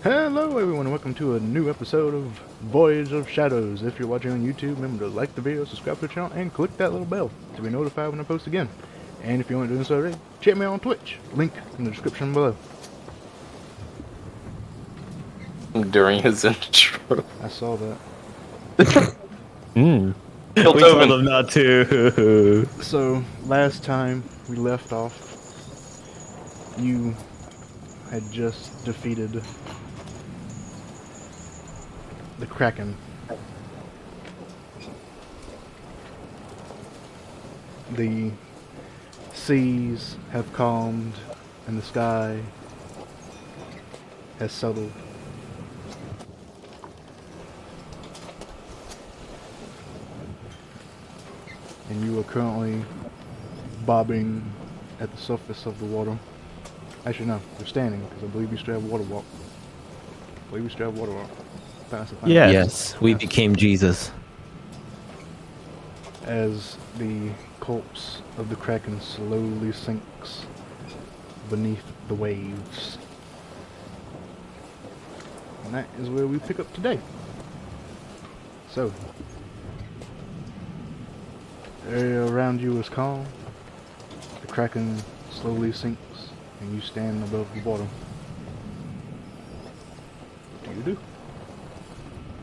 Hello everyone and welcome to a new episode of Voyage of Shadows. If you're watching on YouTube, remember to like the video, subscribe to the channel, and click that little bell to be notified when I post again. And if you aren't doing so already, check me out on Twitch. Link in the description below. During his intro. I saw that. We told them not to. So, last time we left off, you had just defeated the Kraken. The seas have calmed and the sky has settled. And you are currently bobbing at the surface of the water. Actually, no, you're standing because I believe you still have water walk. Yes, we became Jesus. As the corpse of the Kraken slowly sinks beneath the waves. And that is where we pick up today. So, the area around you is calm. The Kraken slowly sinks, and you stand above the water. What do you do?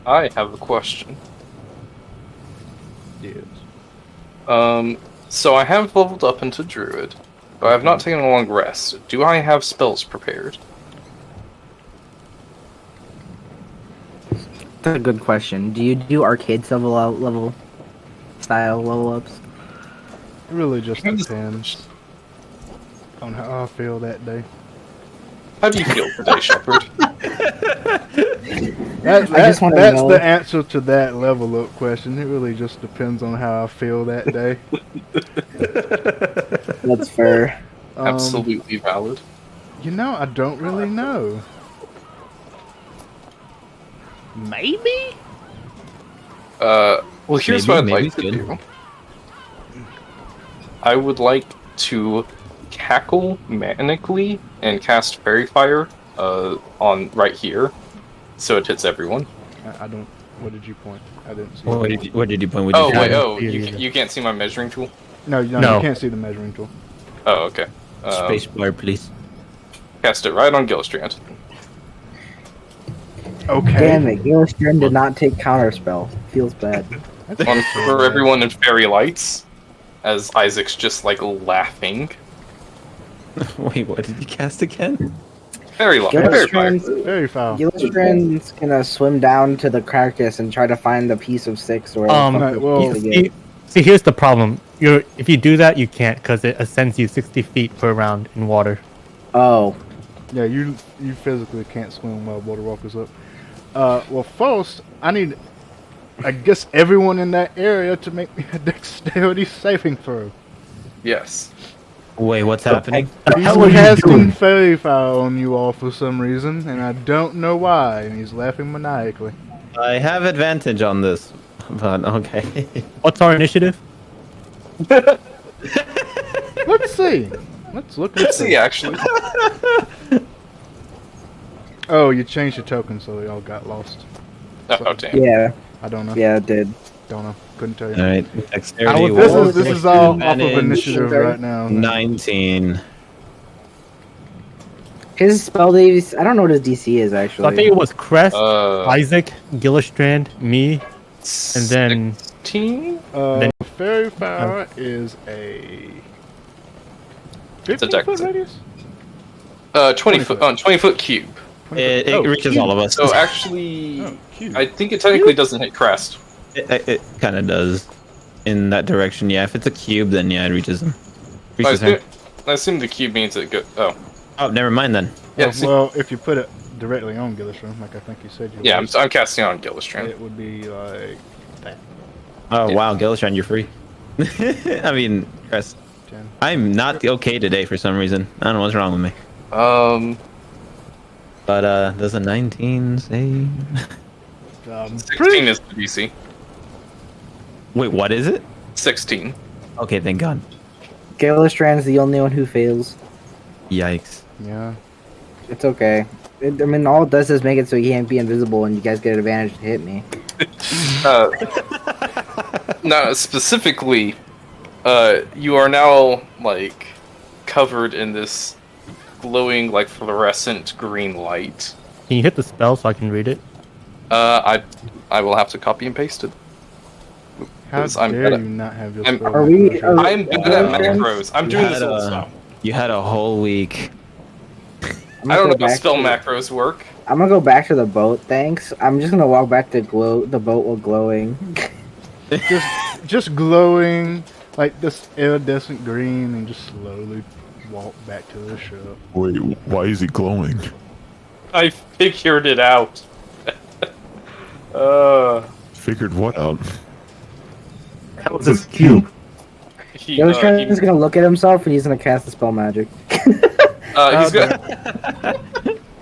I have a question. Yes. So I have leveled up into Druid, but I have not taken a long rest. Do I have spells prepared? That's a good question. Do you do arcade level style level ups? It really just depends on how I feel that day. How do you feel today, Shepard? That's know. the answer to that level up question. It really just depends on how I feel that day. That's fair. Absolutely valid. You know, I don't really know. Maybe? Well, here's what I'd Maybe like to good. do. I would like to cackle manically and cast Fairy Fire on right here, so it hits everyone. I don't. What did you point? I didn't see. What did you point? What Oh did you wait, point? oh, you can't see my measuring tool? No, you can't see the measuring tool. Oh, okay. Space bar, please. Cast it right on Gillistrand. Okay. Damn it, Gillistrand did not take counterspell. Feels bad. One for everyone in Fairy Lights, as Isaac's just like laughing. Wait, what did you cast again? Fairy Fire. Very foul. Gillistrand's gonna swim down to the carcass and try to find the piece of six or Right, well, See, here's the problem. If you do that, you can't because it ascends you 60 feet per round in water. Oh. Yeah, you physically can't swim while water walkers up. Well, first, I need, I guess, everyone in that area to make me a dexterity saving throw. Yes. Wait, what's happening? He's How are you casting doing? fairy fire on you all for some reason, and I don't know why, and he's laughing maniacally. I have advantage on this, but okay. What's our initiative? Let's see. Let's look at Let's see, actually. Oh, you changed your token, so they all got lost. Oh, damn. Yeah, I don't know. yeah, it did. Don't know. Couldn't tell you. Alright, dexterity. This is all off of Advantage, initiative right now. 19. His spell DC, I don't know what his DC is So I actually. think it was Crest, Uh, Isaac, Gillistrand, me, and then 16? Then- fairy fire is a It's a 15 dex. foot radius? 20 foot, 20 foot cube. It reaches all of us. So actually, Oh, cute. I think it technically doesn't hit Crest. It kind of does. In that direction, yeah. If it's a cube, then yeah, it reaches him. I Reaches her. assume the cube means it go. Oh, Oh, never mind then. yeah. Well, if you put it directly on Gillistrand, like I think you said you Yeah, would, I'm casting on Gillistrand. it would be like that. Oh Yeah. wow, Gillistrand, you're free. I mean, Chris, 10. I'm not okay today for some reason. I don't know what's wrong with me. But does a 19 save? 16 is the DC. Wait, what is it? 16. Okay, thank God. Gillistrand's the only one who fails. Yikes. Yeah. It's okay. I mean, all it does is make it so he can't be invisible, and you guys get an advantage to hit me. Now, specifically, you are now, like, covered in this glowing, like, fluorescent green light. Can you hit the spell so I can read it? I will have to copy and paste it. How I'm dare good you not have your I'm- spell Are we- macros are- ready? I'm good at macros. I'm doing this old style. You had a whole week. I'm I gonna don't know go how back spell to- macros work. I'm gonna go back to the boat, thanks. I'm just gonna walk back to the boat while glowing. Just glowing like this iridescent green, and just slowly walk back to the ship. Wait, why is he glowing? I figured it out. Figured what out? That was this cube. Yoshion's gonna look at himself and he's gonna cast the spell magic.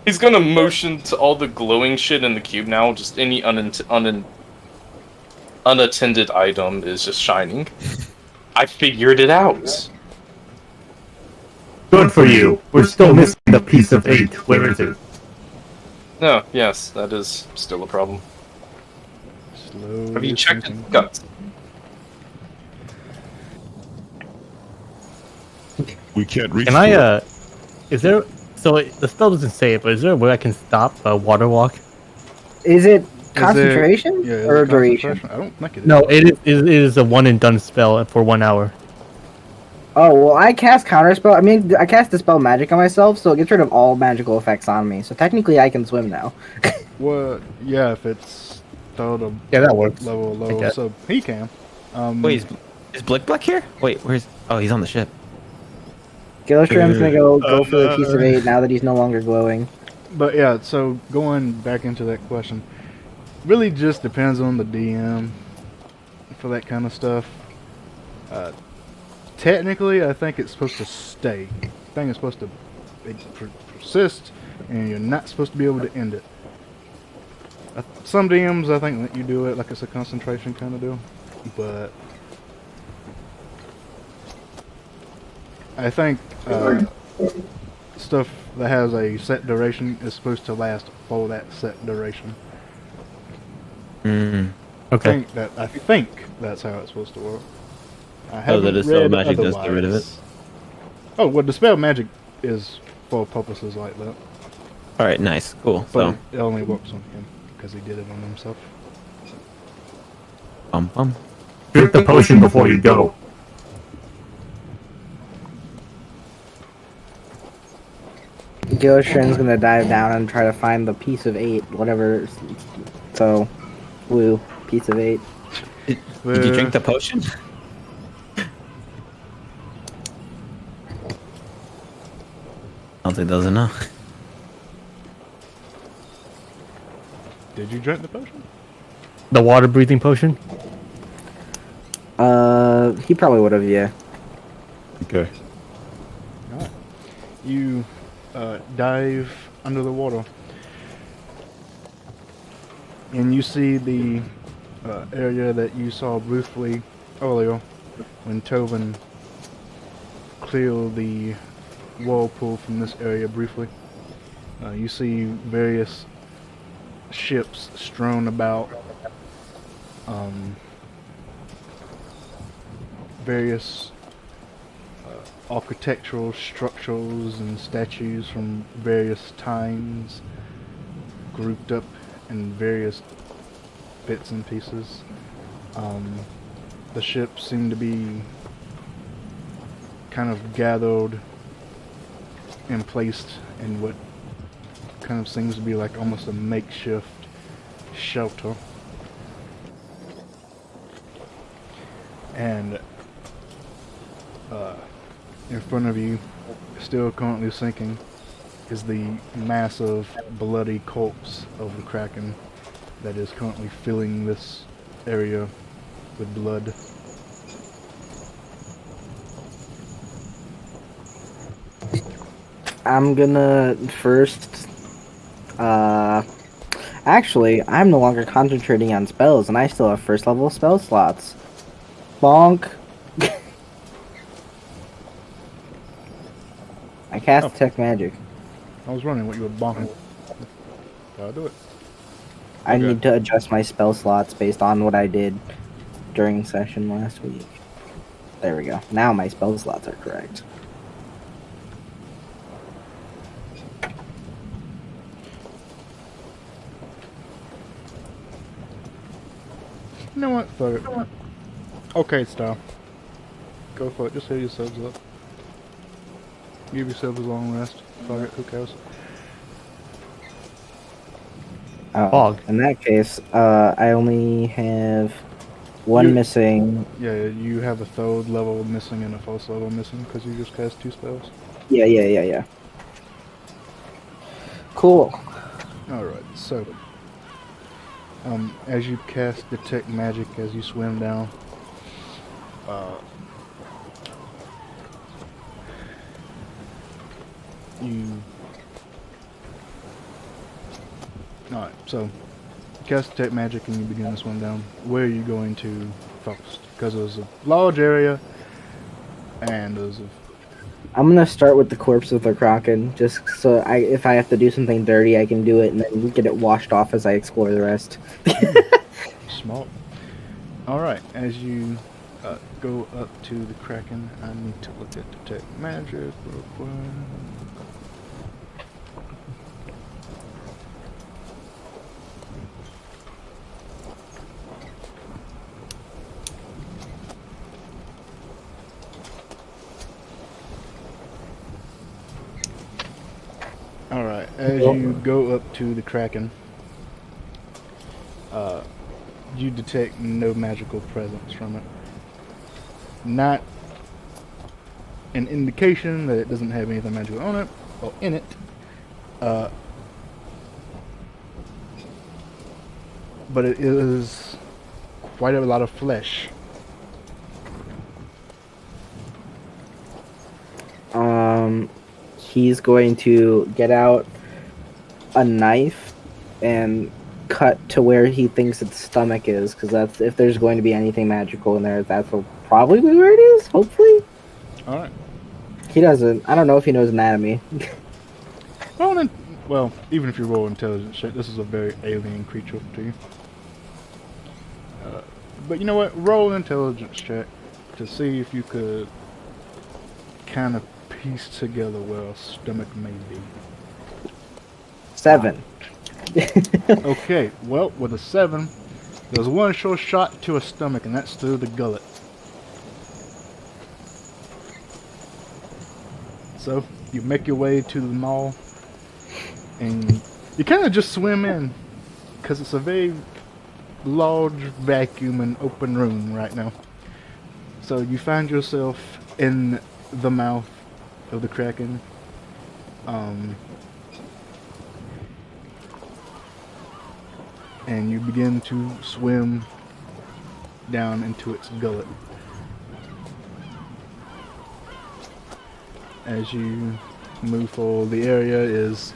He's gonna motion to all the glowing shit in the cube now. Just any unattended item is just shining. I figured it out. Good for you. We're still missing the piece of 8. Where is it? No, yes, that is still a problem. Slowly Have you checked sinking. it? Guts. We can't reach. Can I, to it. is there, so the spell doesn't say it, but is there a way I can stop a water walk? Is it Is concentration Yeah, is or it duration? concentration? I don't think it is. No, it is a one and done spell for 1 hour. Oh, well, I cast counterspell. I mean, I cast Dispel Magic on myself, so it gets rid of all magical effects on me. So technically, I can swim now. Well, yeah, if it's third or Yeah, that works. level I low, guess. so he can. Wait, is Blick Black here? Wait, where's? Oh, he's on the ship. Gillistrom's gonna go for the piece of 8 now that he's no longer glowing. But yeah, so going back into that question, really just depends on the DM for that kind of stuff. Technically, I think it's supposed to stay. I think it's supposed to persist, and you're not supposed to be able to end it. Some DMs, I think, let you do it like it's a concentration kind of deal, but I think stuff that has a set duration is supposed to last for that set duration. Okay. I think that's how it's supposed to work. I Oh, haven't that Dispel read Magic does get rid of it? otherwise. Oh, well, Dispel Magic is for purposes like that, All right, nice, cool. but So, it only works on him because he did it on himself. bum. Drink the potion before you go. Gillistrom's gonna dive down and try to find the piece of 8, whatever. So, blue piece of 8. Did you drink the potion? I don't think doesn't know. Did you drink the potion? The water breathing potion? He probably would have, yeah. Okay. Alright. You dive under the water, and you see the area that you saw briefly earlier when Tobin cleared the whirlpool from this area briefly. You see various ships strewn about, various architectural structures and statues from various times grouped up in various bits and pieces. The ships seem to be kind of gathered and placed in what kind of seems to be like almost a makeshift shelter. And in front of you, still currently sinking, is the massive bloody corpse of the Kraken that is currently filling this area with blood. I'm gonna first, actually, I'm no longer concentrating on spells, and I still have first level spell slots. Bonk. I cast Detect Magic. I was wondering what you were bonking. I'll do it. I Okay. need to adjust my spell slots based on what I did during session last week. There we go. Now my spell slots are correct. You know what? Fuck it. Okay, style. Go for it. Just heal yourselves up. Give yourselves a long rest. Fuck it. Who cares? Oh, Fog. in that case, I only have one You- missing. Yeah, you have a third level missing and a fourth level missing because you just cast 2 spells. Yeah. Cool. Alright, so as you cast Detect Magic as you swim down, you... Alright, so cast Detect Magic and you begin to swim down. Where are you going to first? Because there's a large area and there's a... I'm gonna start with the corpse of the Kraken, just so if I have to do something dirty, I can do it and then get it washed off as I explore the rest. Smart. Alright, as you go up to the Kraken, I need to look at Detect Magic real quick. Alright, as you go up to the Kraken, you detect no magical presence from it. Not an indication that it doesn't have anything magical on it, or in it. But it is quite a lot of flesh. He's going to get out a knife and cut to where he thinks its stomach is, because that's if there's going to be anything magical in there, that's probably where it is. Hopefully, Alright. he doesn't. I don't know if he knows anatomy. Well, even if you roll intelligence check, this is a very alien creature to you. But you know what? Roll an intelligence check to see if you could kind of piece together where a stomach may be. 7. Okay, well, with a 7, there's one sure shot to a stomach, and that's through the gullet. So, you make your way to the mall, and you kind of just swim in, because it's a very large vacuum and open room right now. So you find yourself in the mouth of the Kraken. And you begin to swim down into its gullet. As you move forward, the area is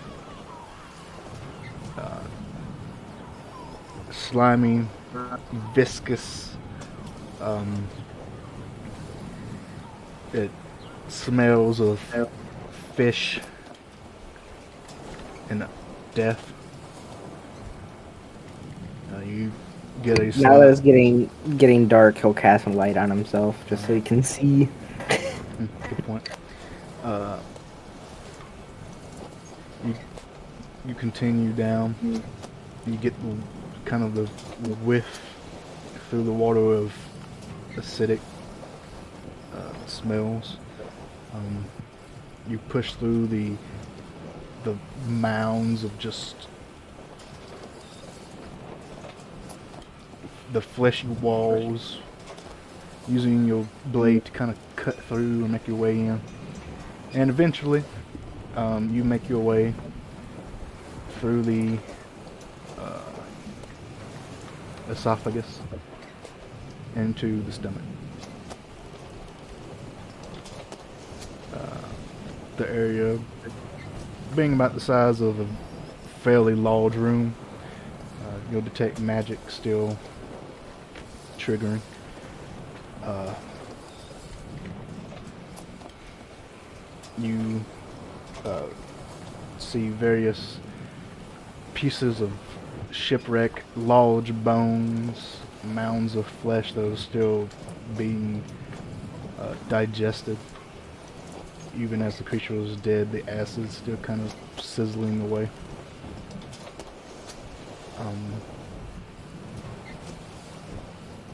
slimy, viscous. It smells of fish and death. You get a Now that it's getting dark, he'll cast some light on himself just so he can see. Good point. You continue down. You get kind of the whiff through the water of acidic smells. You push through the mounds of just the fleshy walls, using your blade to kind of cut through and make your way in. And eventually, you make your way through the esophagus into the stomach. The area being about the size of a fairly large room, you'll detect magic still triggering. You see various pieces of shipwreck, large bones, mounds of flesh that are still being digested. Even as the creature was dead, the acid still kind of sizzling away.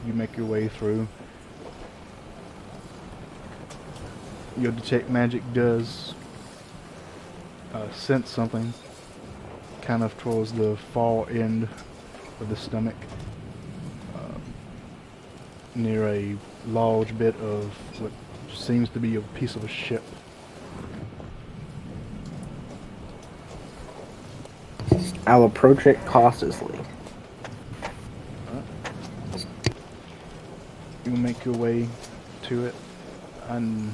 You make your way through. Your detect magic does sense something kind of towards the far end of the stomach, near a large bit of what seems to be a piece of a ship. I'll approach it cautiously. You make your way to it, and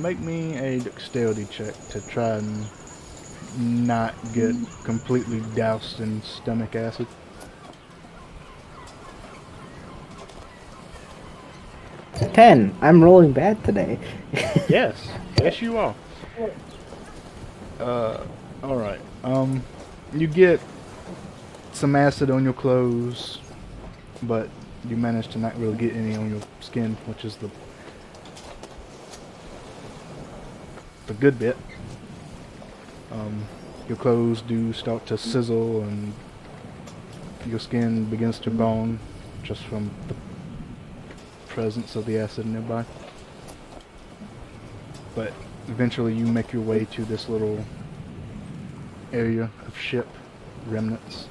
make me a dexterity check to try and not get completely doused in stomach acid. Ten. I'm rolling bad today. Yes, yes you are. Alright. You get some acid on your clothes, but you manage to not really get any on your skin, which is the good bit. Your clothes do start to sizzle and your skin begins to burn just from the presence of the acid nearby. But eventually you make your way to this little area of ship remnants.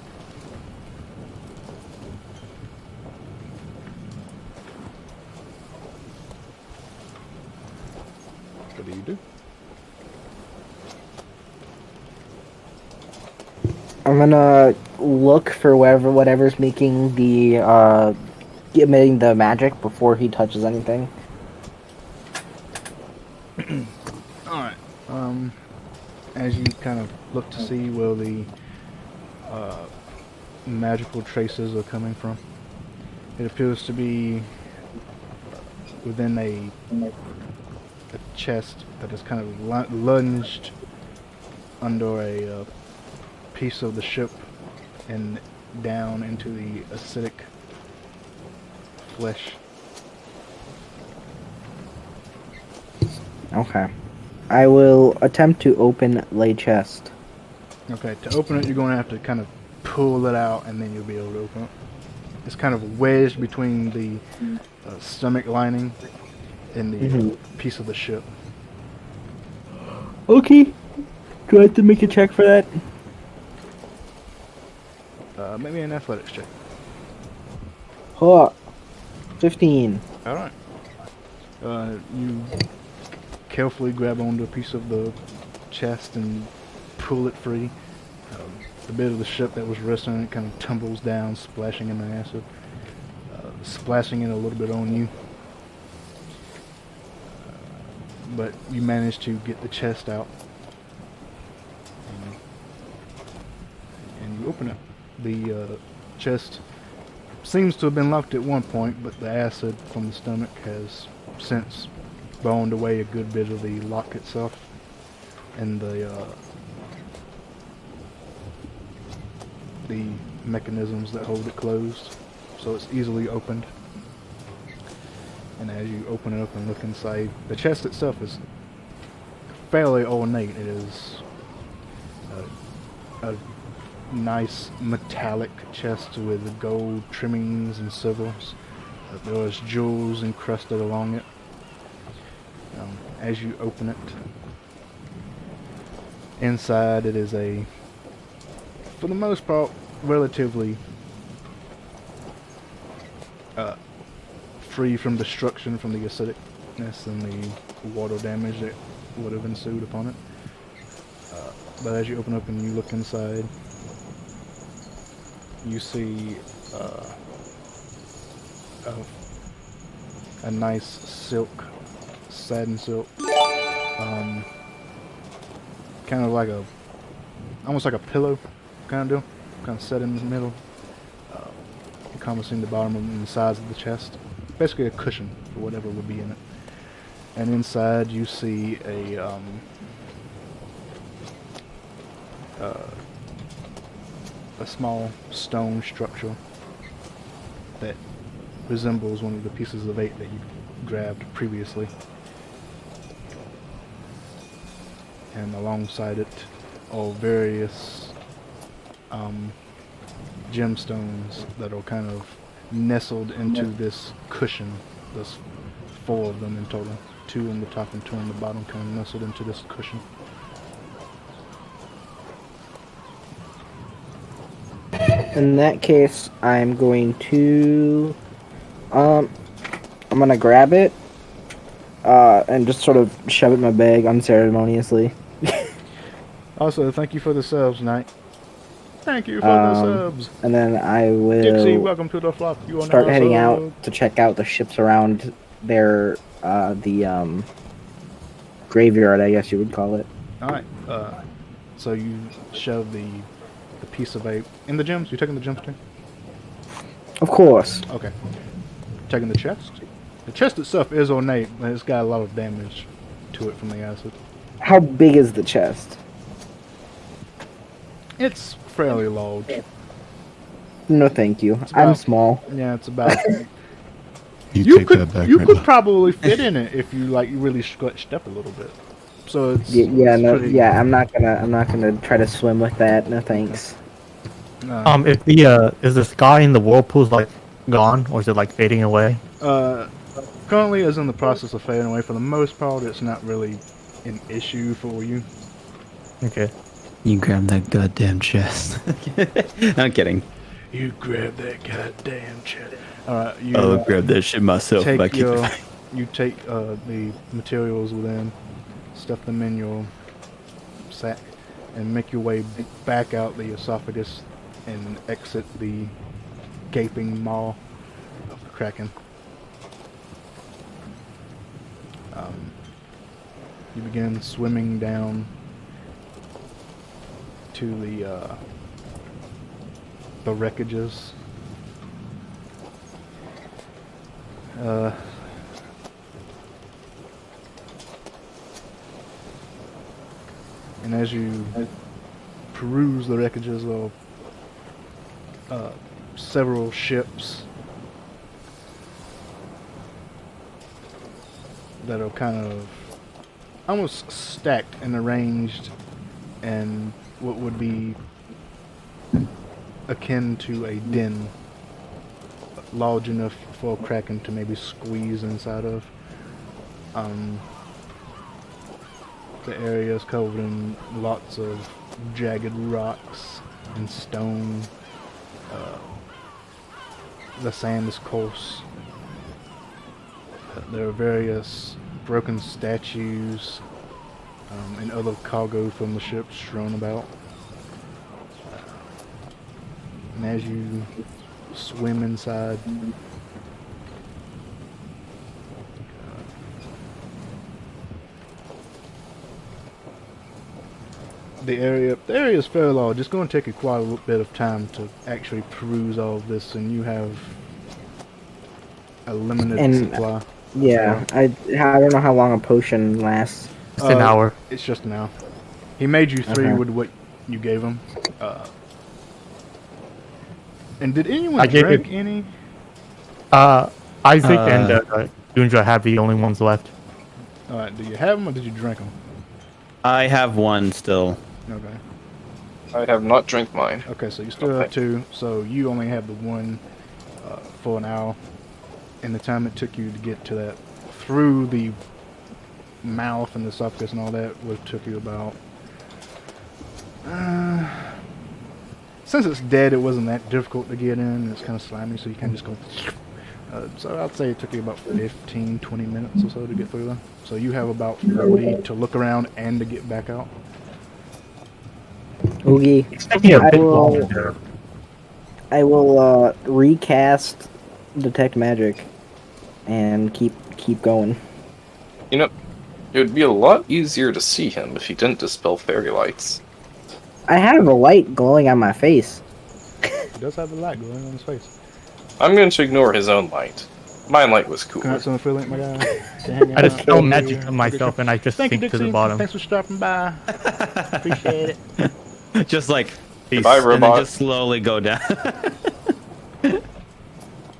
What do you do? I'm gonna look for whatever's making the emitting the magic before he touches anything. Alright. As you kind of look to see where the magical traces are coming from, it appears to be within a chest that is kind of lunged under a piece of the ship and down into the acidic flesh. Okay. I will attempt to open the chest. Okay, to open it you're going to have to kind of pull it out and then you'll be able to open it. It's kind of wedged between the stomach lining and the piece of the ship. Okay. Do I have to make a check for that? Maybe an athletics check. Huh. 15. Alright. You carefully grab onto a piece of the chest and pull it free. The bit of the ship that was resting on it kind of tumbles down, splashing in the acid. Splashing it a little bit on you. But you manage to get the chest out. And you open it. The chest seems to have been locked at one point, but the acid from the stomach has since boned away a good bit of the lock itself, and the mechanisms that hold it closed, so it's easily opened. And as you open it up and look inside, the chest itself is fairly ornate. It is a nice metallic chest with gold trimmings and silvers. There is jewels encrusted along it. As you open it, inside it is a, for the most part, relatively free from destruction from the acidicness and the water damage that would have ensued upon it. But as you open up and you look inside, you see a nice silk, satin silk, kind of like almost like a pillow kind of deal, kind of set in the middle, encompassing the bottom and the sides of the chest. Basically a cushion for whatever would be in it. and inside you see a small stone structure that resembles one of the pieces of 8 that you grabbed previously. And alongside it are various gemstones that are kind of nestled into this cushion. There's 4 of them in total. 2 on the top and 2 on the bottom, kind of nestled into this cushion. In that case, I'm going to, I'm gonna grab it, and just sort of shove it in my bag unceremoniously. Also, thank you for the subs, Knight. Thank you for the subs. And then I will Dixie, welcome to the flock. You are start now heading sub. out to check out the ships around their, the graveyard, I guess you would call it. Alright, so you shove the piece of 8 in the gems? You taking the gems too? Of course. Okay. Taking the chest? The chest itself is ornate, but it's got a lot of damage to it from the acid. How big is the chest? It's fairly large. No, thank you. about- I'm small. Yeah, it's about... You take that back you right could now. probably fit in it if you really stretched up a little bit. So it's Yeah, it's no, pretty- yeah. I'm not gonna try to swim with that. No, thanks. If the is the sky in the whirlpools like gone, or is it like fading away? Currently is in the process of fading away. For the most part, it's not really an issue for you. Okay. You grab that goddamn chest. I'm kidding. You grab that goddamn chest. Alright, you I'll grab that shit myself if I take keep it. you take the materials within, stuff them in your sack, and make your way back out the esophagus and exit the gaping maw of the Kraken. You begin swimming down to the wreckages. And as you peruse the wreckages of several ships that are kind of almost stacked and arranged in what would be akin to a den, large enough for a Kraken to maybe squeeze inside of. The area is covered in lots of jagged rocks and stone. The sand is coarse. There are various broken statues and other cargo from the ship strewn about. And as you swim inside, the area is fairly large. It's going to take you quite a bit of time to actually peruse all of this, and you have a limited And- supply. Yeah, I don't know how long a potion lasts. It's an hour. It's just an hour. He made you 3 Okay. with what you gave him. And did anyone I gave drink it- any? Isaac and Dundra have the only ones left. Alright, do you have them or did you drink them? I have one still. Okay. I have not drank mine. Okay, so you still Okay. have 2, so you only have the 1 for an hour. And the time it took you to get to that, through the mouth and the esophagus and all that, would have took you about... since it's dead, it wasn't that difficult to get in. It's kind of slimy, so you can just go... so I'd say it took you about 15, 20 minutes or so to get through them. So you have about 40 to look around and to get back out. Oogie, Taking a I bit will- longer. I will recast detect magic and keep going. You know, it would be a lot easier to see him if he didn't dispel fairy lights. I have a light glowing on my face. He does have a light going on his face. I'm going to ignore his own light. Mine light was cooler. Congrats on the affiliate, my guy. To hang I just out. throw magic on myself and I just Thank you, sink to Dixie. the bottom. Thanks for stopping by. Appreciate it. Just like peace, Goodbye, and then robot. just slowly go down.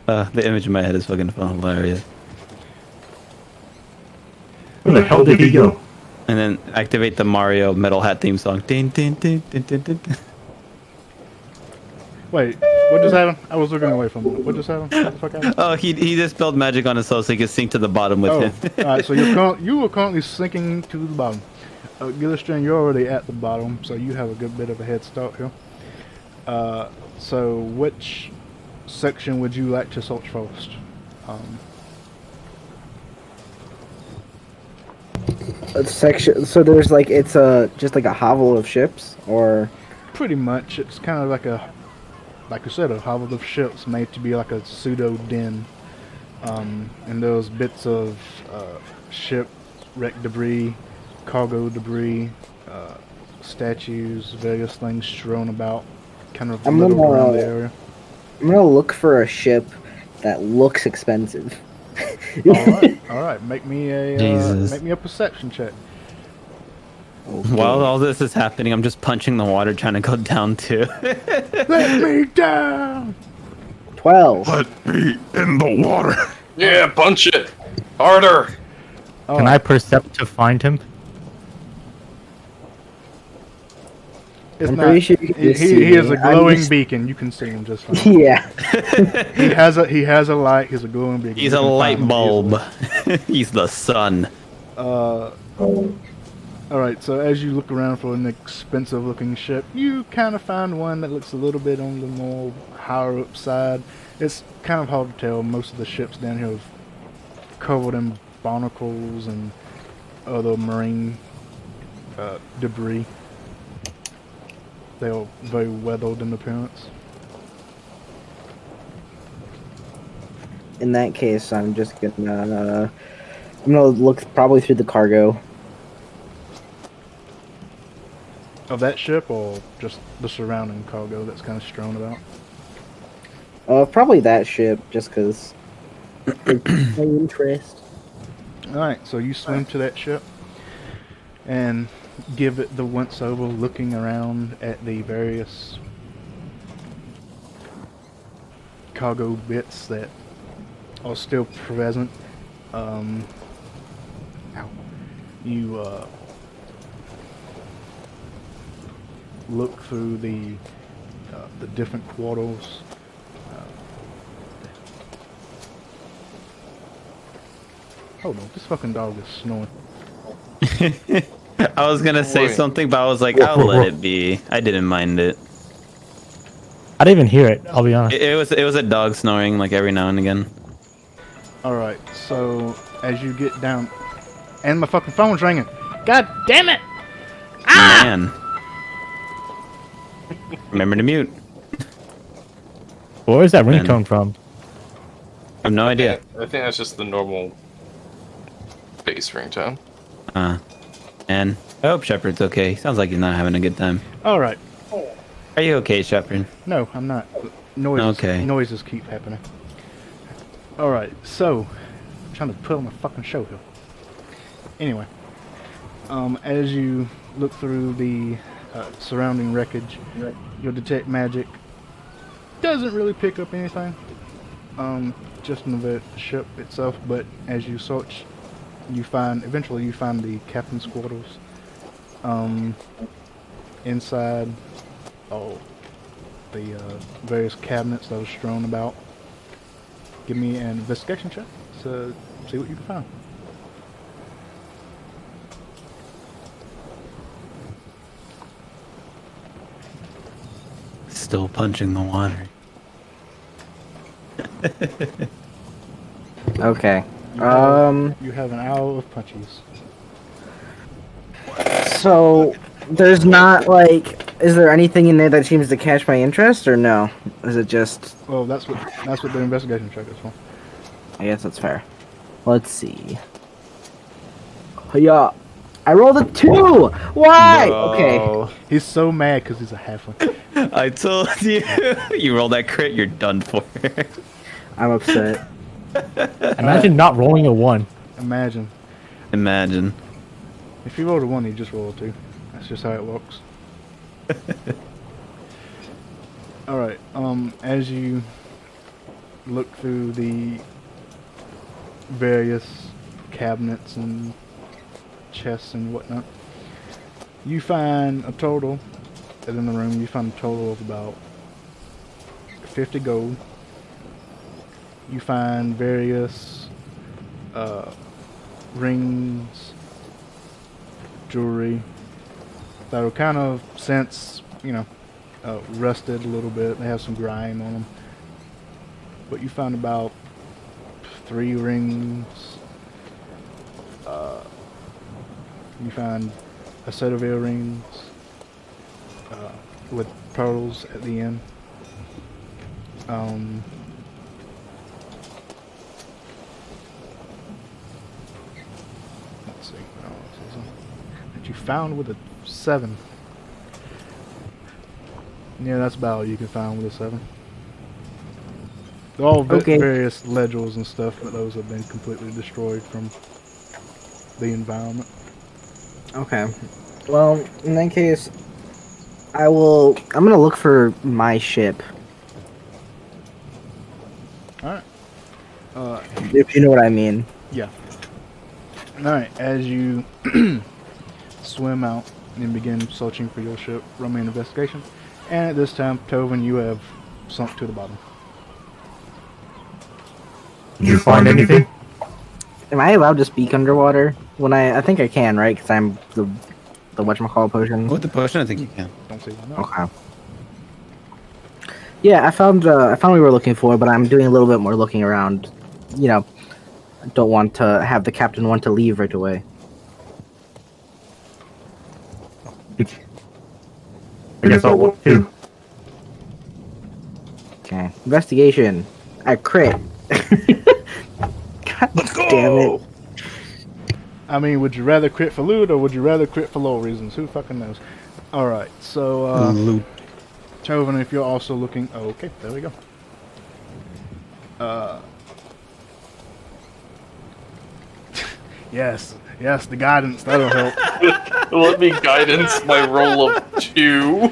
The image in my head is fucking hilarious. Where the hell did he go? And then activate the Mario Metal Hat theme song. Din, din, din, din, din, din. Wait, what just happened? I was looking away from it. What just happened? What the fuck happened? Oh, he just spelled magic on himself so he could sink to the bottom with Oh, him. alright, so you are currently sinking to the bottom. Gillistrand, you're already at the bottom, so you have a good bit of a head start here. So which section would you like to search first? Section. So there's like it's just like a hovel of ships, or Pretty much, it's kind of like I said, a hovel of ships made to be like a pseudo den. And those bits of shipwreck debris, cargo debris, statues, various things strewn about, kind of I'm little gonna- around the area. I'm gonna look for a ship that looks expensive. All right. Make me Jesus. a perception check. While all this is happening, I'm just punching the water trying to go down too. Let me down. 12. Let me in the water. Yeah, punch it harder. Can I percept to find him? It's I'm not, pretty sure you can he see is me. a I'm glowing just- beacon. You can see him just fine. Yeah. he has a light. He's a glowing beacon. He's You a can light find him bulb. easily. He's the sun. Alright, so as you look around for an expensive looking ship, you kind of find one that looks a little bit on the more higher up side. It's kind of hard to tell. Most of the ships down here are covered in barnacles and other marine debris. They are very weathered in appearance. In that case, I'm just gonna look probably through the cargo. Of that ship, or just the surrounding cargo that's kind of strewn about? Probably that ship, just because. My interest. Alright, so you swim to that ship and give it the once over, looking around at the various cargo bits that are still present. Ow. You look through the different quarters. Hold on, this fucking dog is snoring. I was gonna say Wait. something, but I was like, I'll let it be. I didn't mind it. I didn't even hear it. I'll be honest. It was a dog snoring like every now and again. Alright, so as you get down, and my fucking phone's ringing. God damn it! Man. Remember to mute. Where's that Man. ringtone from? I have no idea. I think that's just the normal bass ringtone. And I hope Shepard's okay. Sounds like he's not having a good time. Alright, Are you okay, Shepard? no, I'm not. Noises, Okay. noises keep happening. Alright, so, I'm trying to put on a fucking show here. Anyway, as you look through the surrounding wreckage, you'll detect magic. Doesn't really pick up anything, just in the ship itself, but as you search, eventually you find the captain's quarters. Inside, the various cabinets that are strewn about. Give me an investigation check to see what you can find. Still punching the water. Okay. You have an hour of punchies. So there's not like, is there anything in there that seems to catch my interest, or no? Is it just? Well, that's what the investigation check is for. I guess that's fair. Let's see. Yeah, I rolled a 2. Why? Okay. No. He's so mad because he's a halfling. I told you. You roll that crit, you're done for. I'm upset. Imagine not rolling a 1. Imagine. Imagine. If you roll a 1, you just roll a 2. That's just how it works. Alright, as you look through the various cabinets and chests and whatnot, you find a total, in the room, you find a total of about 50 gold. You find various rings, jewelry that are kind of, since, you know, rusted a little bit. They have some grime on them. But you find about 3 rings. You find a set of earrings with pearls at the end. Let's see. That you found with a 7. Yeah, that's about all you can find with a 7. They're all various ledgers and stuff, but those have been completely destroyed from the environment. Okay. Well, in that case, I'm gonna look for my ship. Alright. If you know what I mean. Yeah. Alright, as you swim out and begin searching for your ship, roll me an investigation. And at this time, Tovin, you have sunk to the bottom. Did you find anything? Am I allowed to speak underwater? I think I can, right? Because I'm the whatchamacallit potion. With the potion, I think you can. Don't see why not. Okay. Yeah, I found what we were looking for, but I'm doing a little bit more looking around. You know, I don't want to have the captain want to leave right away. I guess I'll look too. Okay. Investigation. I crit. God damn it. I mean, would you rather crit for loot or would you rather crit for low reasons? Who fucking knows? Alright, so, Loot. Tovin, if you're also looking... Oh, okay, there we go. Yes, the guidance, that'll help. Let me guidance my roll of 2.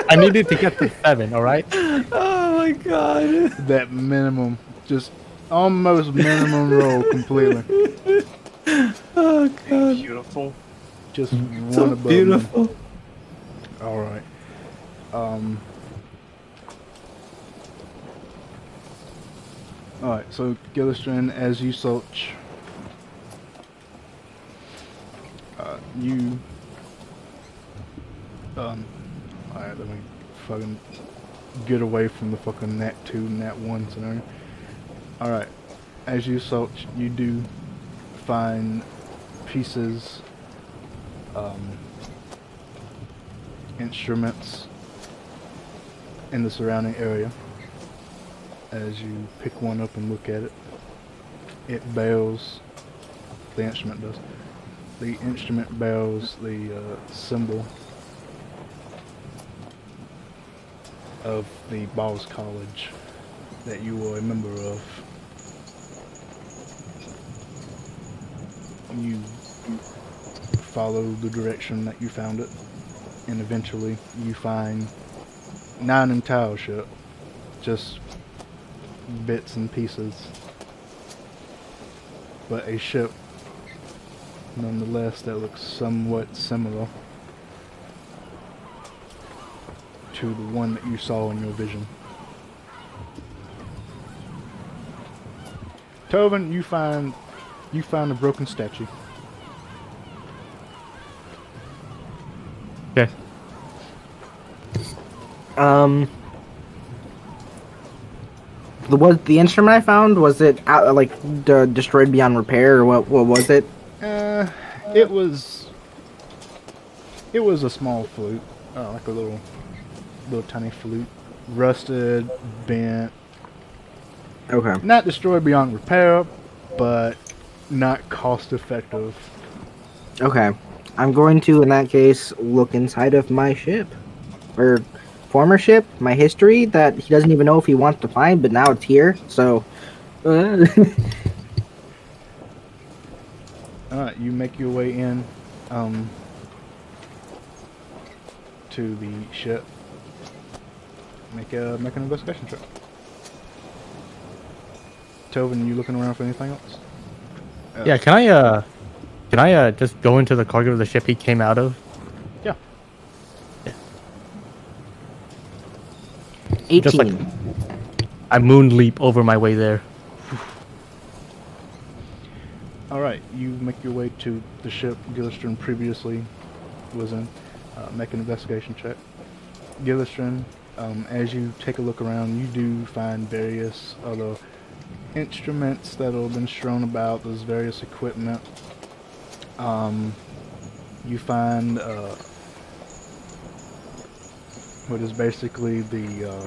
I needed to get to 7, alright? Oh my god. That minimum, just almost minimum roll completely. Oh god. Beautiful. Just one So above beautiful. Alright. Alright, so Gillistran, as you search, alright, let me fucking get away from the fucking nat 2, nat 1 scenario. Alright, as you search, you do find pieces, instruments in the surrounding area. As you pick one up and look at it, it bears, the instrument does, the instrument bears the symbol of the Boss College that you were a member of. You follow the direction that you found it, and eventually you find not an entire ship, just bits and pieces, but a ship nonetheless that looks somewhat similar to the one that you saw in your vision. Tovin, you find a broken statue. Okay. The instrument I found, was it out, destroyed beyond repair, or what was it? It was a small flute, like a little tiny flute, rusted, bent. Okay. Not destroyed beyond repair, but not cost effective. Okay. I'm going to, in that case, look inside of my ship. Or former ship, my history, that he doesn't even know if he wants to find, but now it's here. So, Alright, you make your way in to the ship. Make an investigation check. Tovin, you looking around for anything else? Yeah, can I just go into the cargo of the ship he came out of? Yeah. Just like 18. I moon leap over my way there. Alright, you make your way to the ship Gillistron previously was in. Make an investigation check. Gillistron, as you take a look around, you do find various other instruments that have been strewn about. There's various equipment. You find what is basically the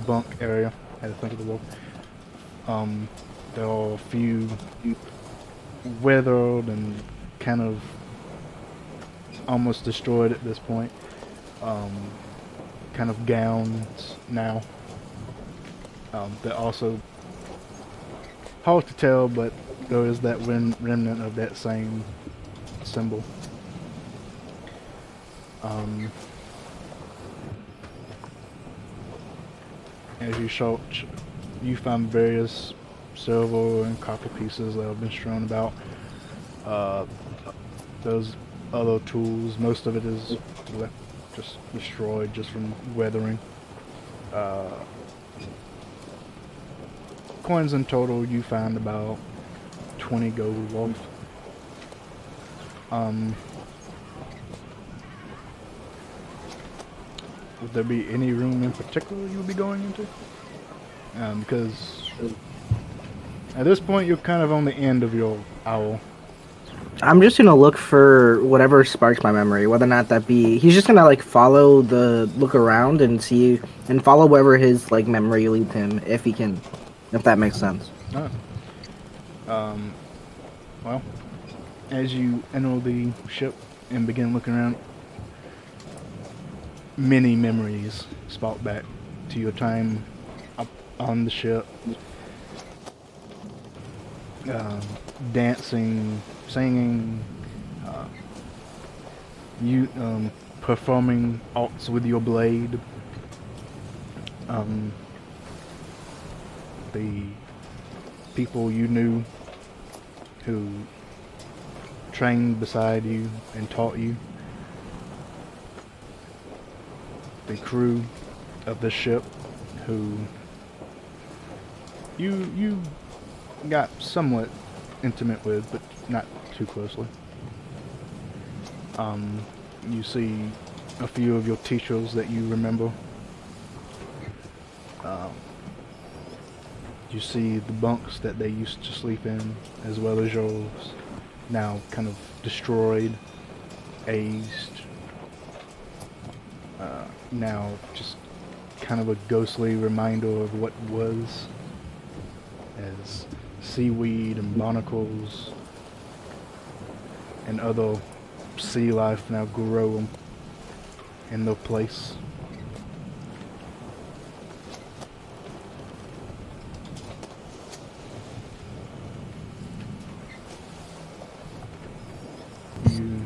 bunk area. I had to think of the word. There are a few weathered and kind of almost destroyed at this point. Kind of gowns now. They're also hard to tell, but there is that remnant of that same symbol. As you search, you find various silver and copper pieces that have been strewn about. Those other tools, most of it is just destroyed just from weathering. Coins in total, you find about 20 gold worth. Would there be any room in particular you would be going into? Because at this point you're kind of on the end of your hour. I'm just gonna look for whatever sparks my memory, whether or not that be. He's just gonna like follow the look around and see and follow wherever his like memory leads him, if he can, if that makes sense. Alright. Well, as you enter the ship and begin looking around, many memories spark back to your time up on the ship. Dancing, singing, you performing arts with your blade. The people you knew who trained beside you and taught you. The crew of the ship who you got somewhat intimate with, but not too closely. You see a few of your teachers that you remember. You see the bunks that they used to sleep in, as well as yours, now kind of destroyed, aged, now just kind of a ghostly reminder of what was, as seaweed and barnacles and other sea life now grow in their place. You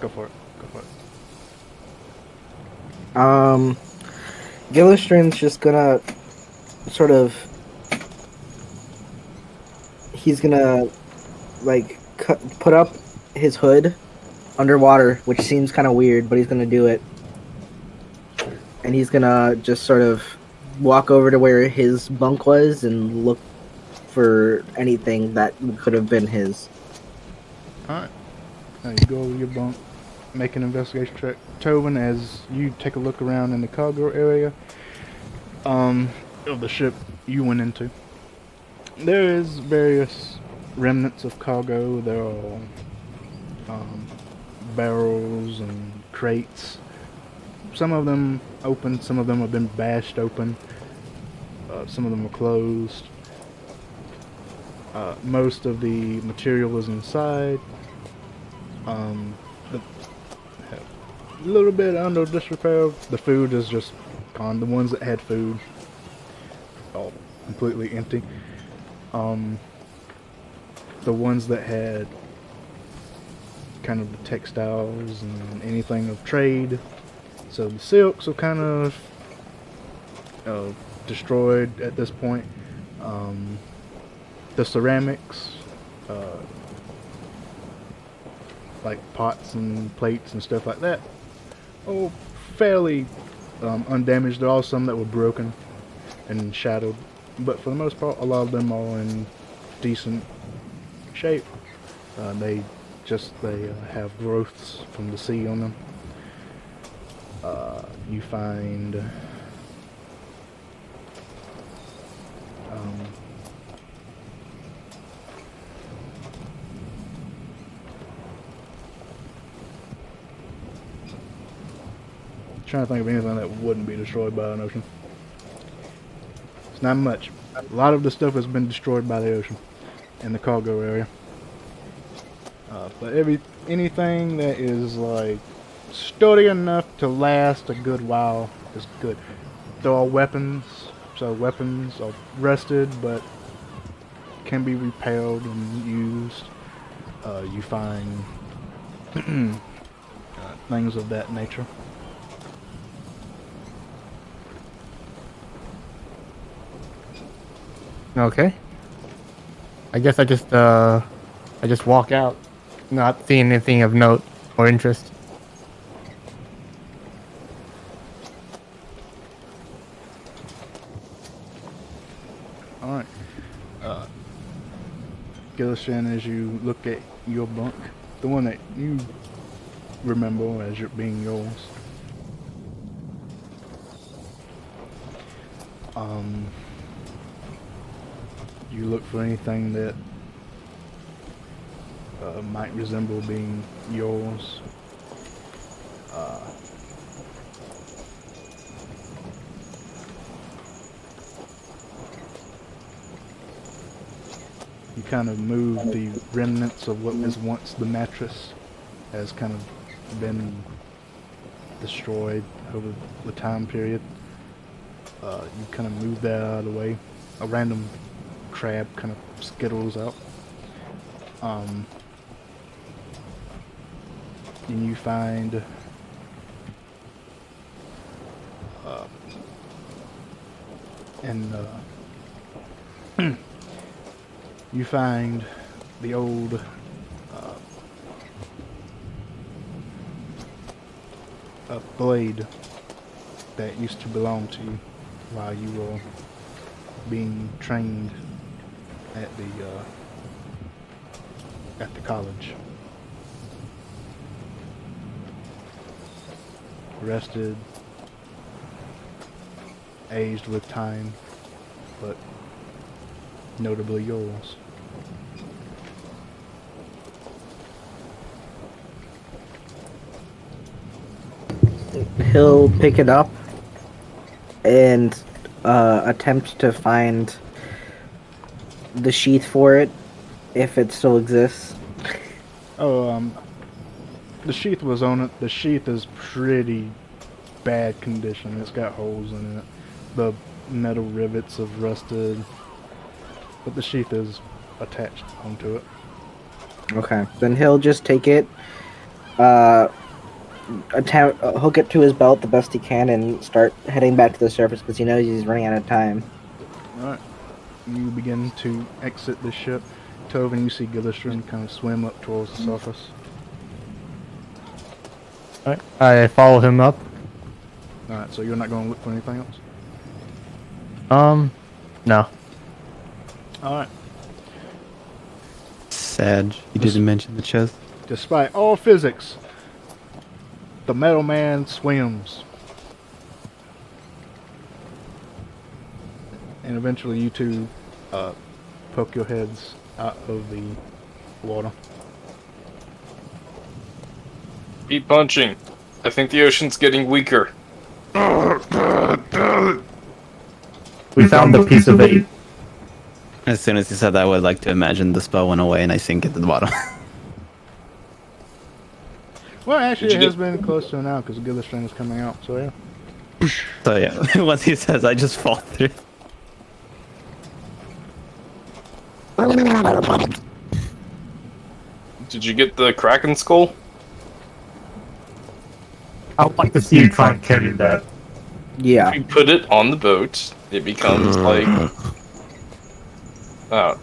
go for it. Go for it. Gillistran's just gonna sort of. He's gonna like put up his hood underwater, which seems kind of weird, but he's gonna do it. And he's gonna just sort of walk over to where his bunk was and look for anything that could have been his. Alright. Now you go over your bunk, make an investigation check. Tobin, as you take a look around in the cargo area of the ship you went into, there is various remnants of cargo. There are barrels and crates. Some of them open, some of them have been bashed open. Some of them are closed. Most of the material is inside. little bit under disrepair. The food is just gone. The ones that had food, all completely empty. The ones that had kind of the textiles and anything of trade. So the silks are kind of destroyed at this point. The ceramics, like pots and plates and stuff like that, oh, fairly undamaged. There are some that were broken and shattered, but for the most part, a lot of them are in decent shape. They have growths from the sea on them. You find trying to think of anything that wouldn't be destroyed by an ocean. It's not much. A lot of the stuff has been destroyed by the ocean in the cargo area. But anything that is like sturdy enough to last a good while is good. There are weapons, so weapons are rusted but can be repaired and used. You find things of that nature. Okay. I guess I just walk out, not seeing anything of note or interest. Alright. Gillishan, as you look at your bunk, the one that you remember as being yours, you look for anything that might resemble being yours. You kind of move the remnants of what was once the mattress, has kind of been destroyed over the time period. You kind of move that out of the way. A random crab kind of skittles out. And you find you find the old blade that used to belong to you while you were being trained at the college. Rested, aged with time, but notably yours. He'll pick it up and attempt to find the sheath for it, if it still exists. Oh, the sheath was on it. The sheath is pretty bad condition. It's got holes in it. The metal rivets have rusted, but the sheath is attached onto it. Okay, then he'll just take it, hook it to his belt the best he can, and start heading back to the surface because he knows he's running out of time. Alright. You begin to exit the ship. Tovin, you see Gillistran kind of swim up towards the surface. Alright, I follow him up. Alright, so you're not going to look for anything else? No. Alright. Sad. You didn't mention the chest. Despite all physics, the metal man swims. And eventually you two poke your heads out of the water. Keep punching. I think the ocean's getting weaker. We found the piece of eight. As soon as you said that, I would like to imagine the spell went away and I sink at the bottom. Well, actually, Did it you has been close to an hour because the Gillis string is coming out. So yeah. So yeah, once he says, I just fall through. Did you get the Kraken skull? I would like to see you try and carry that. Yeah. If you put it on the boat, it becomes like the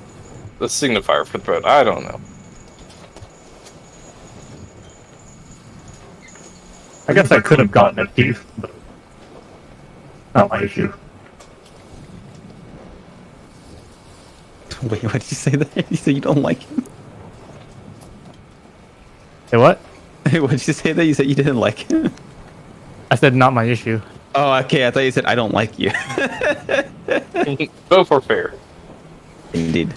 signifier for the boat. I don't know. I guess I could have gotten a thief, but not my issue. Wait, what did you say there? You said you don't like him? Say what? What did you say there? You said you didn't like him? I said not my issue. Oh, okay. I thought you said I don't like you. Both are fair. Indeed.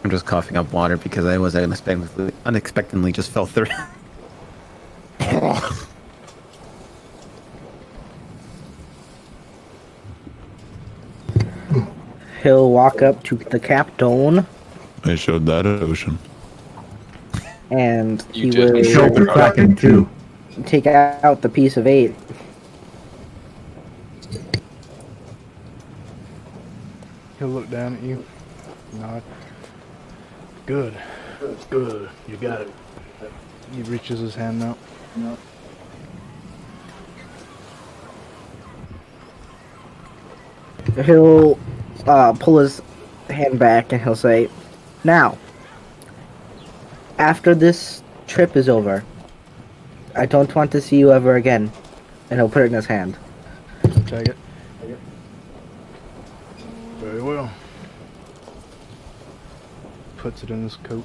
I'm just coughing up water because I was unexpectedly just fell through. He'll walk up to the captain I showed that ocean. and You he did. will Show the Kraken too. take out the piece of 8. He'll look down at you. Nod. Good. Good. You got it. He reaches his hand out. He'll pull his hand back and he'll say, "Now, after this trip is over, I don't want to see you ever again." And he'll put it in his hand. Take it. Very well. Puts it in his coat.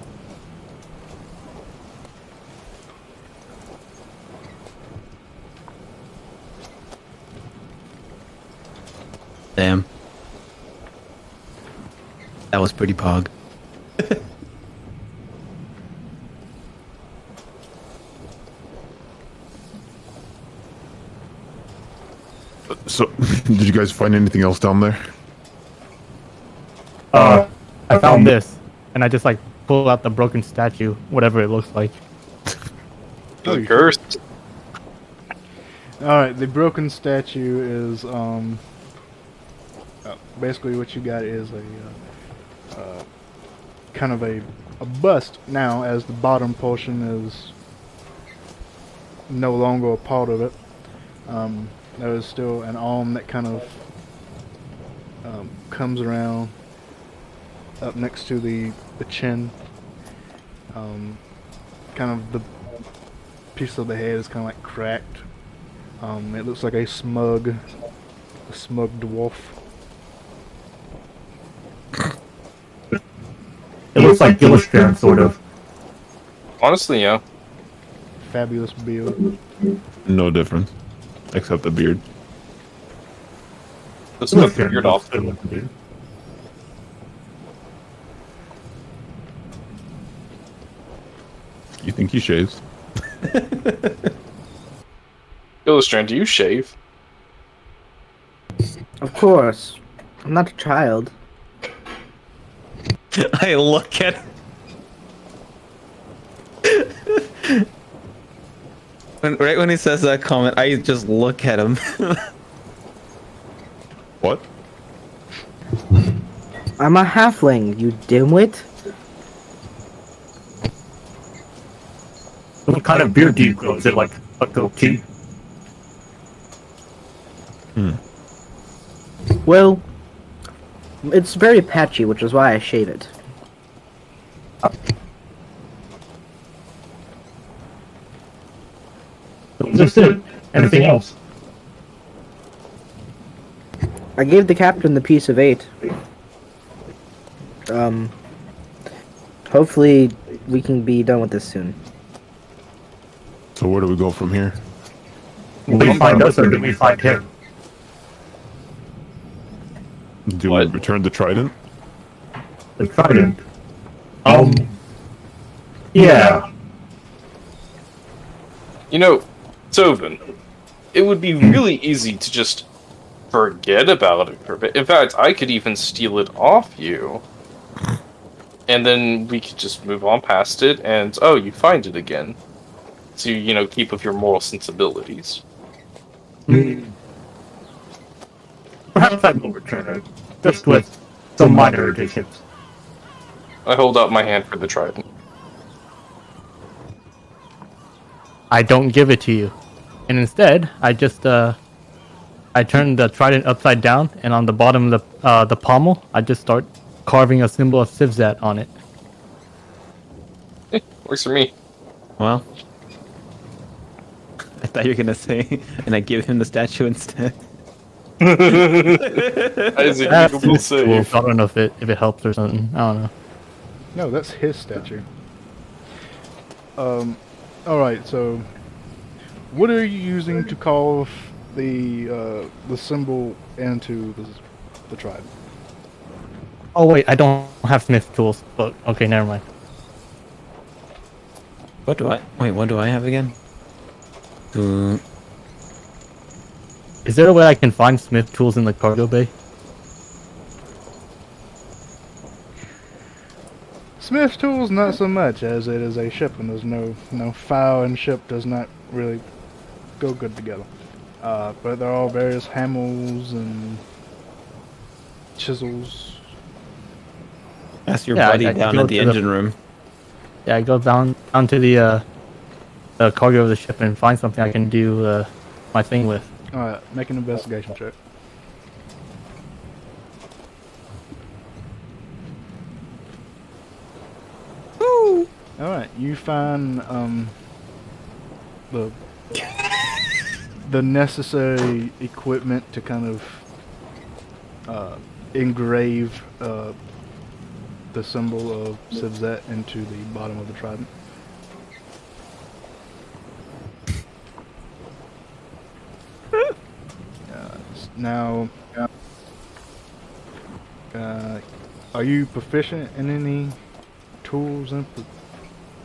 Damn. That was pretty pog. So, did you guys find anything else down there? I found this, and I just like pull out the broken statue, whatever it looks like. Oh, The you- curse. Alright, the broken statue is, basically what you got is a, kind of a bust now, as the bottom portion is no longer a part of it. There is still an arm that kind of comes around up next to the chin. Kind of the piece of the head is kind of like cracked. It looks like a smug dwarf. It looks like Gillistrand, sort of. Honestly, yeah. Fabulous beard. No difference. Except the beard. Let's look the beard off. You think he shaves? Illustrand, do you shave? Of course, I'm not a child. I look at right when he says that comment, I just look at him. What? I'm a halfling, you dimwit. What kind of beard do you grow? Is it like a goatee? Well, it's very patchy, which is why I shave it. Just it. Anything else? I gave the captain the piece of 8. Hopefully we can be done with this soon. So where do we go from here? Will we find us or do we find him? Do What? we return the trident? The trident. Yeah. You know, Tovin, it would be really easy to just forget about it for a bit. In fact, I could even steal it off you. And then we could just move on past it, and oh, you find it again. So, keep with your moral sensibilities. Perhaps I will return it, just with some minor additions. I hold out my hand for the trident. I don't give it to you, and instead, I just I turn the trident upside down, and on the bottom of the pommel, I just start carving a symbol of Sivzat on it. Works for me. Well, I thought you were gonna say, and I give him the statue instead. Isaac, That's you will cool. save. I don't know if it helps or something. I don't know. No, that's his statue. Alright, so what are you using to carve the symbol into the tribe? Oh wait, I don't have smith tools. But okay, never mind. What do I have again? Is there a way I can find smith tools in the cargo bay? Smith tools, not so much, as it is a ship, and there's no fire and ship does not really go good together. But there are various hammers and chisels. Ask your Yeah, buddy I down go at the to the- engine room. Yeah, I go down to the cargo of the ship and find something I can do my thing with. Alright, make an investigation check. Alright, you find the necessary equipment to kind of engrave the symbol of Sivzat into the bottom of the trident. Now, are you proficient in any tools in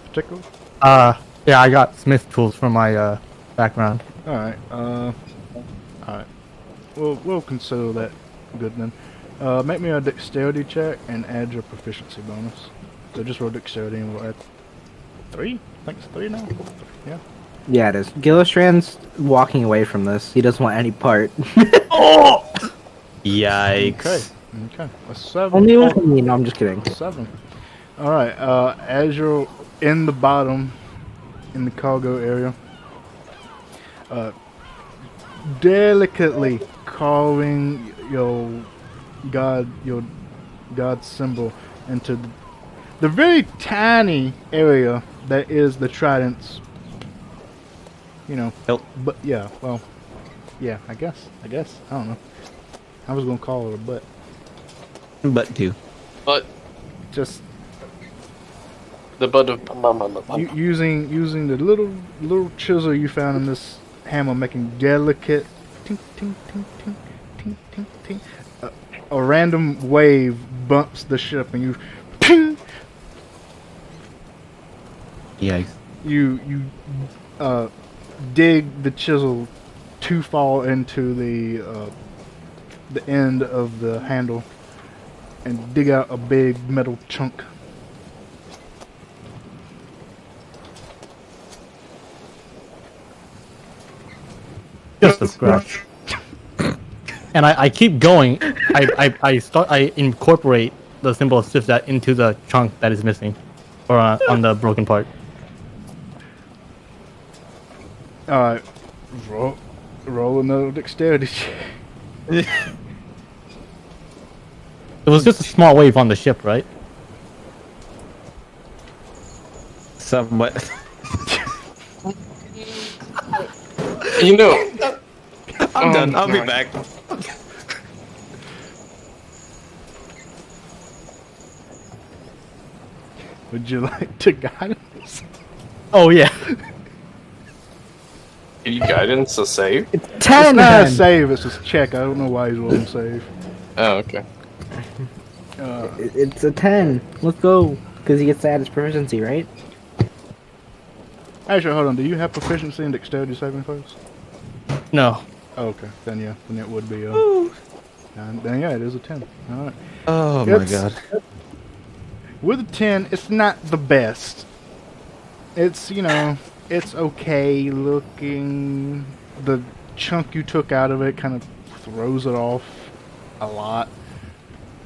particular? Yeah, I got smith tools from my background. Alright, alright. We'll consider that good then. Make me a dexterity check and add your proficiency bonus. So just roll dexterity and we'll add 3? I think it's 3 now? Yeah. Yeah, it is. Gillistrand's walking away from this. He doesn't want any part. Yikes. Okay. A 7. Only with me. No, I'm just kidding. 7. Alright, as you're in the bottom, in the cargo area, delicately carving your god symbol into the very tiny area that is the trident's, Hilt. but yeah, well, yeah, I guess, I don't know. I was gonna call it a butt. But two. But Just the butt of using the little chisel you found in this hammer, making delicate ting ting ting ting ting ting ting. A random wave bumps the ship, and you ping. Yikes. You dig the chisel too far into the end of the handle, and dig out a big metal chunk. Just a scratch. And I keep going. I incorporate the symbol of Sivzat into the chunk that is missing, or on the broken part. Alright, roll another dexterity check. It was just a small wave on the ship, right? Somewhat. I'm done. I'll be back. Would you like to guide us? Oh yeah. Can you guidance a save? 10! It's not a man. save, it's a check. I don't know why he's rolling save. Oh, okay. It's a 10. Let's go. Because he gets to add his proficiency, right? Actually, hold on. Do you have proficiency in dexterity saving throws? No. Oh, okay, then yeah, then it would be then yeah, it is a 10. All right. Oh my It's- god. With a 10, it's not the best. It's, it's okay looking. The chunk you took out of it kind of throws it off a lot.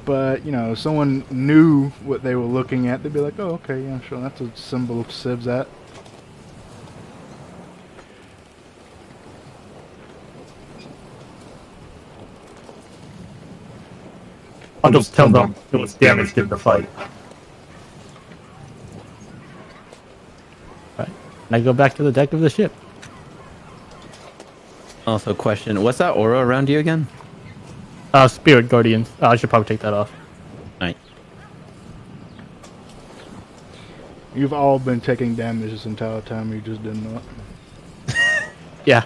But, if someone knew what they were looking at, they'd be like, oh, okay, yeah, sure, that's a symbol of Civ's at. I'll just tell them it was damaged in the fight. Right. And I go back to the deck of the ship. Also, question: what's that aura around you again? Spirit Guardians. I should probably take that off. Right. You've all been taking damage this entire time, you just didn't know it. Yeah.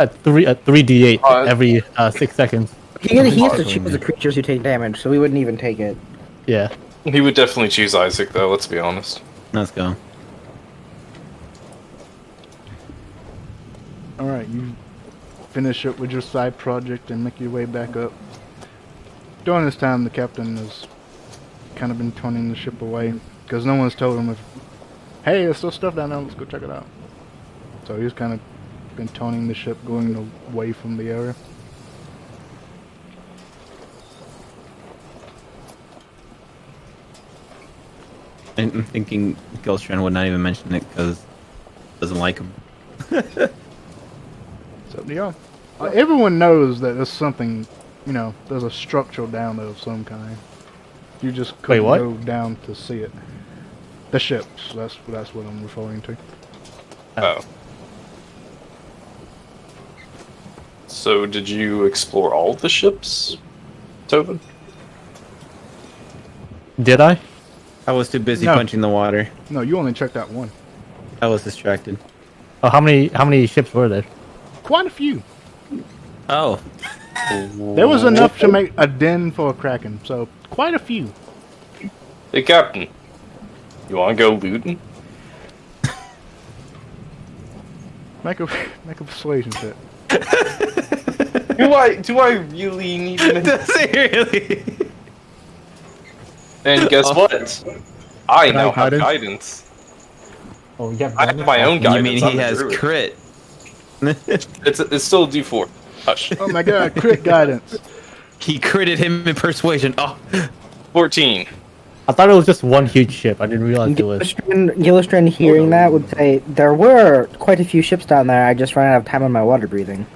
At 3d8 every 6 seconds. He used to choose the creatures who take damage, so we wouldn't even take it. Yeah. He would definitely choose Isaac, though. Let's be honest. Let's go. Alright, you finish up with your side project and make your way back up. During this time, the captain has kind of been turning the ship away, because no one's told him hey, there's still stuff down there, let's go check it out. So he's kind of been toning the ship, going away from the area. I'm thinking Ghostrand would not even mention it because doesn't like him. It's up to y'all. Everyone knows that there's something, there's a structure down there of some kind. You just couldn't what? go down to see it. The ships, that's what I'm referring to. Oh. So, did you explore all the ships, Tobin? Did I? I was too busy No. punching the water. No, you only checked out one. I was distracted. Oh, how many ships were there? Quite a few. Oh, There was enough to make a den for a kraken, so quite a few. Hey, Captain. You want to go looting? Make a persuasion check. Do I really need to? does it really? And guess what? I now have guidance? guidance. Oh, yeah. I have my own guidance. You mean I'm he a has druid. crit? It's still a D4. Hush. Oh my god, crit guidance. He critted him in persuasion. Oh, 14. I thought it was just one huge ship. I didn't realize it was. Gillistrand hearing that would say, there were quite a few ships down there, I just ran out of time on my water breathing.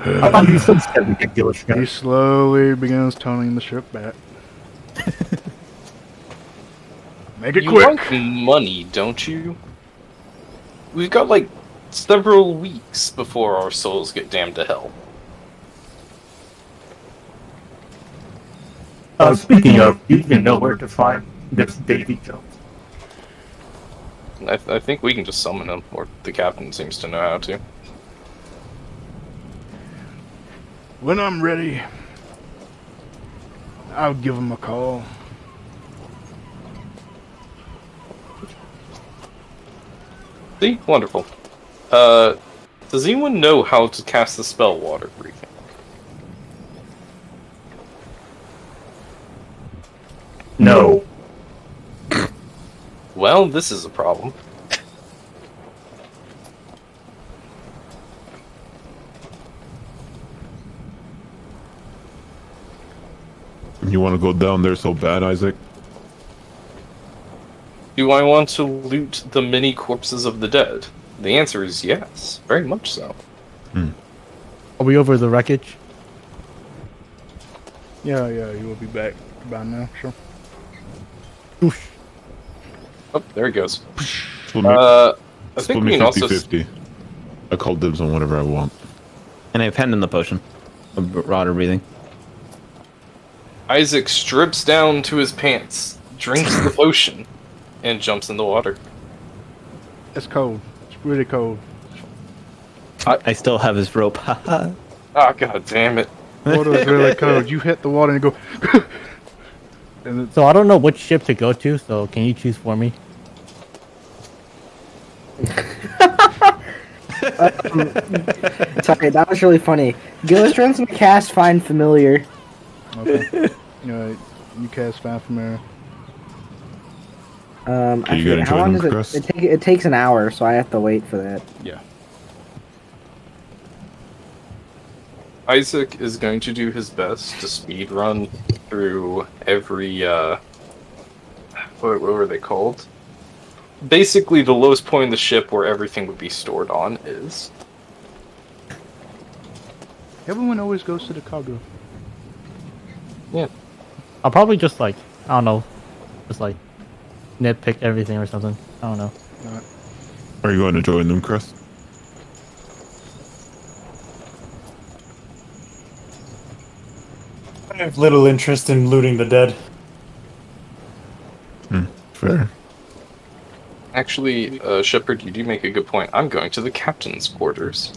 I thought you said seven ridiculous. He slowly begins toning the ship back. Make it You quick. want money, don't you? We've got like several weeks before our souls get damned to hell. Speaking of, you can know where to find this Davy Jones. I think we can just summon him, or the captain seems to know how to. When I'm ready, I'll give him a call. See? Wonderful. Does anyone know how to cast the spell water breathing? No. Well, this is a problem. You want to go down there so bad, Isaac? Do I want to loot the many corpses of the dead? The answer is yes, very much so. Are we over the wreckage? Yeah, you will be back by now, sure. Oosh. Oh, there he goes. Split me, I split think we me can also... 50-50. I call dibs on whatever I want. and I've handed the potion of water breathing. Isaac strips down to his pants, drinks the potion, and jumps in the water. It's cold. It's really cold. I still have his rope. Haha. Ah, god damn it. Water is really cold. You hit the water and you go... and it's... So I don't know which ship to go to, so can you choose for me? Sorry, that was really funny. Gillistrand's gonna cast Find Familiar. Okay. You cast Find Familiar. I you forget, gonna how join long them, does Chris? it takes an hour, so I have to wait for that. Yeah. Isaac is going to do his best to speed run through every what were they called? Basically, the lowest point in the ship where everything would be stored on is. Everyone always goes to the cargo. Yeah. I'll probably just like, I don't know, just like nitpick everything or something. I don't know. Alright. Are you going to join them, Chris? I have little interest in looting the dead. Fair. Actually, Shepard, you do make a good point. I'm going to the captain's quarters.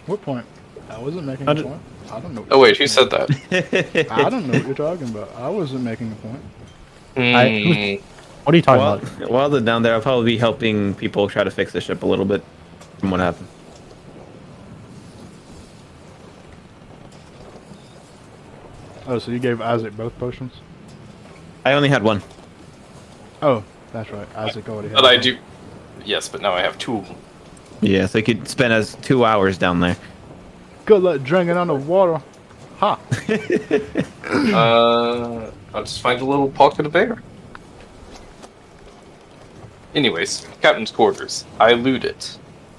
What point? I wasn't making a point. I don't know. Oh wait, who said that? I don't know what you're talking about. I wasn't making a point. What are you talking While, about? while they're down there, I'll probably be helping people try to fix the ship a little bit from what happened. Oh, so you gave Isaac both potions? I only had one. Oh, that's right. Isaac already had But I one. do. Yes, but now I have two of them. Yeah, so you could spend us 2 hours down there. Good luck drinking underwater. Ha! I'll just find a little pocket of air. Anyways, captain's quarters. I loot it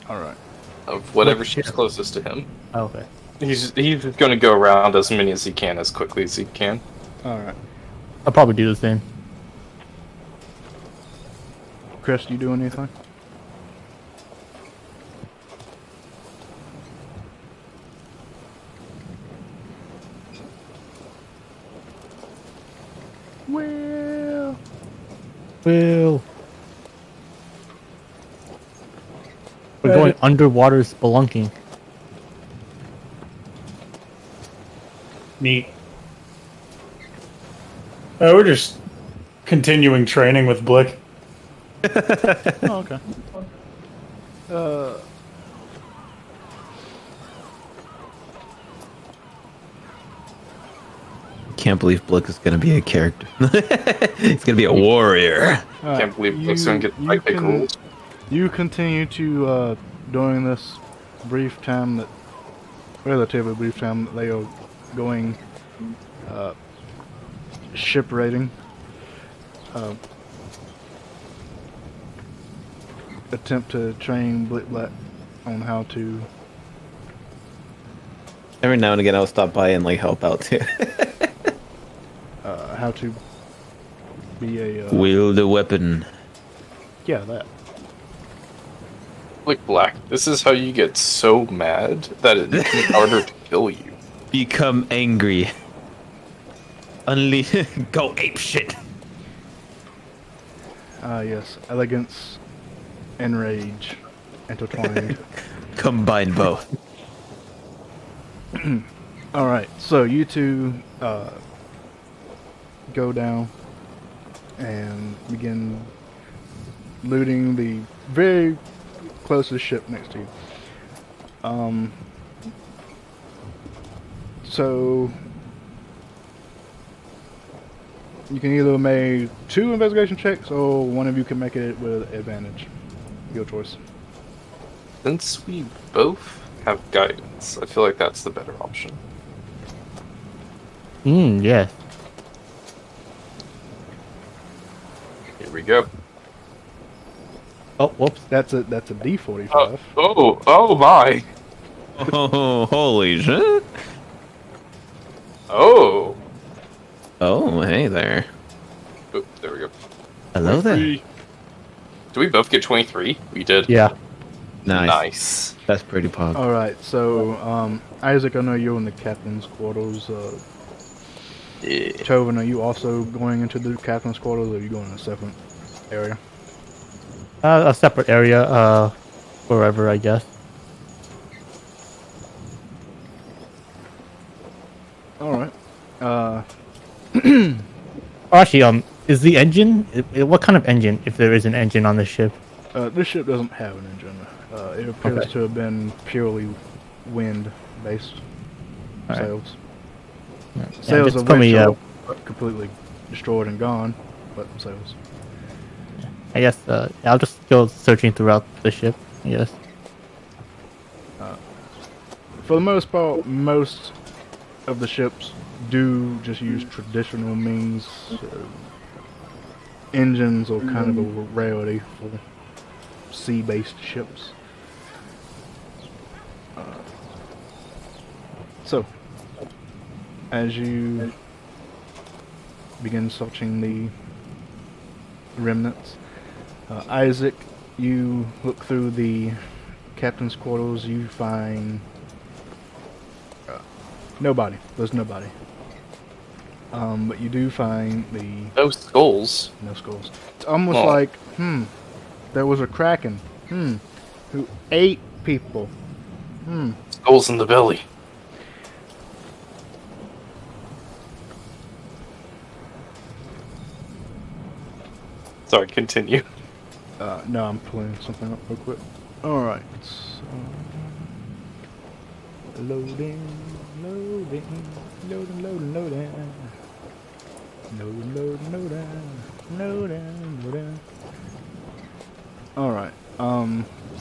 Alright. of whatever ship's closest to him. Oh, okay. He's going to go around as many as he can, as quickly as he can. Alright. I'll probably do the same. Chris, you do anything? Well... Well, we're going underwater spelunking. Neat. We're just continuing training with Blick. Oh, okay. Can't believe Blick is gonna be a character. He's gonna be a warrior. Alright, Can't believe Blick's going to get my pick rules. You continue to, during this brief time that, relatively brief time that they are going, ship raiding, attempt to train Blick on how to, Every now and again, I'll stop by and like help out too. how to be a, Wield a weapon. yeah, that. Blick Black, this is how you get so mad that it makes it harder to kill you. Become angry. Go ape shit. Yes, elegance and rage intertwined. Combine both. Alright, so you two go down and begin looting the very closest ship next to you. So you can either make 2 investigation checks or one of you can make it with advantage. Your choice. Since we both have guidance, I feel like that's the better option. Yes. Here we go. Oh, whoops. That's a D45. Oh my! Oh, holy shit. Oh! Oh, hey there. Oop, there we go. Hello there. 23. Do we both get 23? We did. Yeah. Nice. Nice. That's pretty pog. Alright, so Isaac, I know you're in the captain's quarters. Yeah. Tovin, are you also going into the captain's quarters or are you going in a separate area? A separate area, wherever, I guess. Alright. Oh, actually, is the engine? What kind of engine, if there is an engine on the ship? This ship doesn't have an engine. It appears Okay. to have been purely wind-based Alright. sails. Yeah, Sails just put me, eventually completely destroyed and gone, but sails. I guess I'll just go searching throughout the ship. I guess. For the most part, most of the ships do just use traditional means. Engines are kind of a rarity for sea-based ships. So, as you begin searching the remnants, Isaac, you look through the captain's quarters, you find nobody. There's nobody. But you do find No skulls. no skulls. It's almost Oh. like, there was a kraken, who ate people. Skulls in the belly. Sorry, continue. No, I'm pulling something up real quick. Alright, so... Loading. Alright,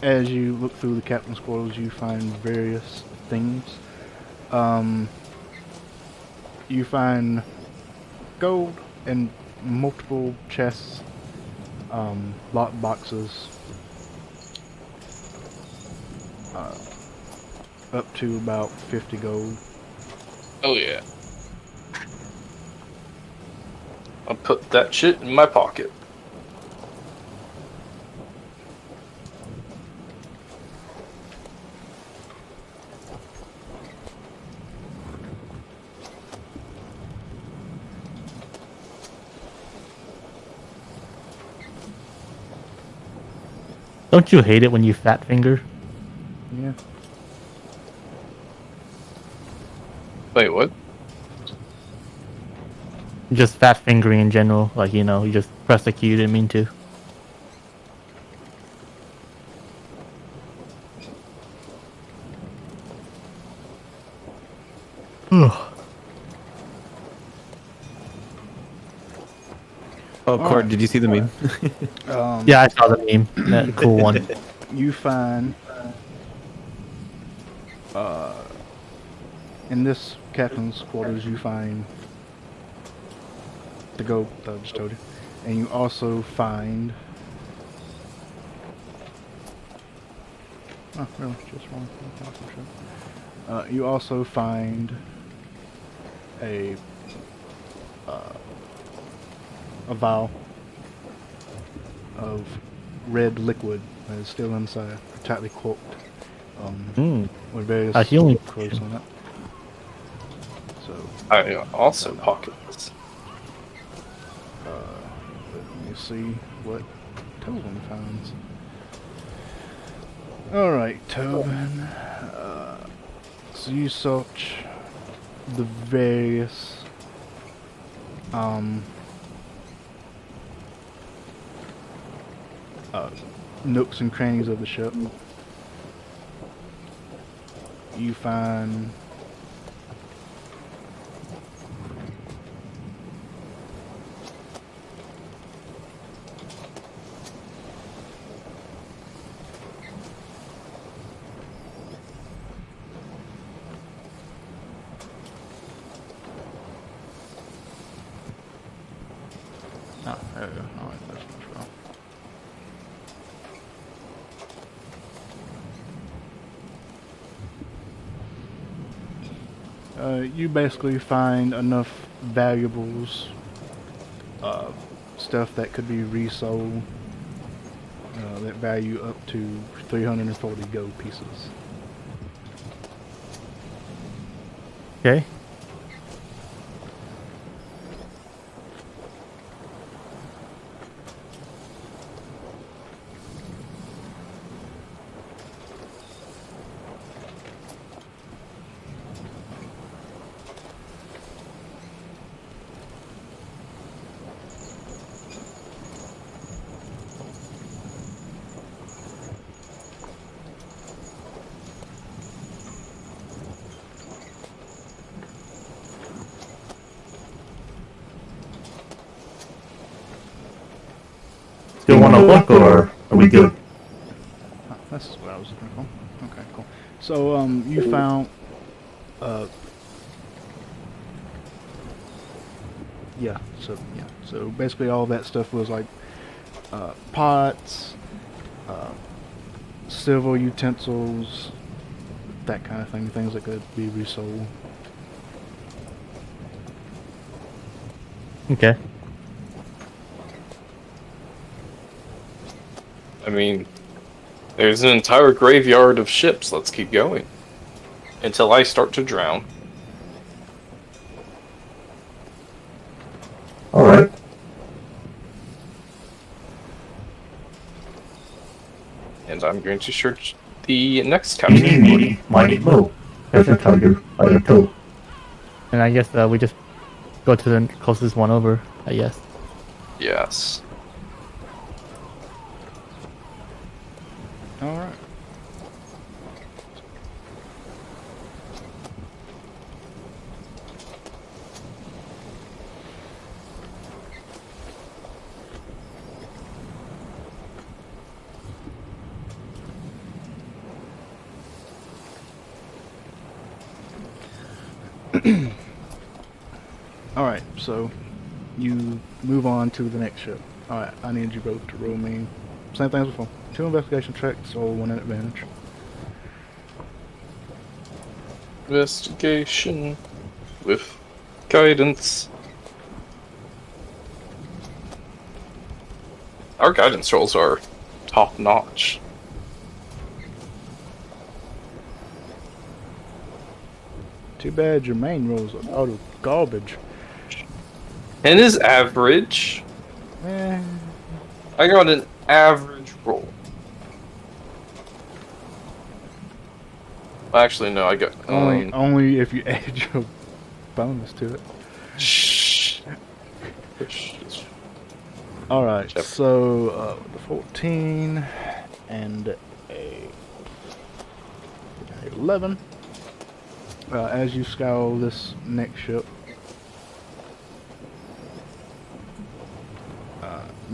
as you look through the captain's quarters, you find various things. You find gold in multiple chests, lock boxes, up to about 50 gold. Oh yeah. I'll put that shit in my pocket. Don't you hate it when you fat finger? Yeah. Wait, what? Just fat fingering in general, like you just press the key you didn't mean to. Ugh. Oh, Cord, did you see the meme? Yeah, I saw the meme. That cool one. You find in this captain's quarters you find the gold that I just told you, and you also find really just one. You also find a vial of red liquid that is still inside, tightly corked, with various healing quotes on it. So, I also pocket this. let me see what Tobin finds. Alright, Tobin. So you search the various nooks and crannies of the ship. You find there we go. Alright, that's much wrong. You basically find enough valuables, stuff that could be resold, that value up to 340 gold pieces. Okay. still want to look, or are we good? Oh, that's what I was looking for. Okay, cool. So, you found, yeah, so basically all that stuff was like, pots, silver utensils, that kind of thing, things that could be resold. Okay. I mean, there's an entire graveyard of ships. Let's keep going. Until I start to drown. Alright. And I'm going to search the next captain. Eeny, mighty mo. There's a tiger by the toe. And I guess we just go to the closest one over, I guess. Yes. Alright. Alright, so you move on to the next ship. Alright, I need you both to roll me. Same thing as before. 2 investigation checks, or 1 at advantage. Investigation with guidance. Our guidance rolls are top notch. Too bad your main rolls are out of garbage. 10 is average. Eh, I got an average roll. Actually, no, I got only if you add your bonus to it. Shh. Alright, Yep. so the 14 and a 11. As you scour this next ship,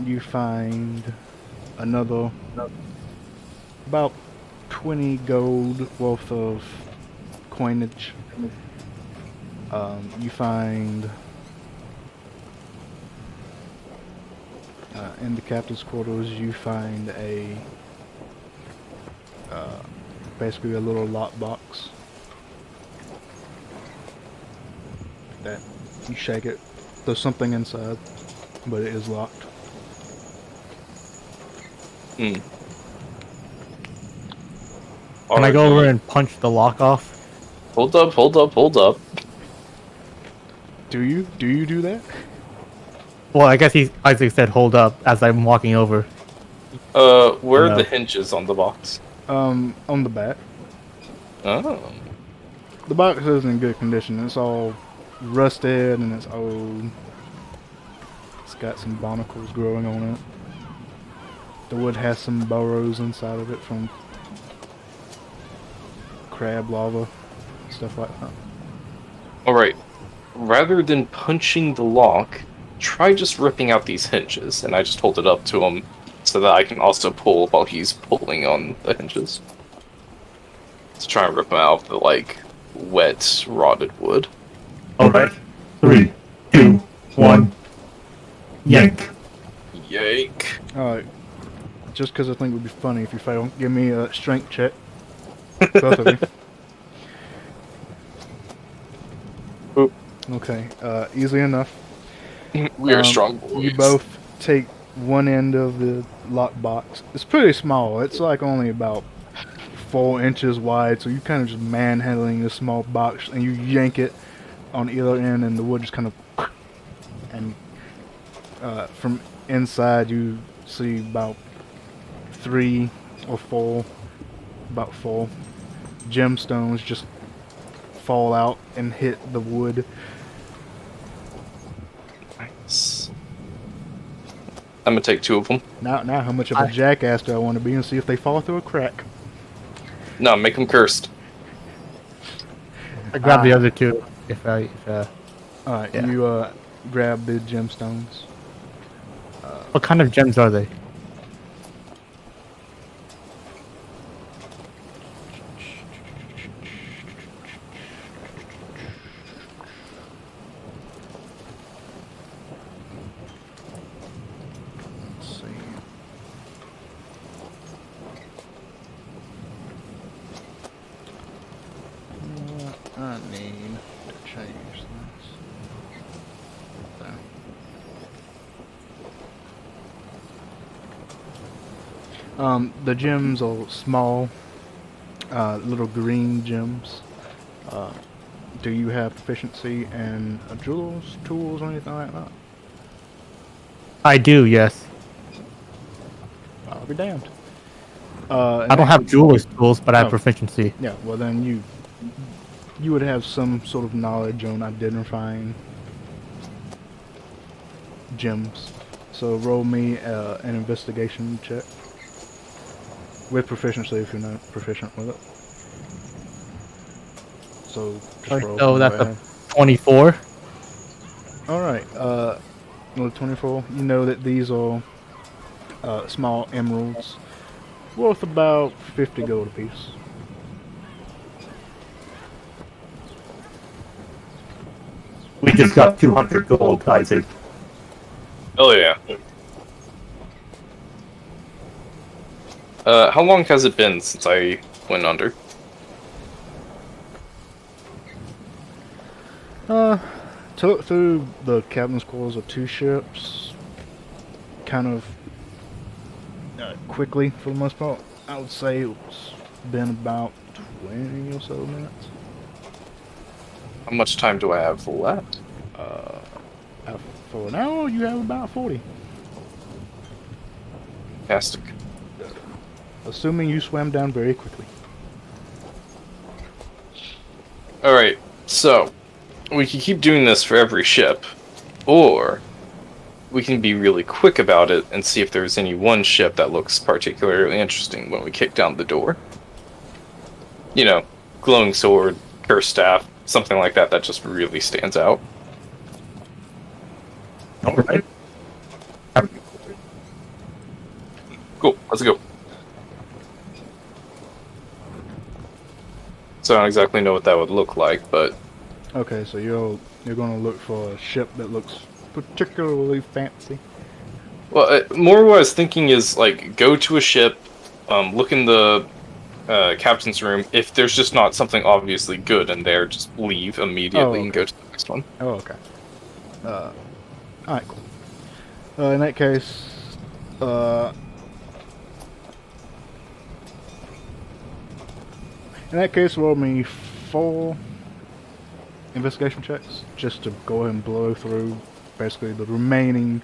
you find another about 20 gold worth of coinage. You find in the captain's quarters, you find a basically a little lockbox that you shake it. There's something inside, but it is locked. Hmm. Can I go over and punch the lock off? Hold up. Do you do that? Well, I guess Isaac said hold up as I'm walking over. Where are No. the hinges on the box? On the back. Oh. The box is in good condition. It's all rusted and it's old. It's got some barnacles growing on it. The wood has some burrows inside of it from crab lava, stuff like that. Alright. Rather than punching the lock, try just ripping out these hinges, and I just hold it up to him so that I can also pull while he's pulling on the hinges. To try and rip them out of the, like, wet, rotted wood. Alright. 3, 2, 1. Yank. Yike. Alright. Just because I think it would be funny if you fail, give me a strength check. Both of you. Oop. Okay, easy enough. We are strong boys. You both take one end of the lockbox. It's pretty small. It's like only about 4 inches wide, so you kind of just manhandling this small box, and you yank it on either end, and the wood just kind of, and from inside you see about 3 or 4, about 4 gemstones just fall out and hit the wood. Nice. I'm gonna take 2 of them. Now, how much of a jackass do I want to be and see if they fall through a crack? No, make them cursed. I grab the other two. Alright, Yeah. you grab the gemstones. What kind of gems are they? The gems are small, little green gems. Do you have proficiency in jewels, tools, or anything like that? I do, yes. I'll be damned. I don't have jeweler's tools, but I have Oh. proficiency. Yeah, well then you would have some sort of knowledge on identifying gems. So roll me an investigation check with proficiency if you're not proficient with it. So just Alright, roll. so from that's what I a have. 24. All right. With 24, you know that these are small emeralds worth about 50 gold apiece. We just got 200 gold, Isaac. Oh yeah. How long has it been since I went under? To look through the captain's quarters of two ships, kind of quickly for the most part, I would say it's been about 20 or so minutes. How much time do I have left? For now, you have about 40. Fantastic. Assuming you swam down very quickly. Alright, so we can keep doing this for every ship, or we can be really quick about it and see if there's any one ship that looks particularly interesting when we kick down the door. You know, glowing sword, cursed staff, something like that that just really stands out. Alright. Cool, let's go. So I don't exactly know what that would look like, but Okay, so you're gonna look for a ship that looks particularly fancy. well, more what I was thinking is like go to a ship, look in the captain's room. If there's just not something obviously good in there, just leave immediately and go to the next one. Oh, okay. Alright, cool. In that case, roll me 4 investigation checks just to go ahead and blow through basically the remaining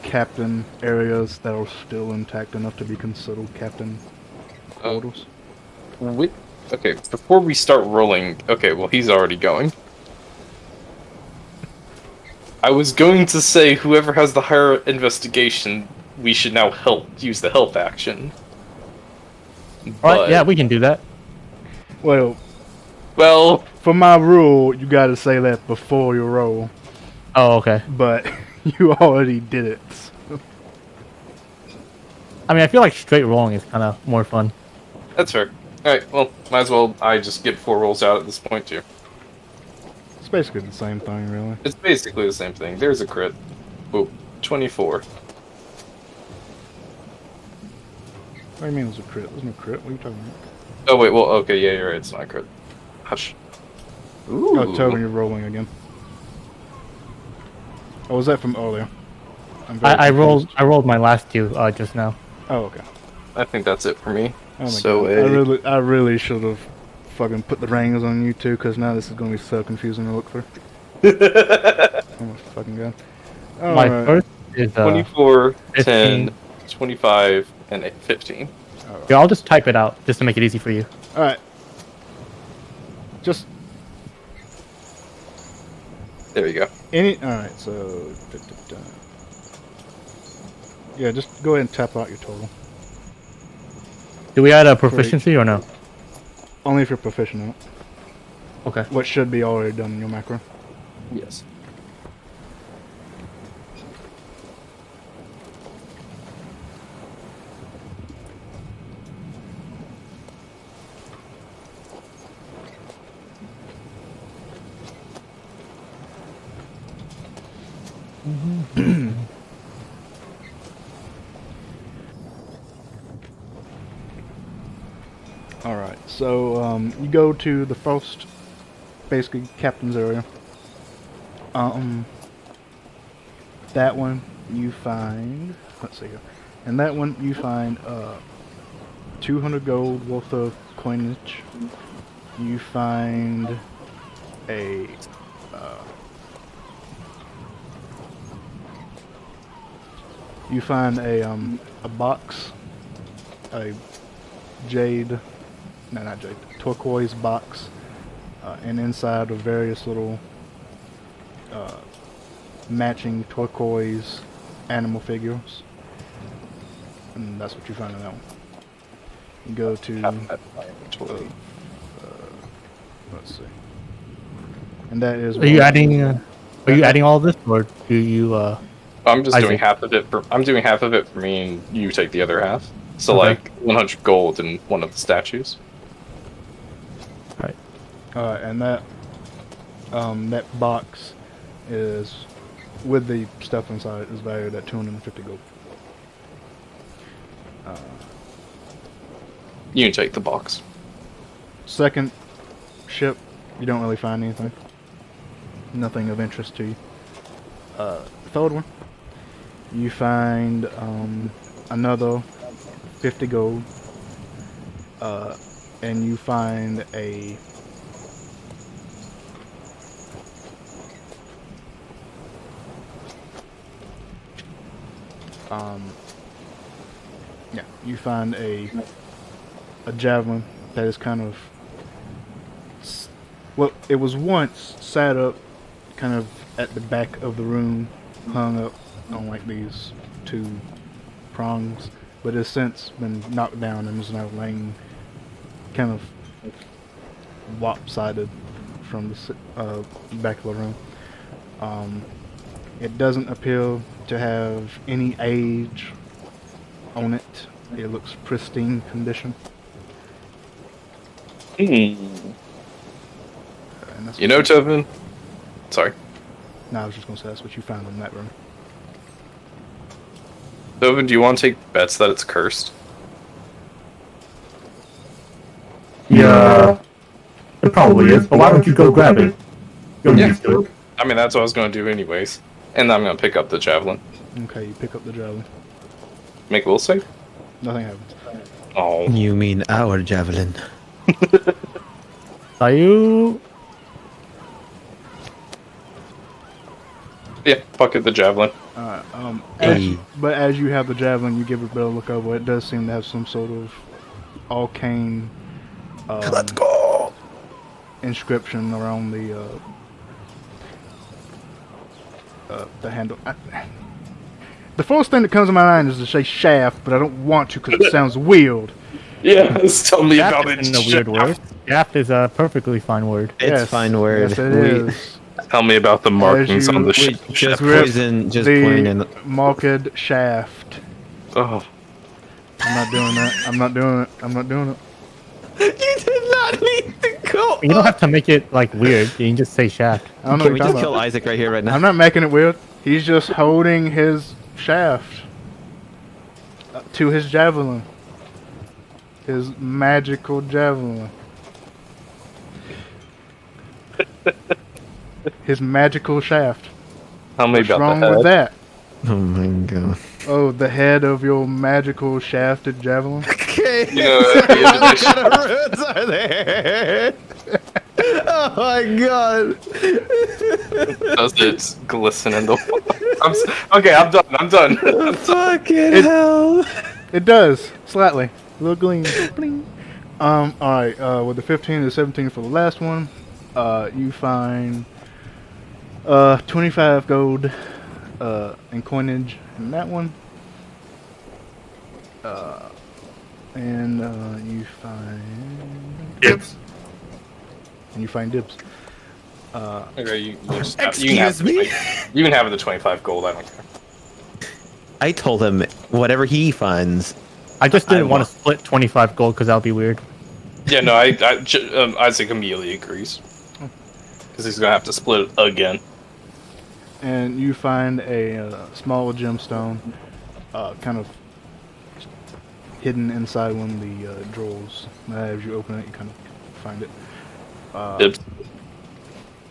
captain areas that are still intact enough to be considered captain quarters. Okay, before we start rolling, okay, well he's already going. I was going to say whoever has the higher investigation, we should now use the help action. Alright, yeah, we can do that. Well, Well, for my rule, you gotta say that before you roll, Oh, okay. but you already did it. So. I mean, I feel like straight rolling is kind of more fun. that's fair. Alright, well, might as well I just get 4 rolls out at this point too. It's basically the same thing, really. It's basically the same thing. There's a crit. Ooh, 24. What do you mean it was a crit? There's no crit. What are you talking about? Oh wait, well, okay, yeah, you're right, it's not a crit. Hush. Ooh. Oh, Tobin, you're rolling again. Oh, was that from earlier? I'm very I confused. rolled my last two just now. Oh, okay. I think that's it for me. Oh my So, god. I really should have fucking put the rangers on you too, because now this is going to be so confusing to look through. Oh my fucking god. My Alright. first is 24, 15. 10, 25, and 15. Here, I'll just type it out just to make it easy for you. Alright. Just There you go. alright, so yeah, just go ahead and tap out your total. Do we add a proficiency or no? Only if you're proficient in it. Okay. What should be already done in your macro. Yes. Alright, so you go to the first, basically, captain's area. That one you find, let's see here. In that one, you find 200 gold worth of coinage. You find a a box, a turquoise box, and inside of various little matching turquoise animal figures. And that's what you find in that one. You go to let's see. And that is Are you adding? Are you adding all this, or do you? I'm just doing Isaac. half of it. I'm doing half of it for me, and you take the other half. So Okay. like 100 gold in one of the statues. Right. And that box is, with the stuff inside, is valued at 250 gold. You can take the box. Second ship, you don't really find anything. Nothing of interest to you. Third one, you find another 50 gold, and you find a you find a javelin that is kind of, well, it was once sat up kind of at the back of the room, hung up on like these two prongs, but has since been knocked down and is now laying kind of lopsided from the back of the room. It doesn't appear to have any age on it. It looks pristine condition. And that's You know, Tobin? Sorry. No, I was just gonna say that's what you found in that room. Tobin, do you want to take bets that it's cursed? Yeah. It probably is, but why don't you go grab it? You'll Yeah. used to it. I mean, that's what I was going to do anyways. And I'm going to pick up the javelin. Okay, you pick up the javelin. Make a will save? Nothing happens. Oh. You mean our javelin? Are you? Yeah, pocket the javelin. Hey. But as you have the javelin, you give it a better look over. It does seem to have some sort of arcane Let's go. inscription around the handle. The first thing that comes to my mind is to say shaft, but I don't want to because it sounds weird. Yes, tell me Shaft about it. isn't a weird word. Shaft is a perfectly fine word. It's Yes, fine word. Yes, it is. Tell me about the markings you- on the We ship. just Grip poison, just the point in. marked shaft. Oh. I'm not doing that. I'm not doing it. I'm not doing it. You did not need to go. You don't have to make it like weird. You can just say shaft. I don't know Can what we you're just talking kill about. Isaac right here, right now? I'm not making it weird. He's just holding his shaft to his javelin. His magical javelin. His magical shaft. Tell me What's about wrong the head. with that? Oh my god. Oh, the head of your magical shafted javelin? Okay. You know, at the end of this What kind of roots are there? Oh my god. does it glisten in the okay, I'm done. I'm done. Fucking hell. It does, slightly. A little gleam. Bling. Alright, with the 15 to 17 for the last one, you find 25 gold in coinage in that one. And you find Dibs. dibs. Okay, you can have Excuse the me? 20 you can have the 25 gold. I don't care. I told him whatever he finds. I just I didn't want want- to split 25 gold because that would be weird. Yeah, no, Isaac immediately agrees because he's gonna have to split it again. And you find a small gemstone, kind of hidden inside one of the drawers. As you open it, you kind of find it. Dibs.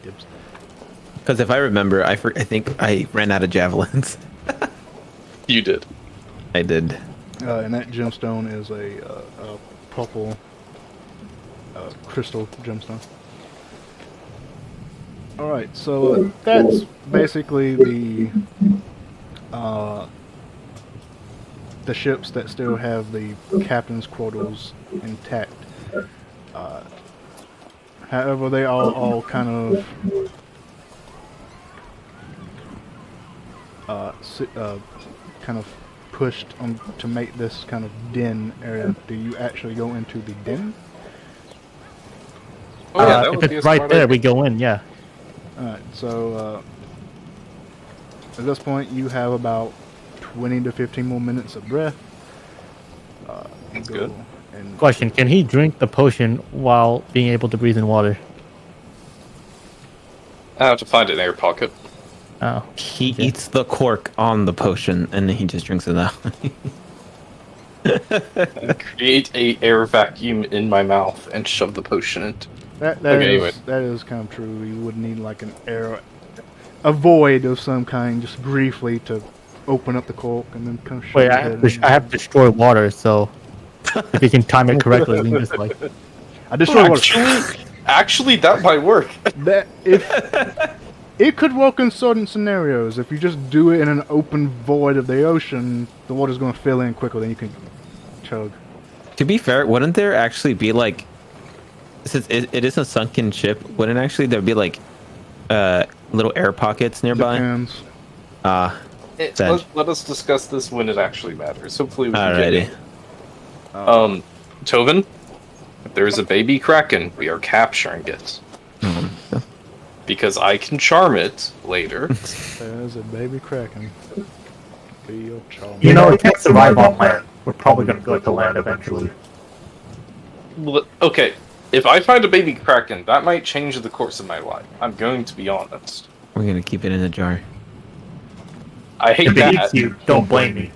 Dibs. Because if I remember, I think I ran out of javelins. You did. I did. And that gemstone is a purple crystal gemstone. Alright, so that's basically the ships that still have the captain's quarters intact. However, they all kind of pushed on to make this kind of den area. Do you actually go into the den? Oh yeah, that If would be a it's right smart there, idea. we go in. Yeah. Alright, so at this point you have about 20 to 15 more minutes of breath. That's Go good. And Question: can he drink the potion while being able to breathe in water? I have to find an air pocket. Oh. He Okay. eats the cork on the potion and then he just drinks it out. Create a air vacuum in my mouth and shove the potion in. Okay, anyway. that is kind of true. You would need like a void of some kind, just briefly to open up the cork and then kind of shut Wait, your I head have, in. I have destroyed water, so if you can time it correctly, we can just like. I destroyed water. Actually, that might work. That if it could work in certain scenarios. If you just do it in an open void of the ocean, the water's going to fill in quicker than you can chug. To be fair, wouldn't there actually be like, since it is a sunken ship, wouldn't actually there be like little air pockets nearby? Depends. Then. Let us discuss this when it actually matters. Hopefully we can get Alrighty. it. Tovin, if there is a baby kraken, we are capturing it. Because I can charm it later. There's a baby kraken. Be your charm. You know, it can't survive on land. We're probably gonna go to land eventually. Okay, if I find a baby kraken, that might change the course of my life. I'm going to be honest. We're gonna keep it in a jar. I hate If it eats that. you, don't blame me.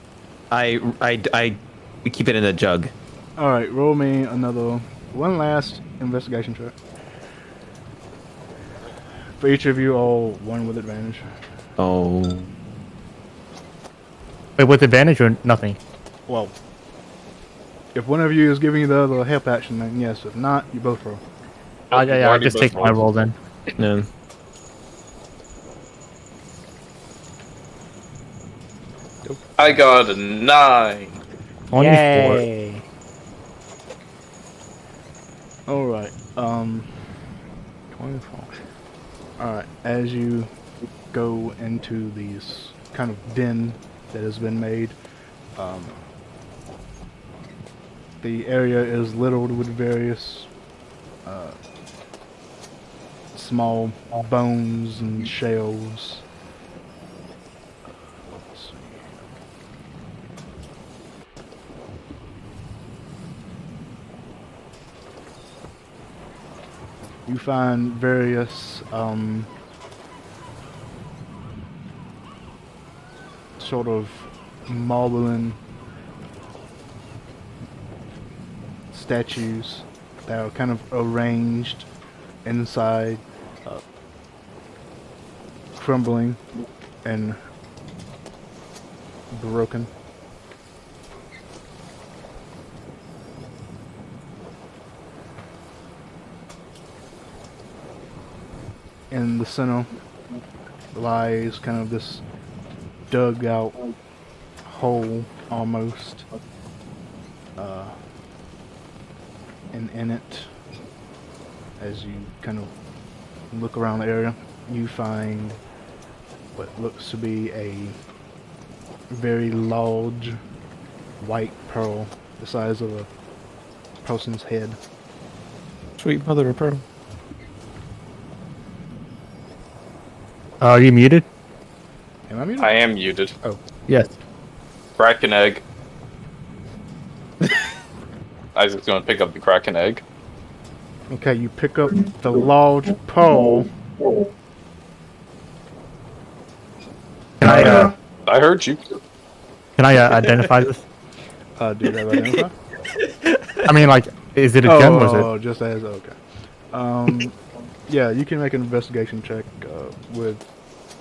We keep it in a jug. Alright, roll me one last investigation check. For each of you, all one with advantage. Oh. Wait, with advantage or nothing? Well, if one of you is giving you the other help action, then yes. If not, you both roll. Yeah, I Already just both take my rolled. roll then. No. I got a 9. 24. Yay! Alright, 24. Alright, as you go into these kind of den that has been made, the area is littered with various small bones and shells. Let's see. You find various sort of marbling statues that are kind of arranged inside, crumbling and broken. In the center lies kind of this dug out hole almost, and in it, as you kind of look around the area, you find what looks to be a very large white pearl the size of a person's head. Sweet mother of pearl. Are you muted? Am I muted? I am muted. Yes. Kraken egg. Isaac's going to pick up the kraken egg. Okay, you pick up the large pearl. Can I, I heard you. Can I identify this? Do you have identify? I mean, like, is it a gem or is it? Oh, just as okay. Yeah, you can make an investigation check with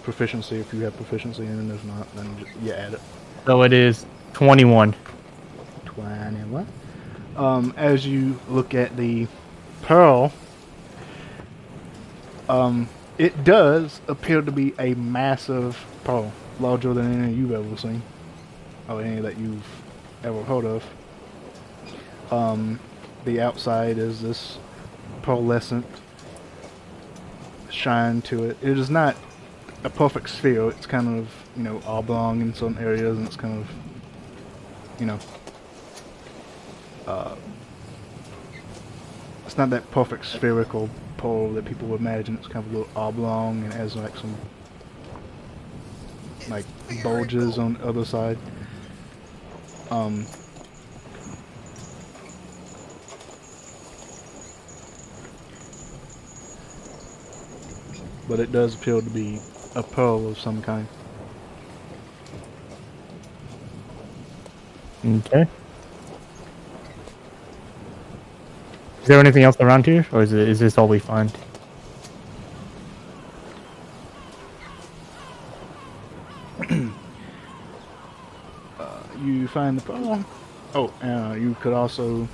proficiency if you have proficiency, and if not, then just, you add it. So it is 21. 21. As you look at the pearl, it does appear to be a massive pearl, larger than any you've ever seen, or any that you've ever heard of. The outside is this pearlescent shine to it. It is not a perfect sphere. It's kind of, oblong in some areas, and it's kind of, it's not that perfect spherical pearl that people would imagine. It's kind of a little oblong and has like some bulges on the other side. But it does appear to be a pearl of some kind. Okay. Is there anything else around here, or is this all we find? You find the pearl. You could also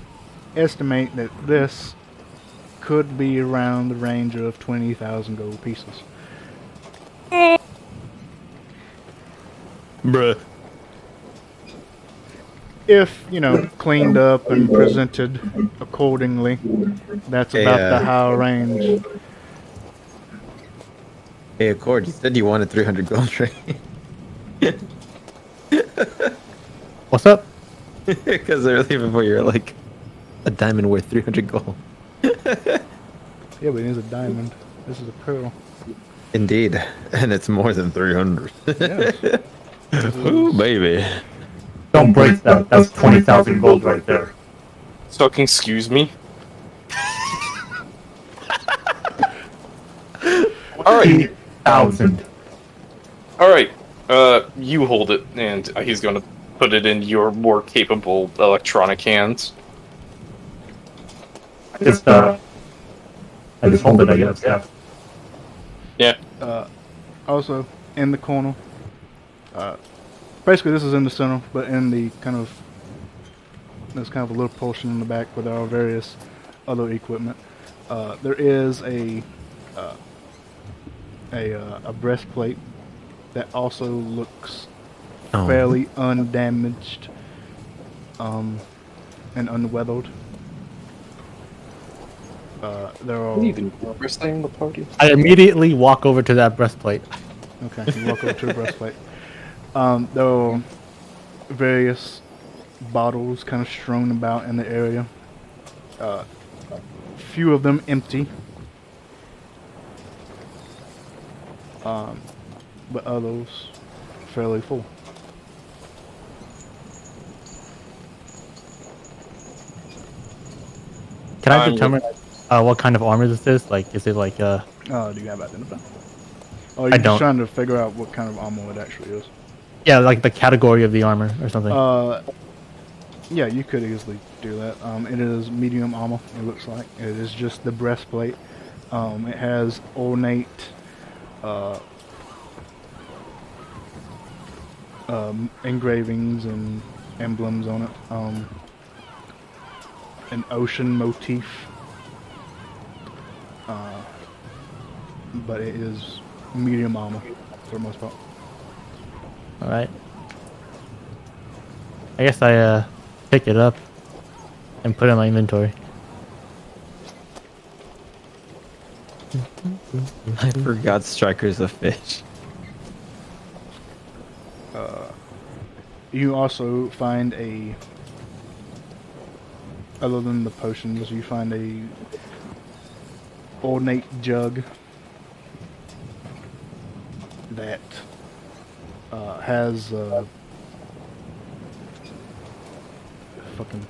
estimate that this could be around the range of 20,000 gold pieces. Bruh. If, cleaned up and presented accordingly, that's about the high range. Hey, Accord, you said you wanted 300 gold, right? What's up? Because earlier before you're like, a diamond worth 300 gold. Yeah, but it is a diamond. This is a pearl. Indeed. And it's more than 300. Yes. Ooh, baby. Don't break that. That's 20,000 gold right there. Fucking excuse me. Alright. 8,000. Alright. You hold it, and he's gonna put it in your more capable electronic hands. I just hold it, I guess, yeah. Yeah. Also, in the corner, basically this is in the center, but in the there's kind of a little portion in the back where there are various other equipment. There is a breastplate that also looks fairly undamaged and unweathered. There are... Even staying the party. I immediately walk over to that breastplate. Okay, you walk over to the breastplate. There are various bottles kind of strewn about in the area. Few of them empty. But others fairly full. Can I determine what kind of armor this is? Like, is it like Do you have identify? Oh, you're I just don't. trying to figure out what kind of armor it actually is. yeah, like the category of the armor or something? Yeah, you could easily do that. It is medium armor, it looks like. It is just the breastplate. It has ornate engravings and emblems on it. An ocean motif. But it is medium armor for the most part. All right. I guess I pick it up and put it in my inventory. I forgot Striker's a fish. You also find other than the potions, you find a ornate jug that has fucking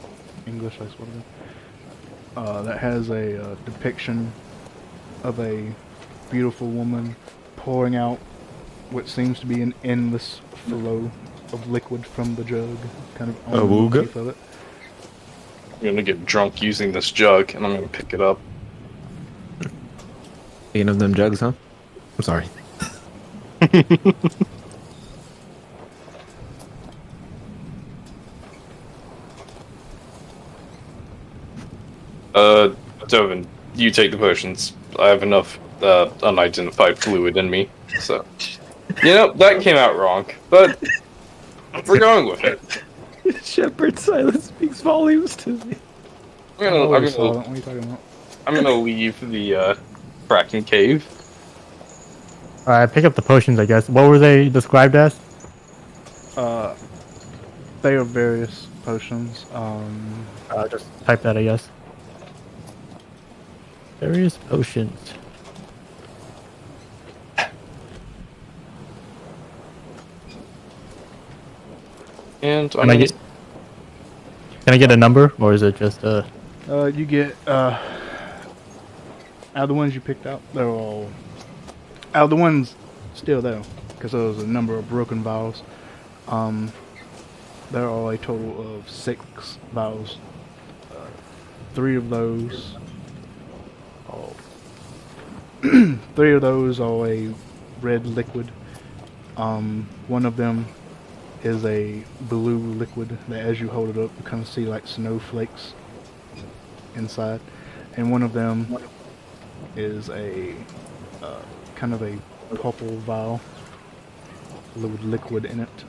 English, I swear. That has a depiction of a beautiful woman pouring out what seems to be an endless flow of liquid from the jug, kind of on the motif of it. I'm gonna get drunk using this jug, and I'm gonna pick it up. Speaking of them jugs, huh? I'm sorry. Dovin, you take the potions. I have enough unidentified fluid in me, so that came out wrong, but we're going with it. Shepherd's silence speaks volumes to me. I'm Always silent. What are you talking about? gonna leave the Kraken cave. Alright, pick up the potions, I guess. What were they described as? They are various potions. Just type that, I guess. Various potions. And Can I get a number, or is it just You get out of the ones you picked out. They're all out of the ones still though, because there was a number of broken vials. There are a total of 6 vials. 3 of those. Oh, 3 of those are a red liquid. One of them is a blue liquid that, as you hold it up, you kind of see like snowflakes inside, and one of them is a kind of a purple vial with liquid in it.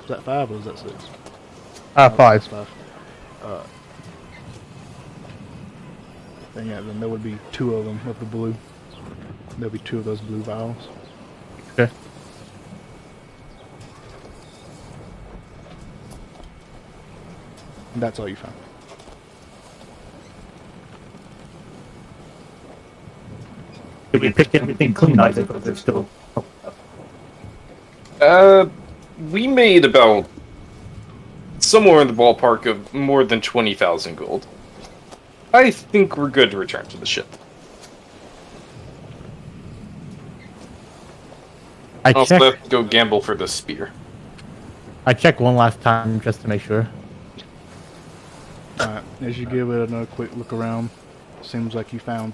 Is that 5 or is that 6? 5? That's 5. Then there would be 2 of them of the blue. There'll be 2 of those blue vials. Okay. And that's all you found. Did we pick everything clean, Isaac, or there's still... We made about somewhere in the ballpark of more than 20,000 gold. I think we're good to return to the ship. I I'll checked. have to go gamble for the spear. I checked one last time just to make sure. Alright, as you give it another quick look around, seems like you found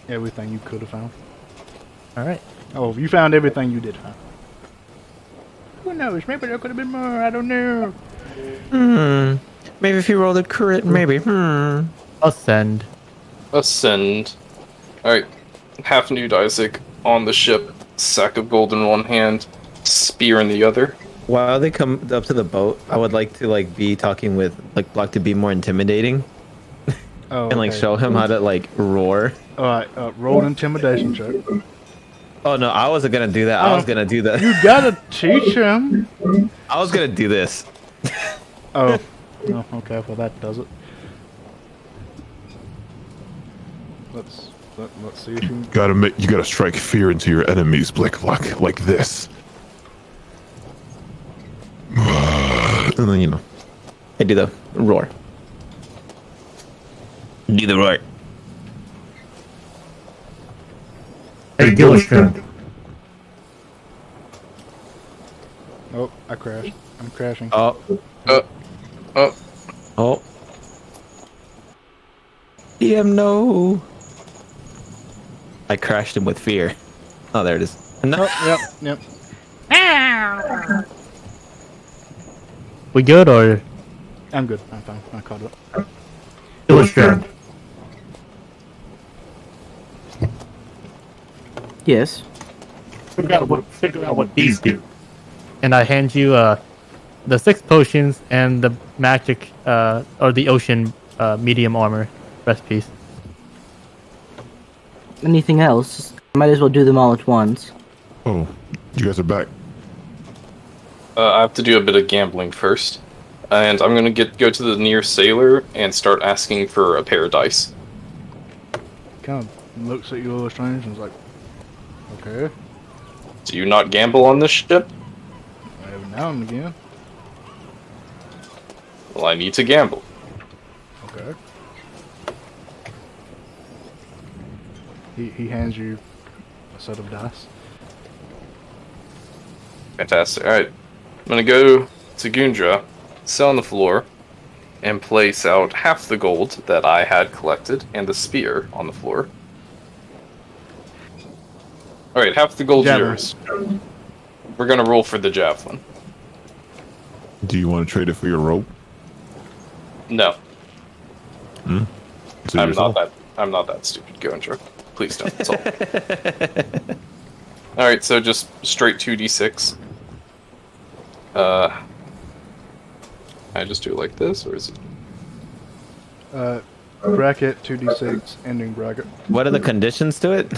everything you could have found. Alright. Oh, you found everything you did find. Who knows? Maybe there could have been more. I don't know. Maybe if you rolled a crit, maybe. Ascend. Ascend. Alright. Half nude Isaac on the ship, sack of gold in one hand, spear in the other. While they come up to the boat, I would like to be talking with Block to be more intimidating Oh, and okay. show him how to roar. Alright, roll an intimidation check. Oh no, I wasn't gonna do that. I was gonna do that. You gotta teach him. I was gonna do this. Oh, okay. Well, that does it. Let's see if you. You gotta strike fear into your enemies, Blick, like this. And then I do the roar. Do the roar. Hey, Gillistrand. Oh, I crashed. I'm crashing. Oh. DM, no. I crashed him with fear. Oh, there it is. No. Oh, yep. We good or? I'm good. I'm fine. I caught up. Gillistrand. Yes. Figure out what these do. And I hand you the 6 potions and the magic or the ocean medium armor rest piece. Anything else? Might as well do them all at once. Oh, you guys are back. I have to do a bit of gambling first. And I'm gonna go to the nearest sailor and start asking for a pair of dice. Kind of looks at you a little strange and is like, okay. Do you not gamble on this ship? Every now and again. Well, I need to gamble. Okay. He hands you a set of dice. Fantastic. Alright. I'm gonna go to Gundra, sit on the floor, and place out half the gold that I had collected and the spear on the floor. Alright, half the gold's Javelin. yours. We're gonna roll for the javelin. Do you want to trade it for your rope? No, So I'm yourself. I'm not that stupid, Goentra. Please don't insult me. Alright, so just straight 2d6. I just do it like this, or is it? Bracket 2d6 ending bracket. What are the conditions to it?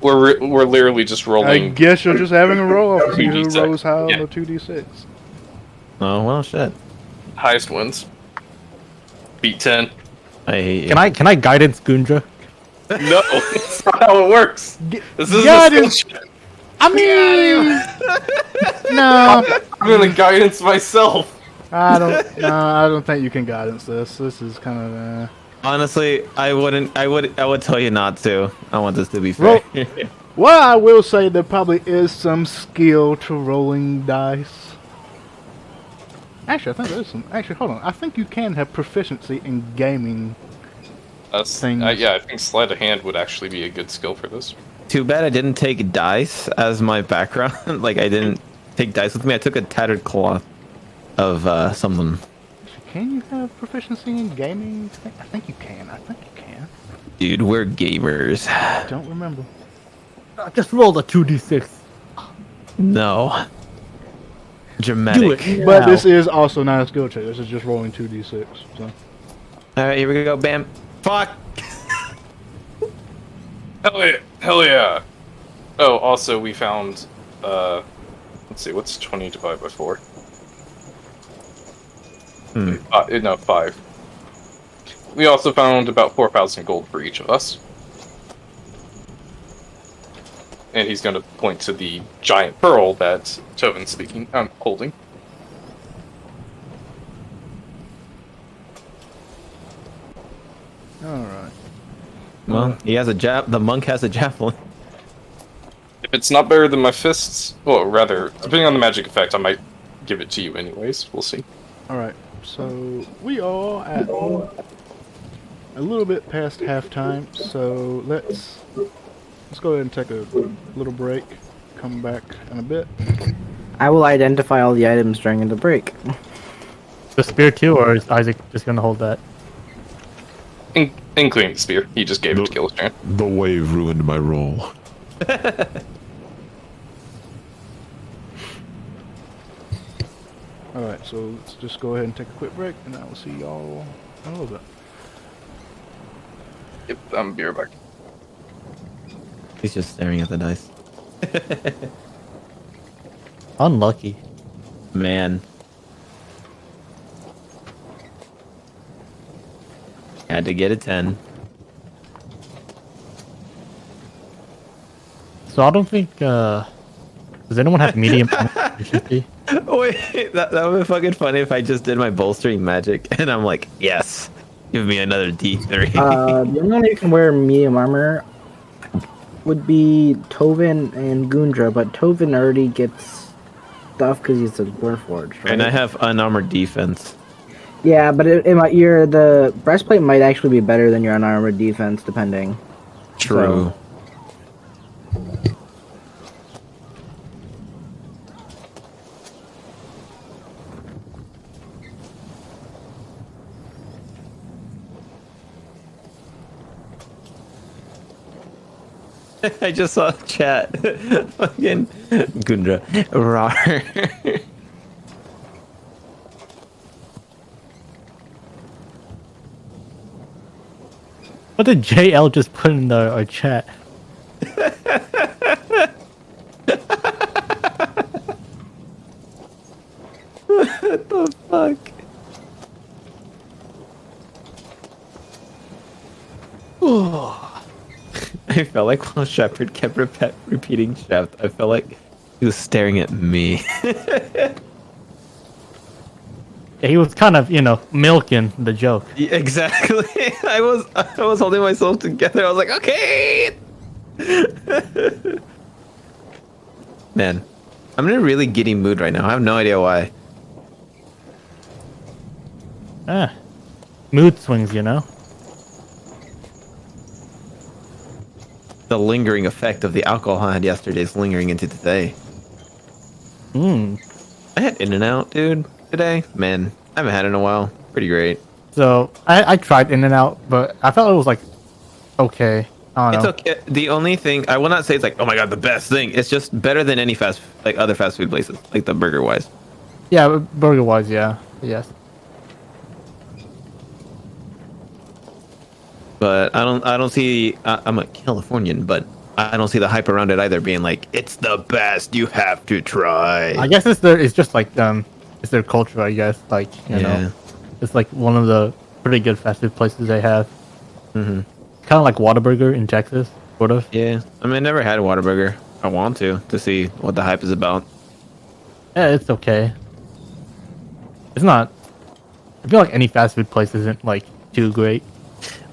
We're literally just I rolling. guess you're just having a roll off to see who 2d6. rolls high on Yeah. the 2d6. Oh well, shit. Highest wins. Beat 10. I hate you. Can I guidance Gundra? No, that's not how it works. This is Guidance. a skill check. I mean, no, I'm gonna guidance myself. I don't think you can guidance this. This is kind of. Honestly, I would tell you not to. I want this to be fair. Well, I will say there probably is some skill to rolling dice. Actually, I think there's some. Actually, hold on. I think you can have proficiency in gaming. Things. Yeah, I think sleight of hand would actually be a good skill for this. Too bad I didn't take dice as my background. Like I didn't take dice with me. I took a tattered cloth of something. Can you have proficiency in gaming? I think you can. Dude, we're gamers. I don't remember. Just roll a 2d6. No. Dramatic. Do it. But now. this is also not a skill check. This is just rolling 2d6. So. All right, here we go. Bam. Fuck. Hell yeah. Oh, also we found, let's see, what's 20 divided by 4? No, 5. We also found about 4,000 gold for each of us. And he's going to point to the giant pearl that Tovin's holding. Alright. Well, he has a the monk has a javelin. If it's not better than my fists, well, rather, depending on the magic effect, I might give it to you anyways. We'll see. Alright. So we are at a little bit past halftime, so let's go ahead and take a little break. Come back in a bit. I will identify all the items during the break. The spear too, or is Isaac just gonna hold that? Including the spear. He just gave it to Gillistrand. The wave ruined my roll. Alright, so let's just go ahead and take a quick break, and I will see y'all in a little bit. Yep, I'm be right back. He's just staring at the dice. Unlucky. Man. Had to get a 10. So I don't think. Does anyone have medium efficiency? Wait, that would be fucking funny if I just did my bolstering magic and I'm like, yes, give me another D3. The only one who can wear medium armor would be Tovin and Gundra, but Tovin already gets stuff because he's a Warforged, right? And I have unarmored defense. Yeah, but the breastplate might actually be better than your unarmored defense, depending. True. I just saw chat. Fucking Gundra. Rawr. What did JL just put in our chat? What the fuck? I felt like while Shepard kept repeating Shaft, I felt like he was staring at me. Yeah, he was kind of, milking the joke. Yeah, exactly. I was holding myself together. I was like, okay. Man, I'm in a really giddy mood right now. I have no idea why. Mood swings, The lingering effect of the alcohol I had yesterday is lingering into today. I had In-N-Out, dude, today. Man, haven't had it in a while. Pretty great. So I tried In-N-Out, but I felt it was like okay. I don't It's know. okay. The only thing I will not say it's like, oh my god, the best thing. It's just better than any other fast food places, like the burger wise. Yeah, burger wise, yeah, yes. But I don't see. I'm a Californian, but I don't see the hype around it either. Being like, it's the best. You have to try. I guess it's just like it's their culture. I guess like you know, it's like one of the pretty good fast food places they have. Mm-hmm. Kind of like Whataburger in Texas, sort of. Yeah, I mean, I never had a Whataburger. I want to see what the hype is about. Yeah, it's okay. It's not. I feel like any fast food place isn't like too great.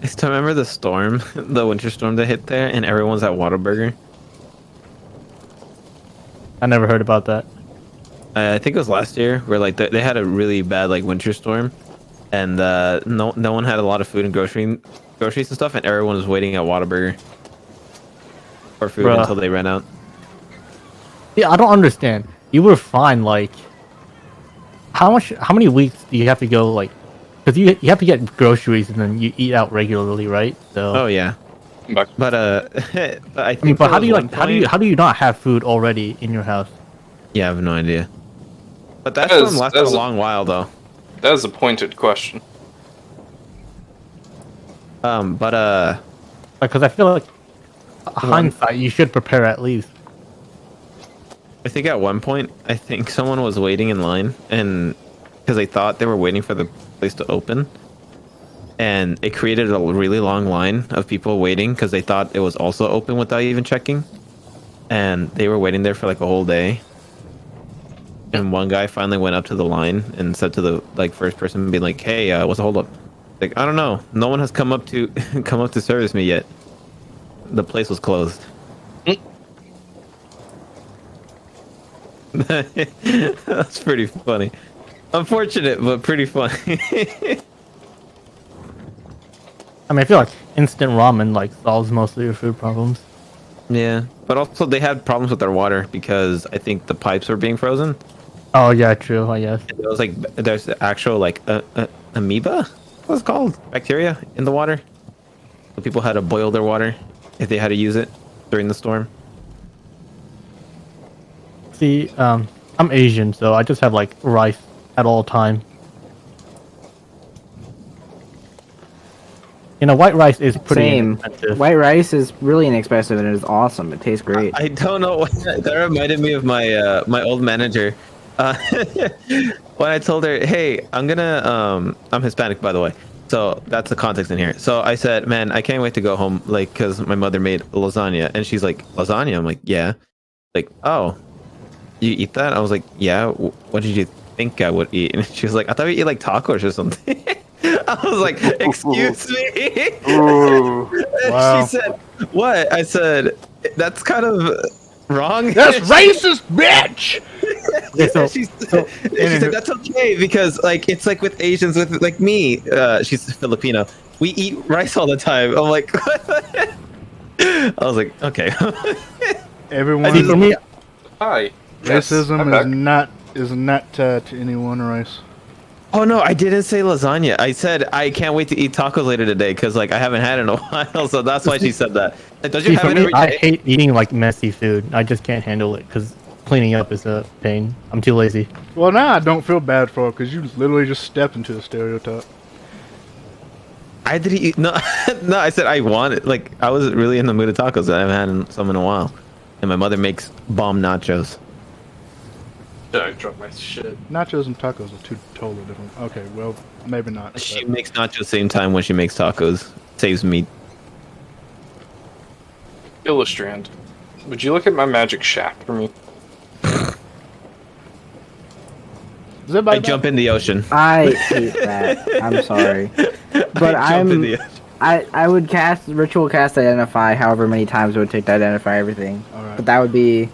I still remember the storm, the winter storm that hit there, and everyone's at Whataburger. I never heard about that. I think it was last year, where like they had a really bad like winter storm, and no one had a lot of food and groceries and stuff, and everyone was waiting at Whataburger for food Bruh. until they ran out. Yeah, I don't understand. You were fine. Like, how many weeks do you have to go? Like, because you have to get groceries and then you eat out regularly, right? So. Oh yeah, Back. but I think. I mean, but there how do you was like? one How do you point- how do you not have food already in your house? Yeah, I have no idea. But that That storm is- lasted that a is a- long while though. That is a pointed question. But Because I feel like hindsight, you should prepare at least. I think at one point, I think someone was waiting in line, and because they thought they were waiting for the place to open, and it created a really long line of people waiting because they thought it was also open without even checking, and they were waiting there for like a whole day. And one guy finally went up to the line and said to the like first person, being like, "Hey, what's the holdup?" Like, I don't know. No one has come up to service me yet. The place was closed. That's pretty funny. Unfortunate, but pretty funny. I mean, I feel like instant ramen like solves most of your food problems. Yeah, but also they had problems with their water because I think the pipes were being frozen. Oh yeah, true. I guess. It was like there's actual like amoeba, what's it called, bacteria in the water. So people had to boil their water if they had to use it during the storm. See, I'm Asian, so I just have like rice at all time. You know, white rice is pretty Same. inexpensive. White rice is really inexpensive and it is awesome. It tastes great. I don't know what that reminded me of my my old manager. When I told her, "Hey, I'm Hispanic, by the way, so that's the context in here." So I said, "Man, I can't wait to go home, like, because my mother made lasagna," and she's like, "Lasagna?" I'm like, "Yeah." Like, "Oh, you eat that?" I was like, "Yeah." What did you think I would eat? And she was like, "I thought you eat like tacos or something." I was like, "Excuse me." Ooh. And Wow. she said, "What?" I said, "That's kind of wrong." That's racist, bitch! Okay, so, she said that's okay because like it's like with Asians with like me, she's Filipino. We eat rice all the time. I'm like, I was like, okay. Everyone, see, for me, Hi. Yes, racism I'm back. is not tied to anyone race. Oh no, I didn't say lasagna. I said I can't wait to eat tacos later today because like I haven't had it in a while, so that's why she said that. Like, don't you see, have for it me, every I day? hate eating like messy food. I just can't handle it because cleaning up is a pain. I'm too lazy. Well, now I don't feel bad for it because you literally just stepped into a stereotype. I didn't eat. No, no. I said I wanted. Like I was really in the mood of tacos. I haven't had some in a while, and my mother makes bomb nachos. I dropped my shit. Nachos and tacos are two totally different. Okay, well, maybe not. She but- makes nachos same time when she makes tacos. Saves meat. Illustrand. Would you look at my magic shaft for me? Does everybody I jump in the ocean. I hate that. I'm sorry. But I jump in the ocean. I would cast ritual cast identify however many times it would take to identify everything. Alright. But that would be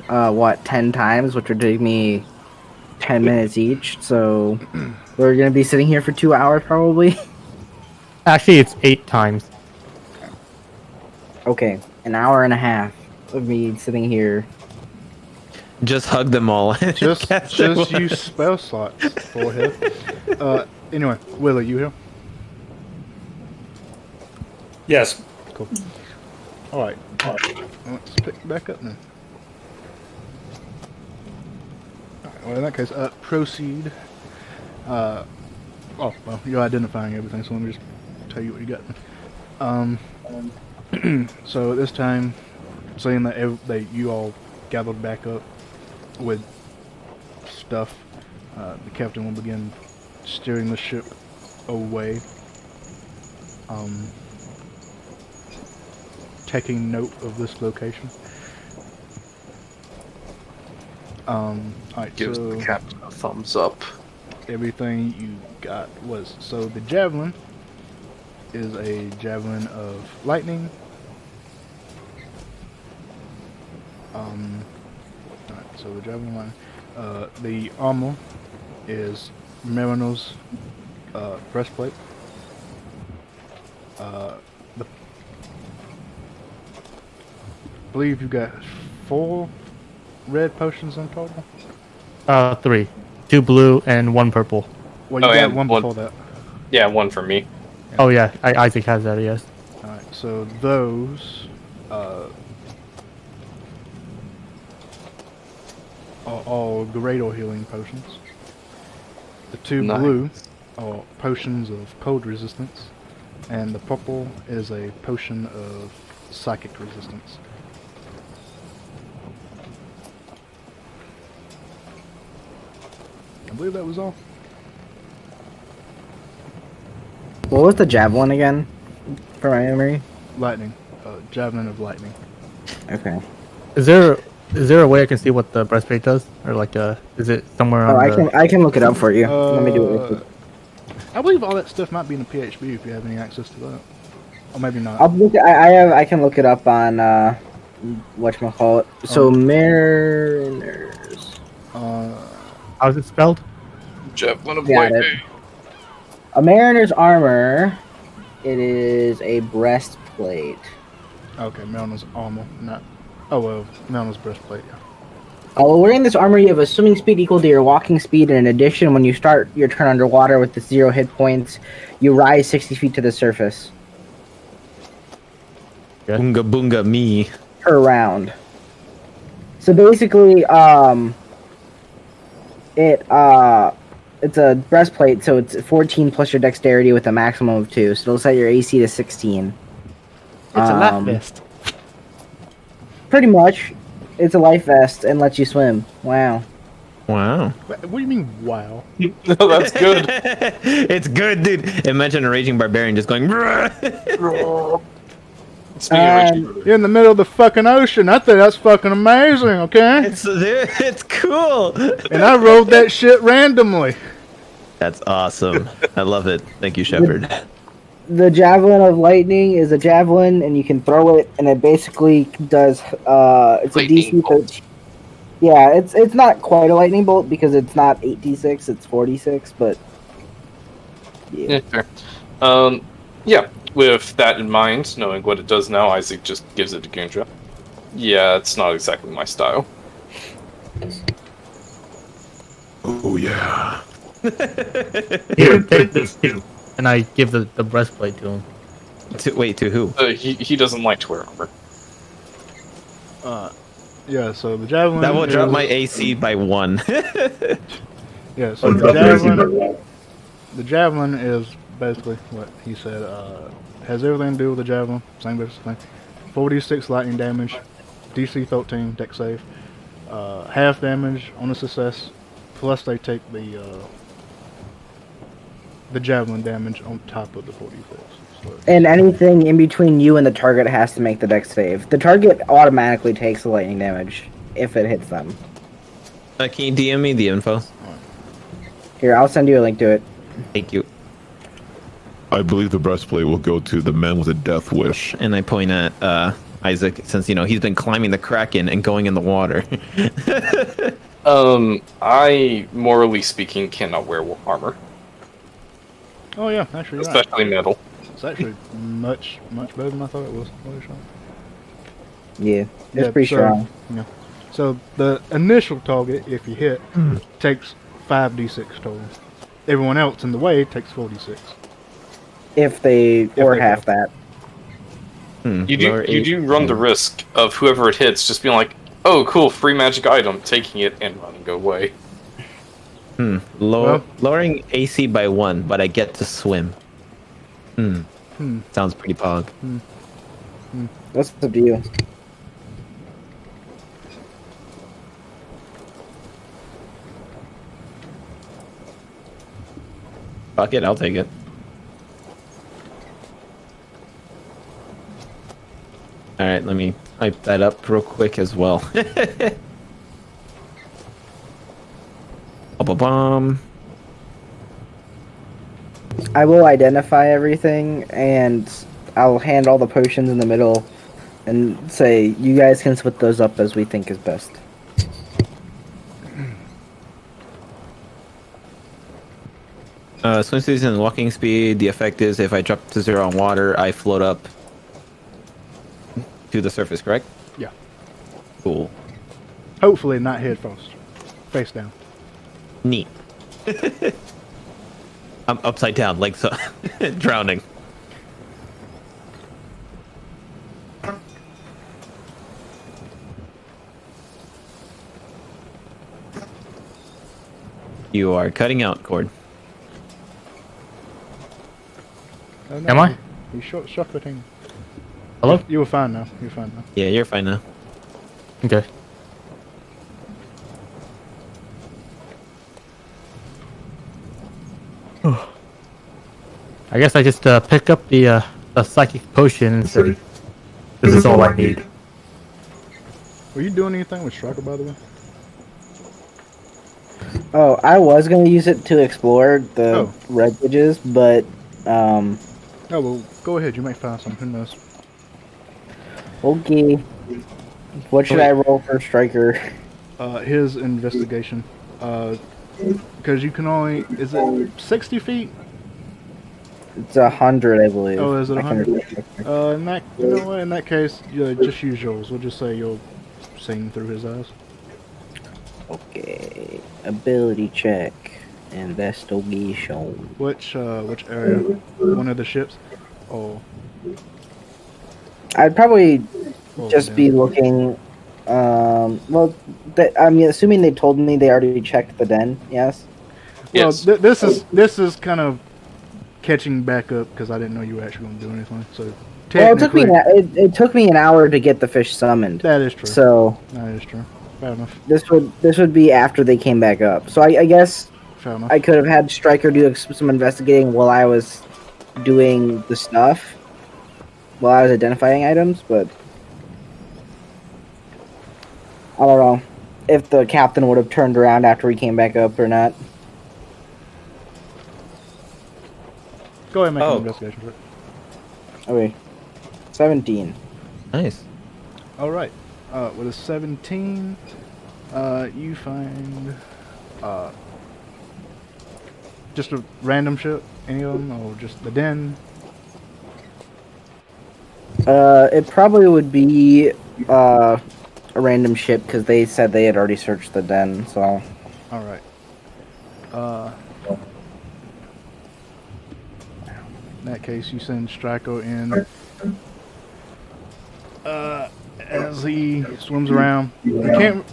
10 times, which would take me 10 minutes each. So we're gonna be sitting here for 2 hours probably. Actually, it's 8 times. Okay, an hour and a half of me sitting here. Just hug them all. and Just cast it just once. use spell slots, forehead. Anyway, Willie, you here? Yes. Cool. Alright. Let's pick back up now. Alright, well in that case, proceed. Oh, well, you're identifying everything, so let me just tell you what you got. So at this time, seeing that you all gathered back up with stuff, the captain will begin steering the ship away, taking note of this location. Alright, Gives so the captain a thumbs up. everything you got was, so the javelin is a javelin of lightning. Alright, so the javelin line. The armor is Mariner's breastplate. I believe you got 4 red potions in total. 3, 2 blue and 1 purple. Well, you Oh, got and one one- before that. Yeah, one for me. Oh yeah, Isaac has that. Yes. Alright, so those are all Greater healing potions. The 2 Nice. blue are potions of cold resistance, and the purple is a potion of psychic resistance. I believe that was all. What was the javelin again? For my memory. Lightning. Javelin of lightning. Okay. Is there a way I can see what the breastplate does, or like is it somewhere Oh, on I can look it up for you. Let me do it real quick. I believe all that stuff might be in the PHB if you have any access to that. Or maybe not. I'll look. I can look it up on whatchamacallit. So mariners. How's it spelled? Javelin of Got it. lightning. A mariner's armor. It is a breastplate. Okay, Melna's armor, not. Oh well, Melna's breastplate. Yeah. While wearing this armor, you have a swimming speed equal to your walking speed, and in addition, when you start your turn underwater with the 0 hit points, you rise 60 feet to the surface Boonga boonga me. per round. So basically, it's a breastplate, so it's 14 plus your dexterity with a maximum of 2, so it'll set your AC to 16. It's a life vest. Pretty much. It's a life vest and lets you swim. Wow. Wow. What do you mean, wow? No, that's good. It's good, dude. Imagine a raging barbarian just going. Speaking of which, You're in the middle of the fucking ocean. I think that's fucking amazing, okay? It's cool. And I rolled that shit randomly. That's awesome. I love it. Thank you, Shepard. The javelin of lightning is a javelin, and you can throw it, and it basically does. It's Lightning a DC bolt. 13. Yeah, it's not quite a lightning bolt because it's not 8d6, it's 46, but yeah, fair. Yeah, with that in mind, knowing what it does now, Isaac just gives it to Gundra. Yeah, it's not exactly my style. Oh yeah. Here, take this too. And I give the breastplate to him. To who? He doesn't like to wear armor. Yeah, so the javelin. That will drop is- my AC by 1. Yeah, so Oh, the drop your AC by javelin. 1. The javelin is basically what he said. Has everything to do with the javelin. Same basic thing. 46 lightning damage, DC 13 dex save, half damage on a success, plus they take the javelin damage on top of the 46. So, and anything in between you and the target has to make the dex save. The target automatically takes the lightning damage if it hits them. Can you DM me the info? Here, I'll send you a link to it. Thank you. I believe the breastplate will go to the man with a death wish. And I point at Isaac, since he's been climbing the Kraken and going in the water. I, morally speaking, cannot wear armor, oh yeah, actually, you're right. especially metal. It's actually much better than I thought it was. Holy shit. Yeah, it's Yeah, pretty so, strong. Yeah. So the initial target, if you hit, takes 5d6 total. Everyone else in the way takes 4d6. If they or half that. You do run the risk of whoever it hits just being like, oh, cool, free magic item, taking it and running away. Lowering AC by 1, but I get to swim. Sounds pretty pog. What's the deal? Fuck it, I'll take it. Alright, let me type that up real quick as well. Ba-ba-bum. I will identify everything, and I'll hand all the potions in the middle, and say, you guys can split those up as we think is best. Swim speed and walking speed. The effect is if I drop to 0 on water, I float up to the surface, correct? Yeah. Cool. Hopefully not head first. Face down. Neat. I'm upside down, like so. Drowning. You are cutting out, Cord. Oh, no, Am I? You shocking. Hello? You were fine now. You're fine now. Yeah, you're fine now. Okay. I guess I just pick up the psychic potion and say, This is all I need. Were you doing anything with Striker, by the way? Oh, I was going to use it to explore the Oh. red ridges, but, Oh, well, go ahead. You might find something. Who knows? okay. What should I roll for Striker? His investigation. Because you can only... Is it 60 feet? It's 100, I believe. Oh, is it I can 100? remember. You know what? In that case, just use yours. We'll just say you'll sing through his eyes. Okay. Ability check. Investigation. Which area? One of the ships? Oh. I'd probably Oh, just yeah. be looking. Well, I'm assuming they told me they already checked the den. Yes. Well, Yes. this is kind of catching back up because I didn't know you were actually going to do anything. So Well, it took me technically, it took me an hour to get the fish summoned. that is true. So That is true. Fair enough. this would be after they came back up. So I guess Fair enough. I could have had Stryker do some investigating while I was doing the stuff, while I was identifying items, but I don't know if the captain would have turned around after we came back up or not. Go ahead and make Oh. an investigation check. Okay, 17. Nice. All right. With a 17, you find just a random ship, any of them, or just the den. It probably would be a random ship because they said they had already searched the den. So All right. In that case, you send Straco in. As he swims around, you can't.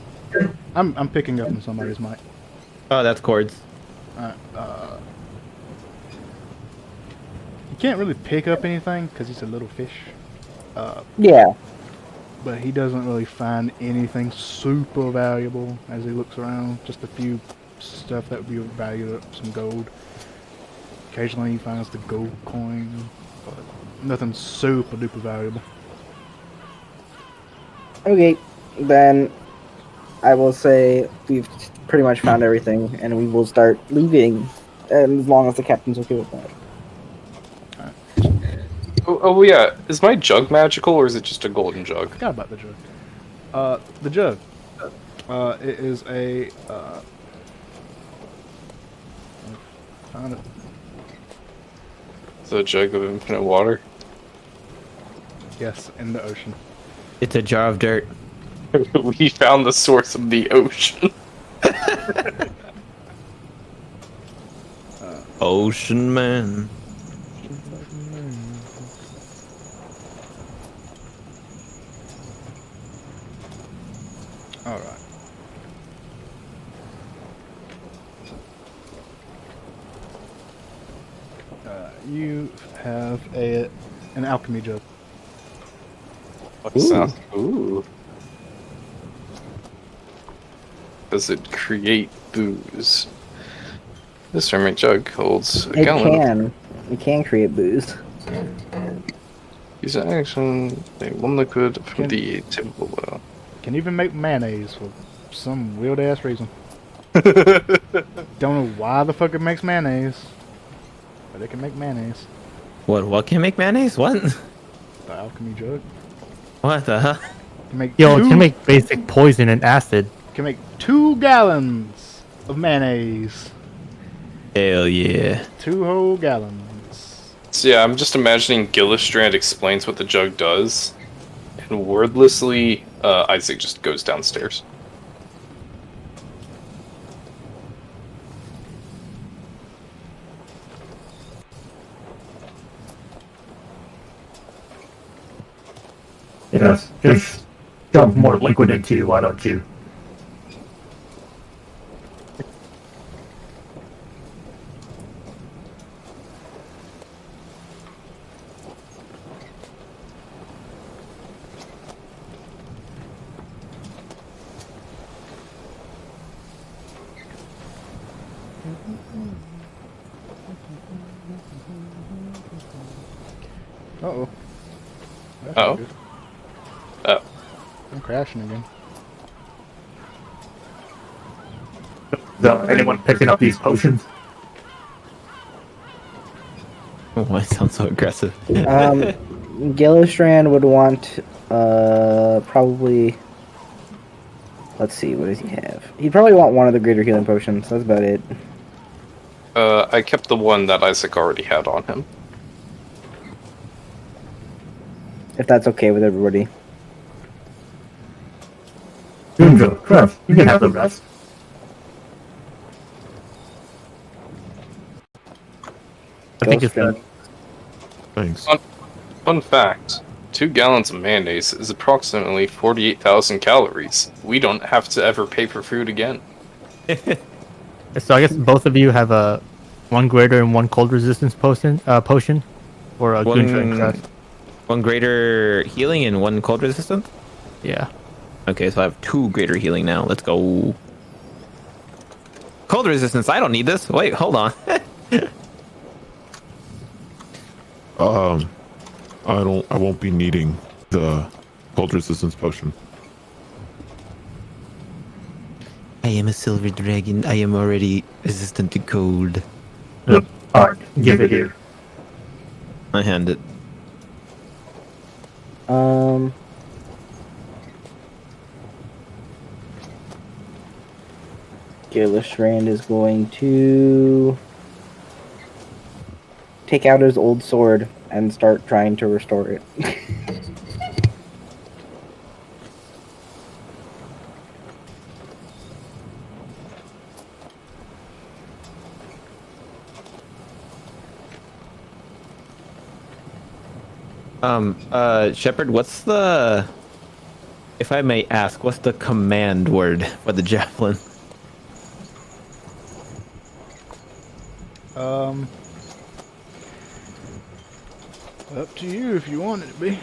I'm picking up on somebody's mic. Oh, that's Cords. You can't really pick up anything because he's a little fish. yeah, But he doesn't really find anything super valuable as he looks around. Just a few stuff that would be valued up, some gold. Occasionally he finds the gold coin, but nothing super duper valuable. okay, then I will say we've pretty much found everything, and we will start leaving, as long as the captain's okay with that. Oh yeah, is my jug magical or is it just a golden jug? Forgot about the jug. The jug. It is a. Found it. It's a jug of infinite water. Yes, in the ocean. It's a jar of dirt. We found the source of the ocean. Ocean man. All right. You have an alchemy jug. What's that? Ooh. Does it create booze? This ceramic jug holds a It gallon. can. It can create booze. Use an action. One liquid from the typical well. Can even make mayonnaise for some weird ass reason. Don't know why the fuck it makes mayonnaise, but it can make mayonnaise. What can make mayonnaise? What? The alchemy jug What the hell? can make Yo, it two, can make basic poison and acid. can make 2 gallons of mayonnaise. Hell yeah. 2 whole gallons. So yeah, I'm just imagining Gillistrand explains what the jug does, and wordlessly, Isaac just goes downstairs. Yes, just dump more liquid into you, why don't you? Uh-oh. That's Oh. not good. Oh. I'm crashing again. So, anyone picking up these potions? Why it sounds so aggressive? Gillistrand would want probably. Let's see, what does he have? He'd probably want one of the greater healing potions. That's about it. I kept the one that Isaac already had on him. If that's okay with everybody. Junjo, Crush, you can have the rest. I think it's Gillistrand. Thanks. Fun fact, 2 gallons of mayonnaise is approximately 48,000 calories. We don't have to ever pay for food again. So I guess both of you have a 1 greater and 1 cold resistance potion, or a One- Guntra and Crush. 1 greater healing and 1 cold resistant? Yeah. Okay, so I have 2 greater healing now. Let's go. Cold resistance, I don't need this. Wait, hold on. I won't be needing the cold resistance potion. I am a silver dragon. I am already resistant to cold. Alright, give it here. I hand it. Gillistrand is going to take out his old sword and start trying to restore it. Shepard, what's the, if I may ask, what's the command word for the javelin? Up to you if you want it to be.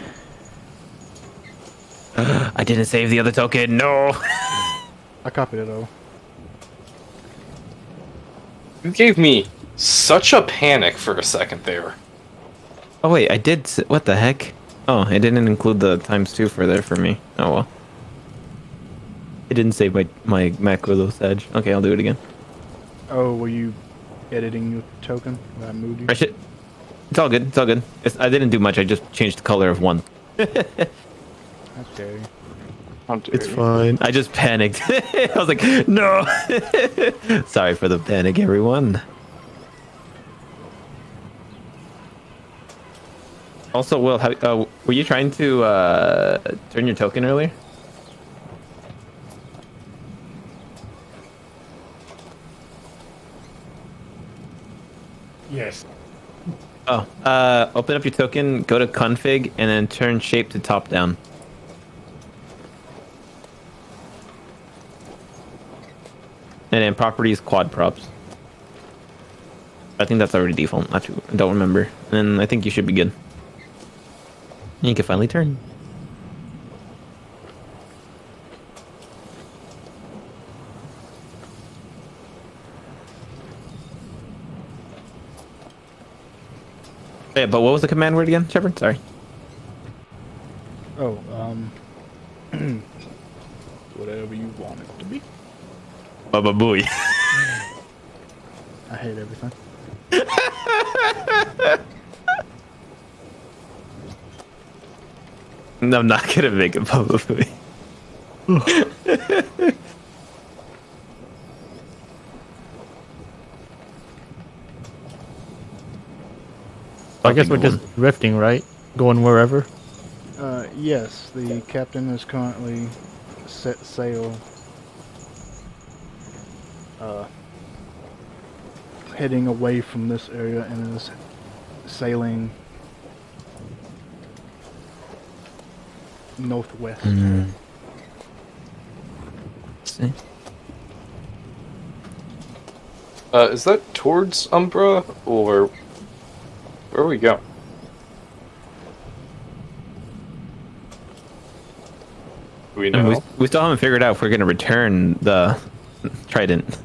I didn't save the other token. No. I copied it all. You gave me such a panic for a second there. Oh wait, I did. What the heck? Oh, it didn't include the ×2 for there for me. Oh well. It didn't save my macro though, Sag. Okay, I'll do it again. Oh, were you editing your token when I moved you? I should. It's all good. It's all good. I didn't do much. I just changed the color of one. Okay. It's fine. I just panicked. I was like, no. Sorry for the panic, everyone. Also, Will, were you trying to turn your token earlier? Yes. Oh, open up your token, go to config, and then turn shape to top down. And then properties quad props. I think that's already default. Not too, I don't remember. And I think you should be good. And you can finally turn. Yeah, but what was the command word again, Shepard? Sorry. Oh, whatever you want it to be. Baba booey. I hate everything. No, I'm not gonna make it Baba booey. I guess we're just drifting, right? Going wherever. Yes, the captain is currently set sail. Heading away from this area and is sailing northwest. See? Is that towards Umbra, or where are we going? Do we And know? we still haven't figured out if we're gonna return the trident.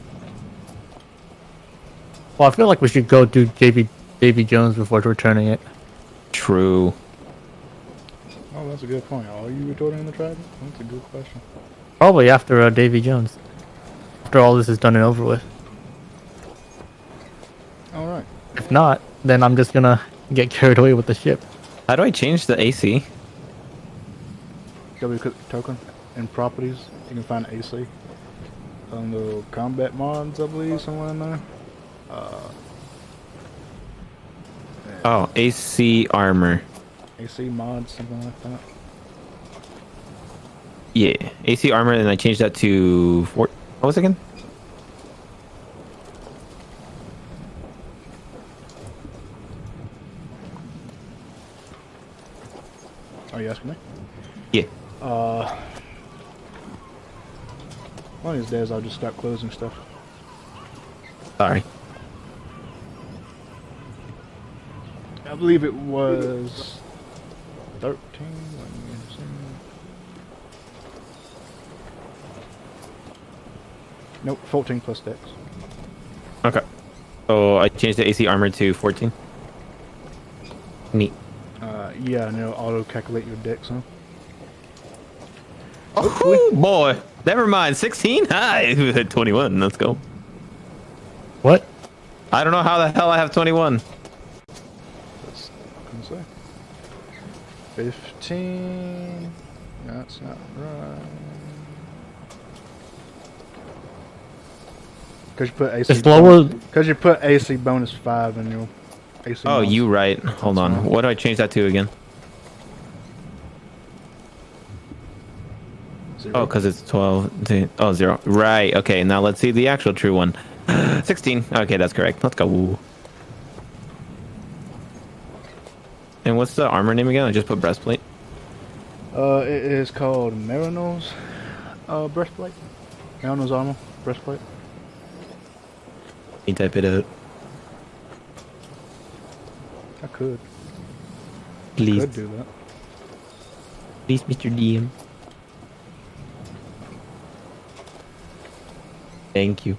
Well, I feel like we should go do Davy Jones before returning it. True. Oh, that's a good point. Are you retorting the trident? That's a good question. Probably after Davy Jones. After all this is done and over with. All right. If not, then I'm just gonna get carried away with the ship. How do I change the AC? W click token and properties. You can find AC. The combat mods, I believe, somewhere in there. Oh, AC armor. AC mods, something like that. Yeah, AC armor, and I changed that to what was it again? Are you asking me? Yeah. One of these days I'll just start closing stuff. Sorry. I believe it was 13. Let me see. Nope, 14 plus dex. Okay. So I changed the AC armor to 14. Neat. Yeah, and it'll auto calculate your dex, huh? Oh boy. Never mind. 16? Hi. 21. Let's go. What? I don't know how the hell I have 21. That's what I can say. 15. That's not right. Because you put AC. It's lower. Because you put AC bonus 5 in your AC. Oh, mods. you right. Hold on. fine. What do I change that to again? 0. Oh, because it's 12. Oh, 0. Right. Okay. Now let's see the actual true one. 16. Okay, that's correct. Let's go. And what's the armor name again? I just put breastplate. It is called Marino's breastplate. Marino's armor breastplate. Can you type it out? I could. Please. Could do that. Please, Mr. DM. Thank you.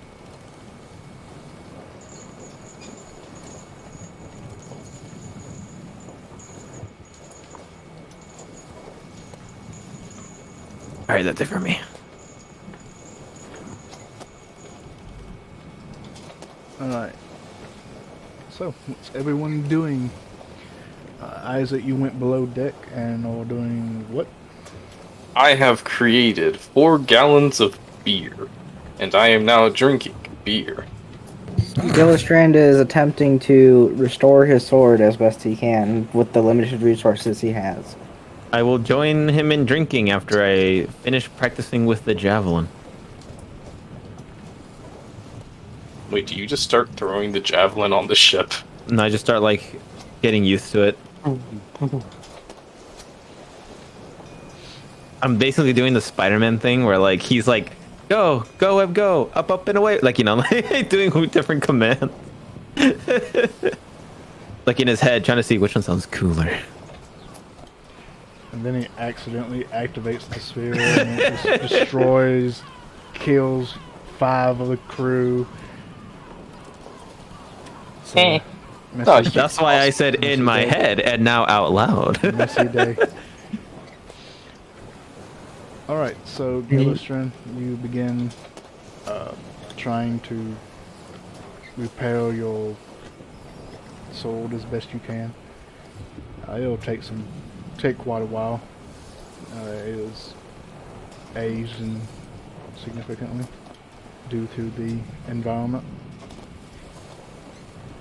Alright, that's it for me. Alright. So, what's everyone doing? Isaac, you went below deck and are doing what? I have created 4 gallons of beer, and I am now drinking beer. Gillistrand is attempting to restore his sword as best he can with the limited resources he has. I will join him in drinking after I finish practicing with the javelin. Wait, do you just start throwing the javelin on the ship? And I just start like getting used to it. I'm basically doing the Spider-Man thing where like he's like, go, web, go, up and away, like, you know, like doing different commands. Like in his head, trying to see which one sounds cooler. And then he accidentally activates the sphere and it just destroys, kills 5 of the crew. So, Eh. messy- That's why I said in my head and now out loud. messy day. Alright, so Gillistrin, you begin trying to repair your sword as best you can. It'll take quite a while. It is aged and significantly due to the environment.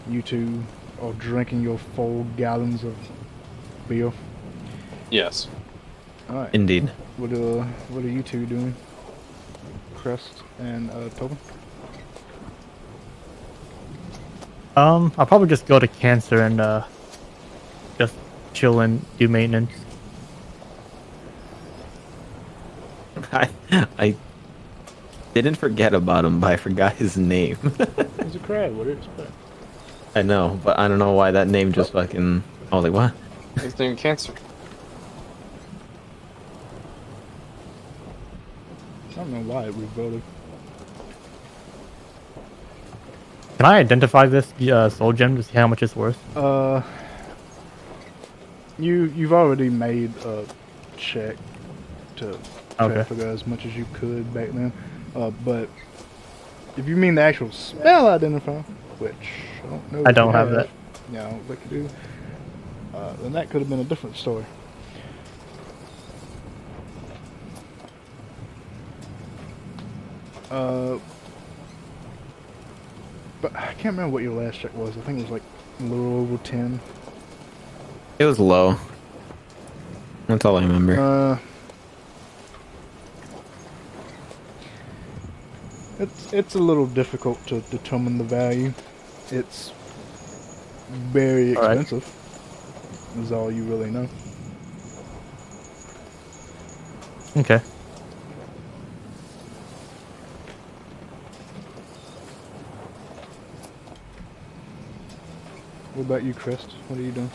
You two are drinking your 4 gallons of beer. Yes. Alright. Indeed. What are you two doing? Crest and Tobin? I'll probably just go to Cancer and just chill and do maintenance. I didn't forget about him, but I forgot his name. He's a crab, what do you expect? I know, but I don't know why that name just fucking... I was like, what? He's doing cancer. I don't know why we voted. Can I identify this soul gem to see how much it's worth? You've already made a check to try to Okay. figure out as much as you could back then. But if you mean the actual spell identifier, which I don't know. I if don't you have that. Yeah, I don't think you do. Then that could have been a different story. But I can't remember what your last check was. I think it was like a little over 10. It was low. That's all I remember. It's a little difficult to determine the value. It's very All right. expensive. Is all you really know. Okay. What about you, Chris? What are you doing?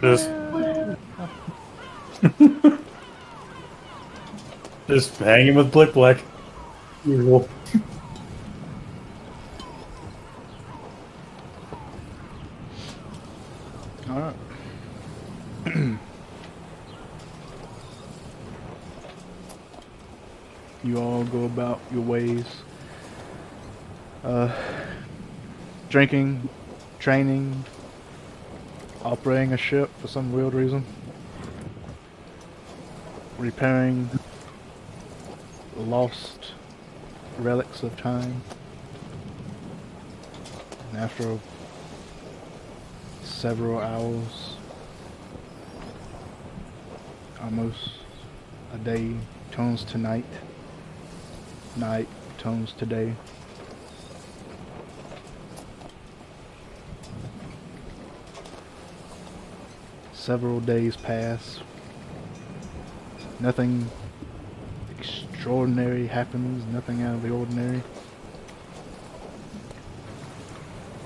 Just, just hanging with Blick Blick. Usual. Alright. You all go about your ways. Drinking, training, operating a ship for some weird reason. Repairing lost relics of time. And after several hours, almost a day turns to night. Night turns to day. Several days pass. Nothing extraordinary happens, nothing out of the ordinary.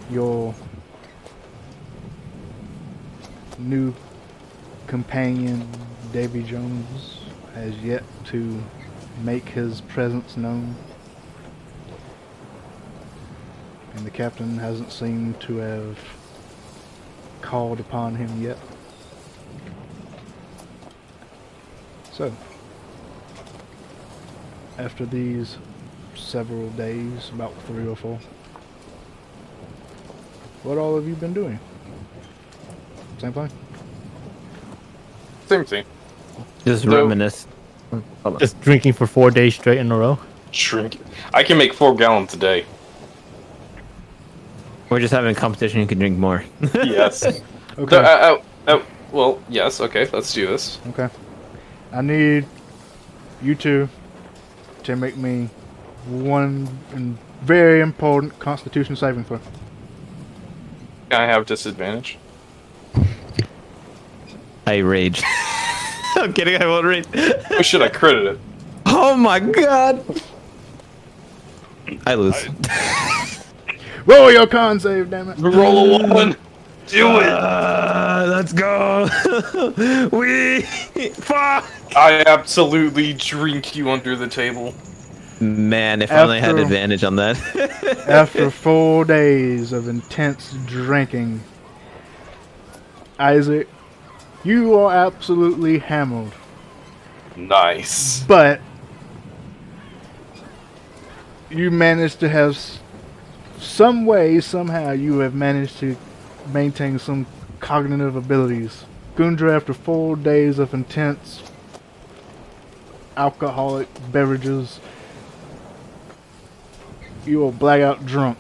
Your new companion, Davy Jones, has yet to make his presence known. And the captain hasn't seemed to have called upon him yet. So, after these several days, about 3 or 4, what all have you been doing? Same thing? Same thing. Just So- reminisce. Hold on. Just drinking for 4 days straight in a row. Shrink. I can make 4 gallons a day. We're just having a competition. You can drink more. Yes. Okay. So, Well, yes, okay, let's do this. Okay. I need you two to make me one very important Constitution saving throw. Can I have disadvantage? I rage. I'm kidding, I won't rage. Or should I credit it? Oh my god! I lose. Roll your con save, damn it. Roll a 1! Do it! Let's go! We fuck! I absolutely drink you under the table. Man, if I only had After- advantage on that. After 4 days of intense drinking, Isaac, you are absolutely hammered. Nice. But you managed to have some way, somehow, you have managed to maintain some cognitive abilities. Gundra, after 4 days of intense alcoholic beverages, you are blackout drunk.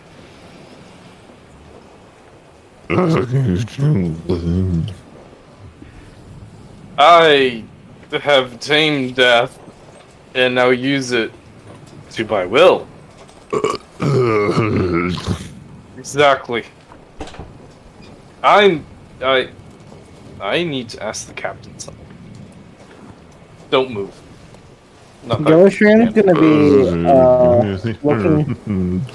I have tamed death and now use it to my will. Exactly. I need to ask the captain something. Don't move. Not that I Gillistrand's can. gonna be looking.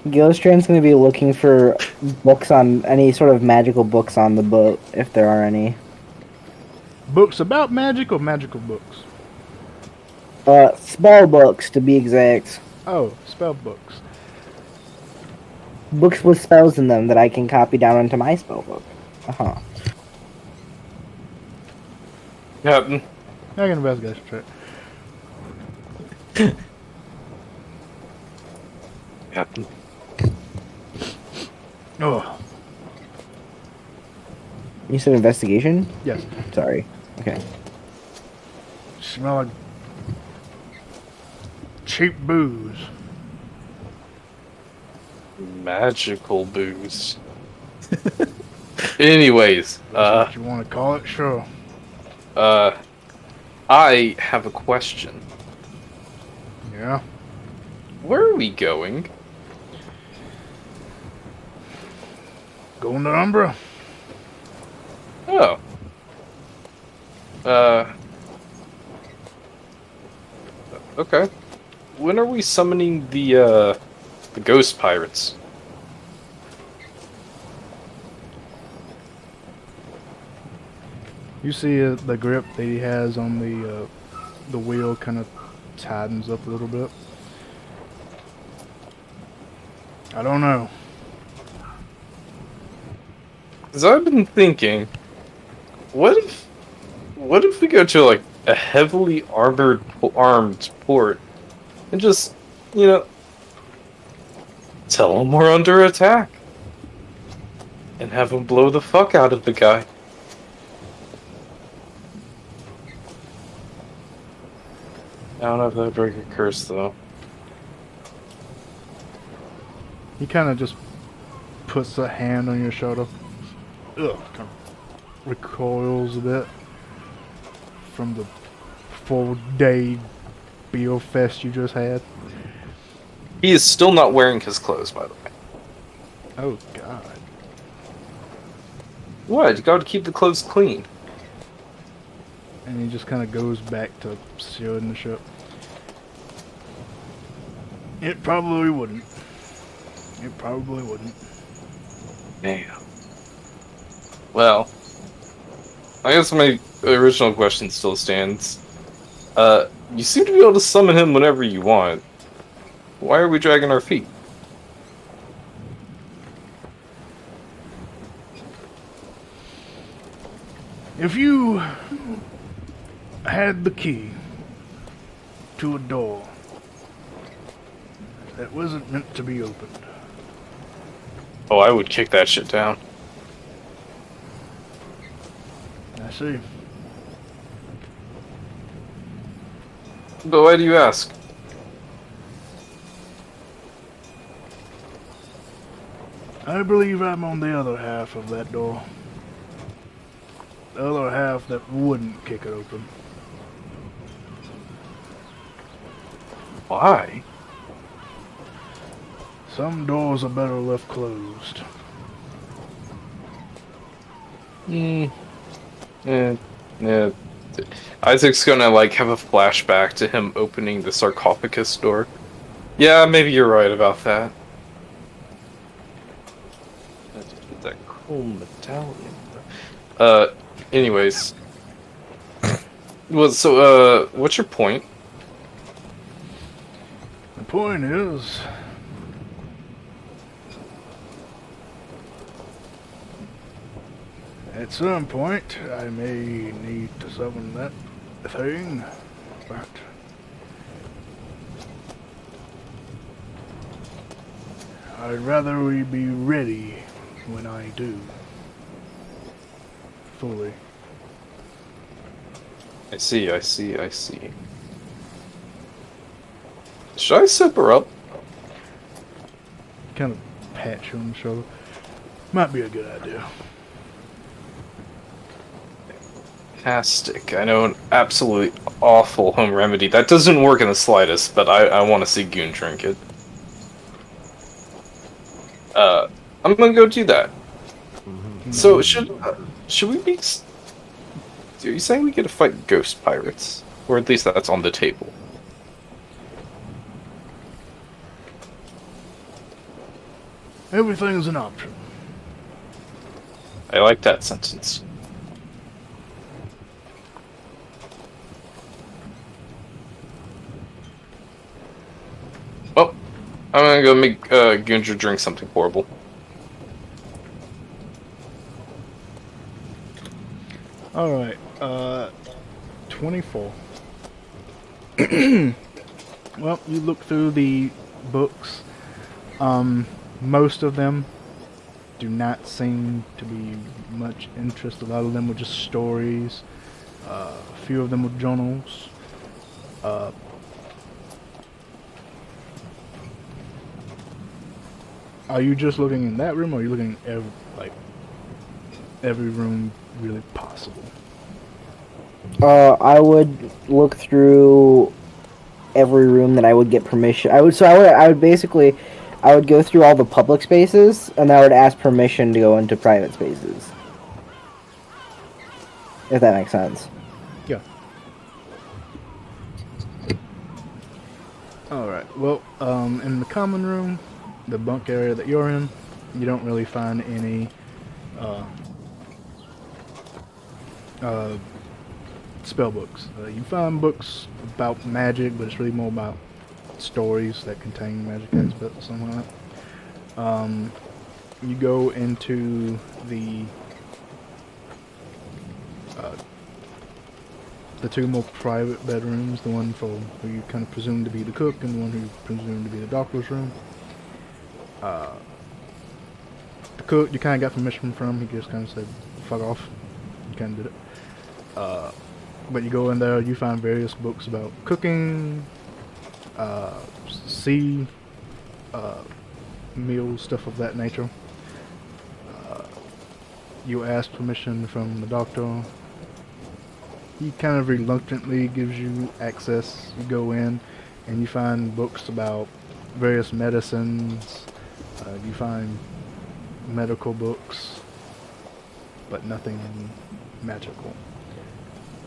Gillistrand's gonna be looking for books on any sort of magical books on the boat, if there are any. Books about magic or magical books? Spell books to be exact. Oh, spell books. Books with spells in them that I can copy down into my spell book. Uh-huh. Captain, Make an investigation check. Captain. Oh, You said investigation? yes. Sorry. Okay. Smell like cheap booze. Magical booze. Anyways, What you want to call it? Sure. I have a question. Yeah. Where are we going? Going to Umbra. Oh. Okay. When are we summoning the ghost pirates? You see the grip that he has on the wheel kind of tightens up a little bit. I don't know. Because I've been thinking, what if we go to like a heavily armored port and just, tell them we're under attack and have them blow the fuck out of the guy. I don't know if that would break a curse though. He kind of just puts a hand on your shoulder. Ugh, kind of recoils a bit from the 4-day beer fest you just had. He is still not wearing his clothes, by the way. Oh God. What? You gotta keep the clothes clean. And he just kind of goes back to steering the ship. It probably wouldn't. It probably wouldn't. Damn. Well, I guess my original question still stands. You seem to be able to summon him whenever you want. Why are we dragging our feet? If you had the key to a door that wasn't meant to be opened, Oh, I would kick that shit down. I see. But why do you ask? I believe I'm on the other half of that door. the other half that wouldn't kick it open. Why? Some doors are better left closed. Yeah. Isaac's gonna like have a flashback to him opening the sarcophagus door. Yeah, maybe you're right about that. Let's put that cool medallion. Anyways. Well, so, what's your point? The point is, at some point, I may need to summon that thing, but I'd rather we be ready when I do. Fully. I see. Should I soap her up? Kind of pat you on the shoulder. Might be a good idea. Fantastic. I know an absolutely awful home remedy. That doesn't work in the slightest, but I want to see Goon drink it. I'm gonna go do that. So, should we be... Are you saying we get to fight ghost pirates? Or at least that's on the table. Everything's an option. I like that sentence. Well, I'm gonna go make Gunja drink something horrible. Alright, 24. Well, you look through the books. Most of them do not seem to be much interest. A lot of them were just stories. A few of them were journals. Are you just looking in that room, or are you looking at every room really possible? I would look through every room that I would get permission. I would go through all the public spaces, and I would ask permission to go into private spaces. If that makes sense. Yeah. Alright, well, in the common room, the bunk area that you're in, you don't really find any spell books. You find books about magic, but it's really more about stories that contain magic aspects, something like that. You go into the two more private bedrooms, the one for who you kind of presume to be the cook, and the one who you presume to be the doctor's room. The cook, you kind of got permission from. He just kind of said, "Fuck off." You kind of did it. But you go in there, you find various books about cooking, sea meals, stuff of that nature. You ask permission from the doctor. He kind of reluctantly gives you access. You go in and you find books about various medicines. You find medical books, but nothing magical.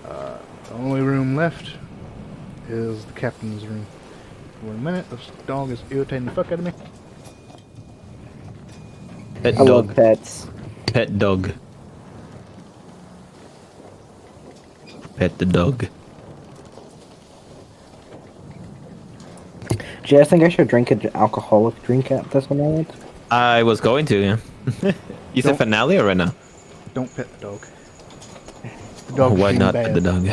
The only room left is the captain's room. For a minute, this dog is irritating the fuck out of me. Pet I love dog. pets. Pet dog. Pet the dog. Do you guys think I should drink an alcoholic drink at this moment? I was going to, yeah. You said Don't- finale or right now? Don't pet the dog. The dog is Why being not bad. pet the dog?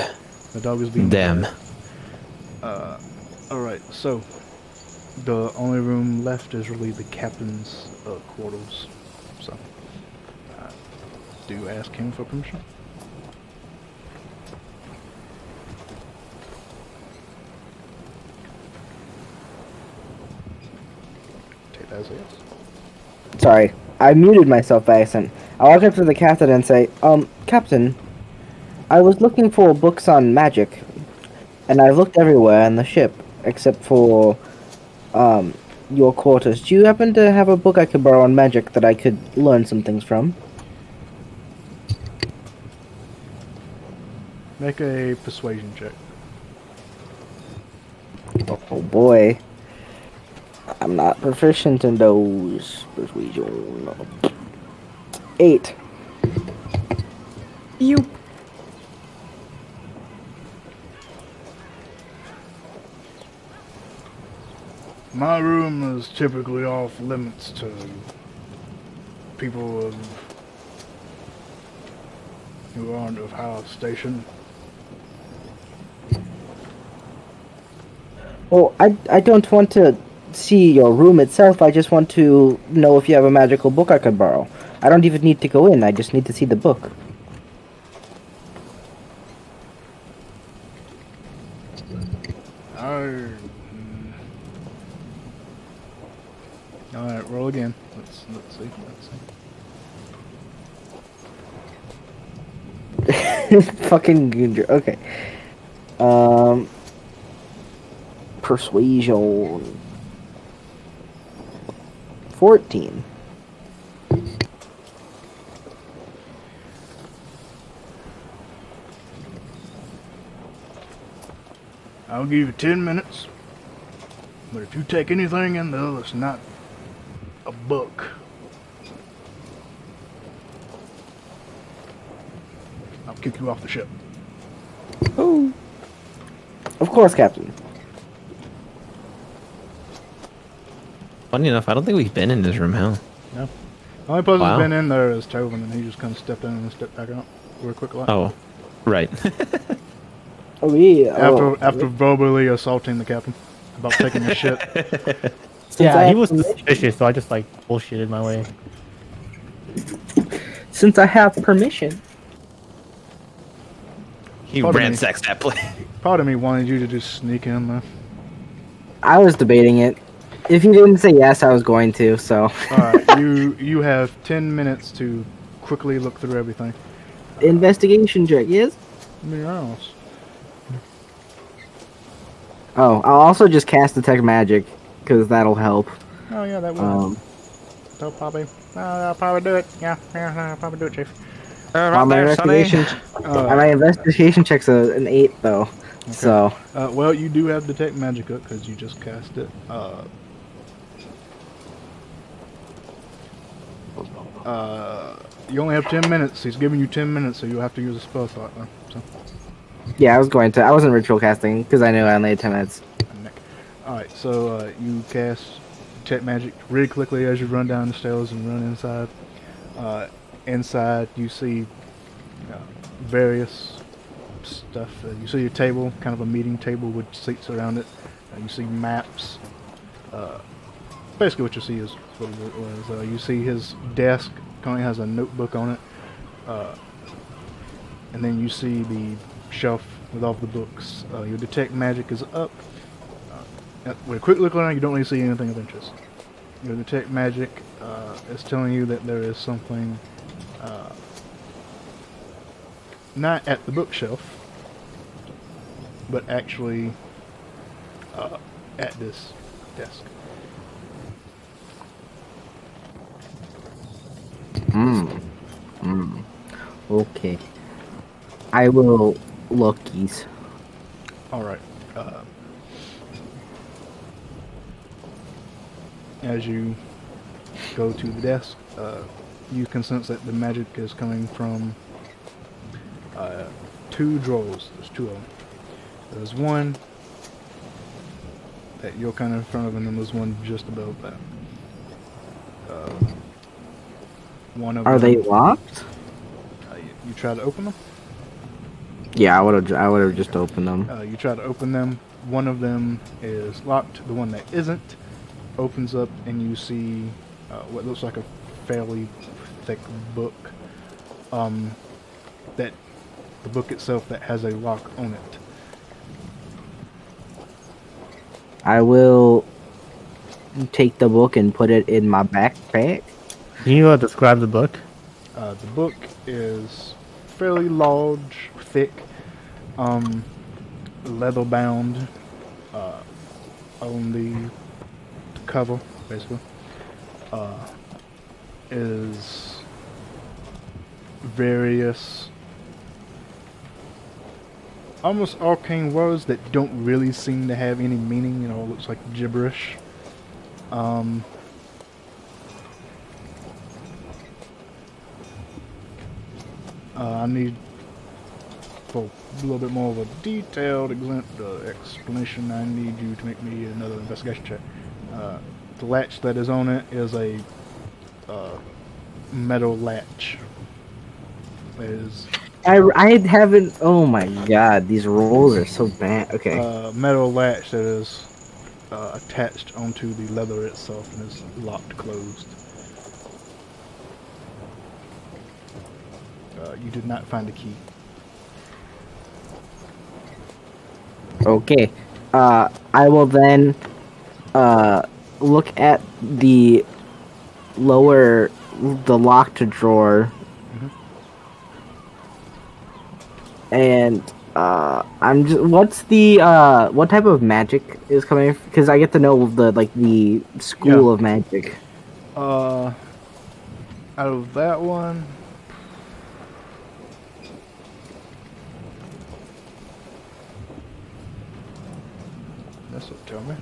The dog is being Damn. bad. Alright, so the only room left is really the captain's quarters. So, do you ask him for permission? Take that as a yes. Sorry, I muted myself by accident. I walk up to the captain and say, Captain, I was looking for books on magic, and I've looked everywhere in the ship except for your quarters. Do you happen to have a book I could borrow on magic that I could learn some things from? Make a persuasion check. Oh boy. I'm not proficient in those. Persuasion. 8. You. My room is typically off limits to people who aren't of high station. Well, I don't want to see your room itself. I just want to know if you have a magical book I could borrow. I don't even need to go in. I just need to see the book. Alright, roll again. Let's see. Fucking Gundra. Okay. Persuasion. 14. I'll give you 10 minutes. But if you take anything in there that's not a book, I'll kick you off the ship. Oh. Of course, Captain. Funny enough, I don't think we've been in this room, huh? No. The only person Wow. who's been in there is Tobin, and he just kind of stepped in and stepped back out real quick. Like. Oh, right. Oh, yeah. After verbally assaulting the captain about taking a shit. Yeah, he was suspicious, so I just like bullshitted my way. Since I have permission. He Pardon me. ransacks that place. Part of me wanted you to just sneak in there. I was debating it. If you didn't say yes, I was going to, so. Alright, you have 10 minutes to quickly look through everything. Investigation check, yes? Yes. Oh, I'll also just cast Detect Magic, because that'll help. Oh yeah, that will. So probably, I'll probably do it. Yeah, I'll probably do it, Chief. My investigation check's an 8, though. Okay. So. Well, you do have Detect Magic up, because you just cast it. You only have 10 minutes. He's giving you 10 minutes, so you'll have to use a spell slot then. So. Yeah, I was going to. I wasn't ritual casting, because I knew I only had 10 minutes. Alright, so you cast Detect Magic really quickly as you run down the stairs and run inside. Inside, you see various stuff. You see a table, kind of a meeting table with seats around it. You see maps. Basically what you see is what it was. You see his desk currently has a notebook on it. And then you see the shelf with all the books. Your Detect Magic is up. With a quick look around, you don't really see anything of interest. Your Detect Magic is telling you that there is something not at the bookshelf, but actually at this desk. Okay. I will look, geese. Alright. As you go to the desk, you can sense that the magic is coming from 2 drawers. There's 2 of them. There's one that you're kind of in front of, and then there's one just above that. One of Are them, they locked? you try to open them? Yeah, I would have just opened them. You try to open them. One of them is locked. The one that isn't opens up, and you see what looks like a fairly thick book. That the book itself that has a lock on it. I will take the book and put it in my backpack. Can you describe the book? The book is fairly large, thick, leather bound on the cover, basically. Is various almost arcane words that don't really seem to have any meaning. You know, it looks like gibberish. I need, for a little bit more of a detailed explanation, I need you to make me another investigation check. The latch that is on it is a metal latch. Is I haven't. Oh my god, these rolls are so bad. Okay. metal latch that is attached onto the leather itself and is locked closed. You did not find a key. Okay. I will then look at the locked drawer. And I'm just. What's the what type of magic is coming? Because I get to know the school of magic. Out of that one, this will tell me.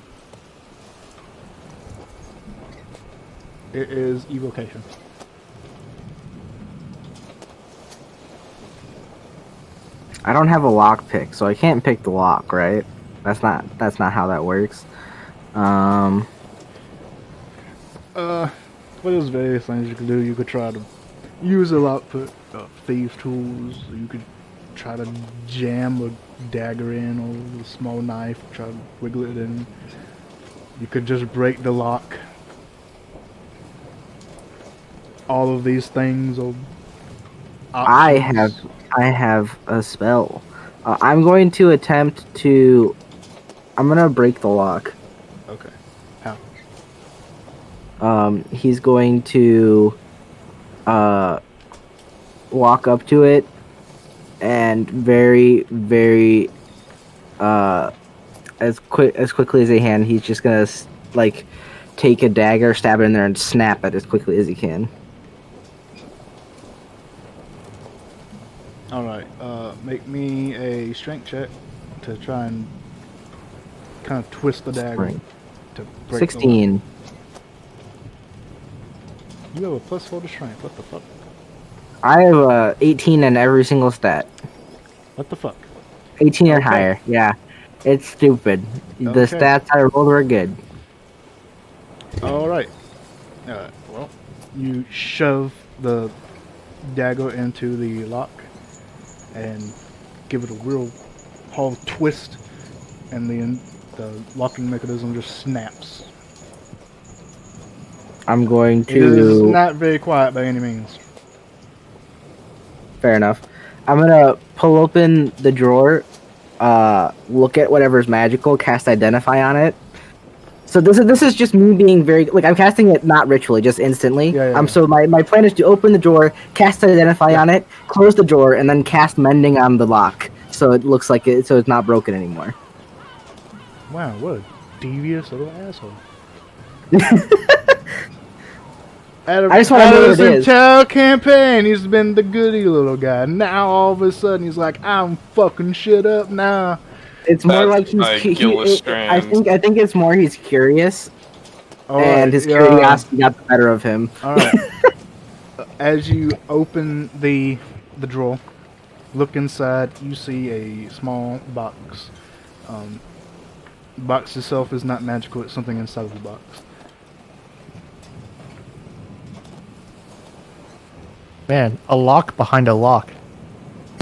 It is evocation. I don't have a lock pick, so I can't pick the lock, right? That's not how that works. Well, there's various things you could do. You could try to use a lockpick, thieves' tools. You could try to jam a dagger in or a small knife, try to wiggle it in. You could just break the lock. All of these things are options. I have a spell. I'm going to attempt to. I'm gonna break the lock. Okay. How? He's going to walk up to it and very as quickly as he can, he's just gonna take a dagger, stab it in there, and snap it as quickly as he can. Alright, make me a strength check to try and kind of twist the dagger Right. to break 16. the lock. You have a +4 to strength, what the fuck? I have 18 in every single stat. What the fuck? 18 or Okay. higher, yeah. It's stupid. The Okay. stats I rolled were good. Alright. Well, you shove the dagger into the lock and give it a real hard twist, and the locking mechanism just snaps. I'm going It is to... not very quiet by any means. Fair enough. I'm gonna pull open the drawer, look at whatever's magical, cast Identify on it. So this is just me being very... I'm casting it not ritually, just instantly. Yeah. So my plan is to open the drawer, cast Identify on it, close the drawer, and then cast Mending on the lock. So it looks like so it's not broken anymore. Wow, what a devious little asshole. I just want to know what this it is. entire campaign, he's been the goody little guy. Now all of a sudden he's like, I'm fucking shit up now. It's more That's like my Gillistrand. I think it's more he's curious, All and right, his curiosity got the better of him. All right. As you open the drawer, look inside. You see a small box. The box itself is not magical. It's something inside of the box. Man, a lock behind a lock.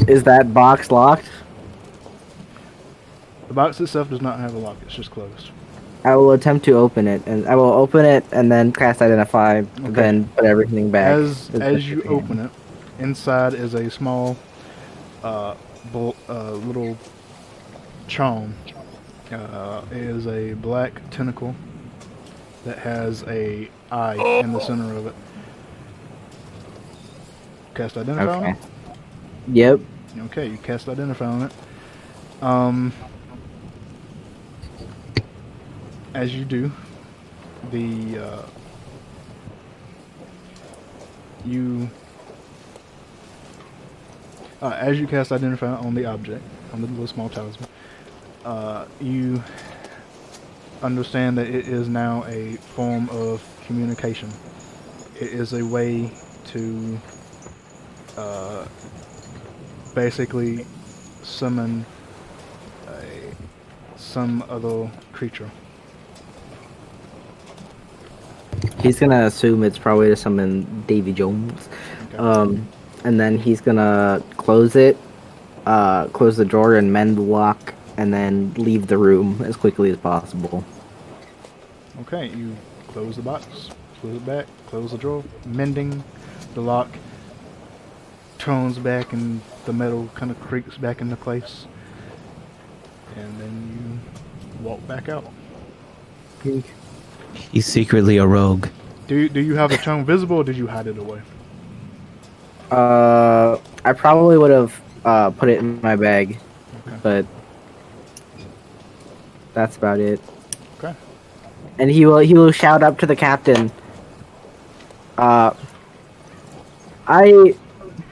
Is that box locked? The box itself does not have a lock. It's just closed. I will attempt to open it, and I will open it and then cast Identify, then put everything back. As you open it, inside is a small, little charm. It is a black tentacle that has a eye in the center of it. Cast Identify on Okay. it. Yep. Okay, you cast Identify on it. As you do, as you cast Identify on the object, on the little small talisman, you understand that it is now a form of communication. It is a way to basically summon some other creature. He's gonna assume it's probably to summon Davy Jones. Okay. And then he's gonna close the drawer and mend the lock, and then leave the room as quickly as possible. Okay, you close the box, close it back, close the drawer, mending the lock, turns back, and the metal kind of creaks back into place. And then you walk back out. He's secretly a rogue. Do you have the tome visible, or did you hide it away? I probably would have put it in my bag, Okay. but that's about it. Okay. And he will shout up to the captain. I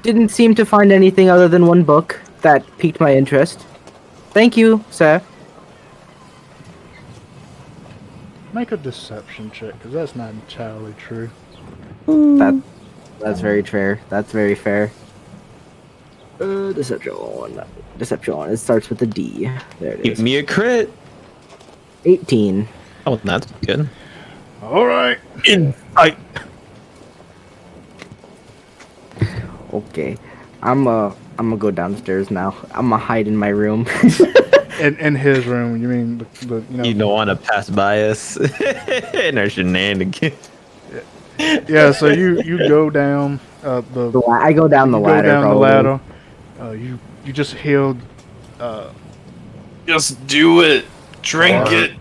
didn't seem to find anything other than one book that piqued my interest. Thank you, sir. Make a deception check, because that's not entirely true. That's very fair. That's very fair. Deception one. Deception one. It starts with a D. There it Give is. me a crit. 18. Oh, that's good. All right. Okay. I'm gonna go downstairs now. I'm gonna hide in my room. In his room, you mean the You don't want to pass by us in our shenanigans. Yeah, so you go down I go down the you ladder. go down probably. the ladder. You just healed. Just do it. Drink it.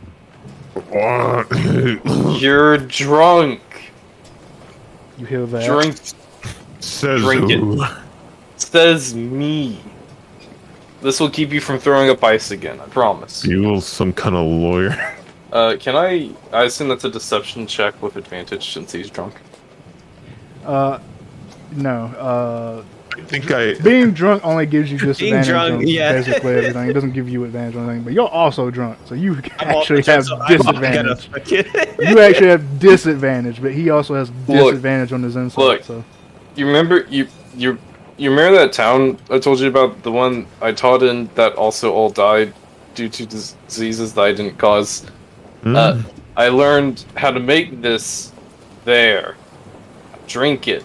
What? You're drunk. You heal that. Drink. Says Drink it. who? Says me. This will keep you from throwing up ice again, I promise. You some kind of lawyer. Can I assume that's a deception check with advantage since he's drunk? No. I think I. Being drunk only gives you disadvantage drunk, on yeah. basically everything. It doesn't give you advantage on anything. But you're also drunk, so you also actually have drunk, so I'm disadvantage. gonna- You actually have disadvantage, but he also has disadvantage on his insight. look. So You remember you remember that town I told you about, the one I taught in that also all died due to diseases that I didn't cause? I learned how to make this there. Drink it.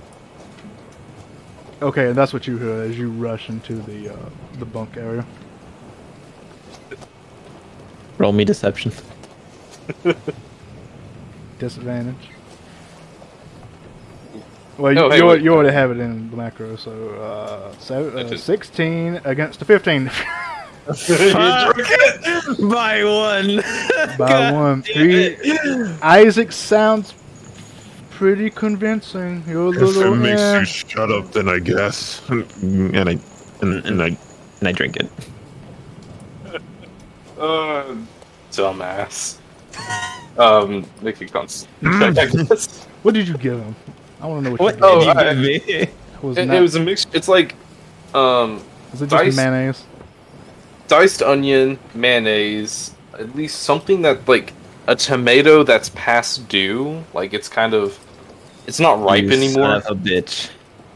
okay, and that's what you hear as you rush into the bunk area. Roll me deception. Disadvantage. Well, No, hey, you wait. already have it in the macro, so I did. 16 against a 15. By one. By one. Isaac sounds pretty convincing. You're a If little it makes eh. you shut up, then I guess. And I drink it. Dumbass. Make a constitution check, I guess. What did you give him? I want to know what, What you did Oh, you I- give me? It was, It was a mix. It's like, is it just dice- mayonnaise? diced onion, mayonnaise, at least something that, like, a tomato that's past due. Like, it's kind of, it's not ripe You anymore. Son of a bitch.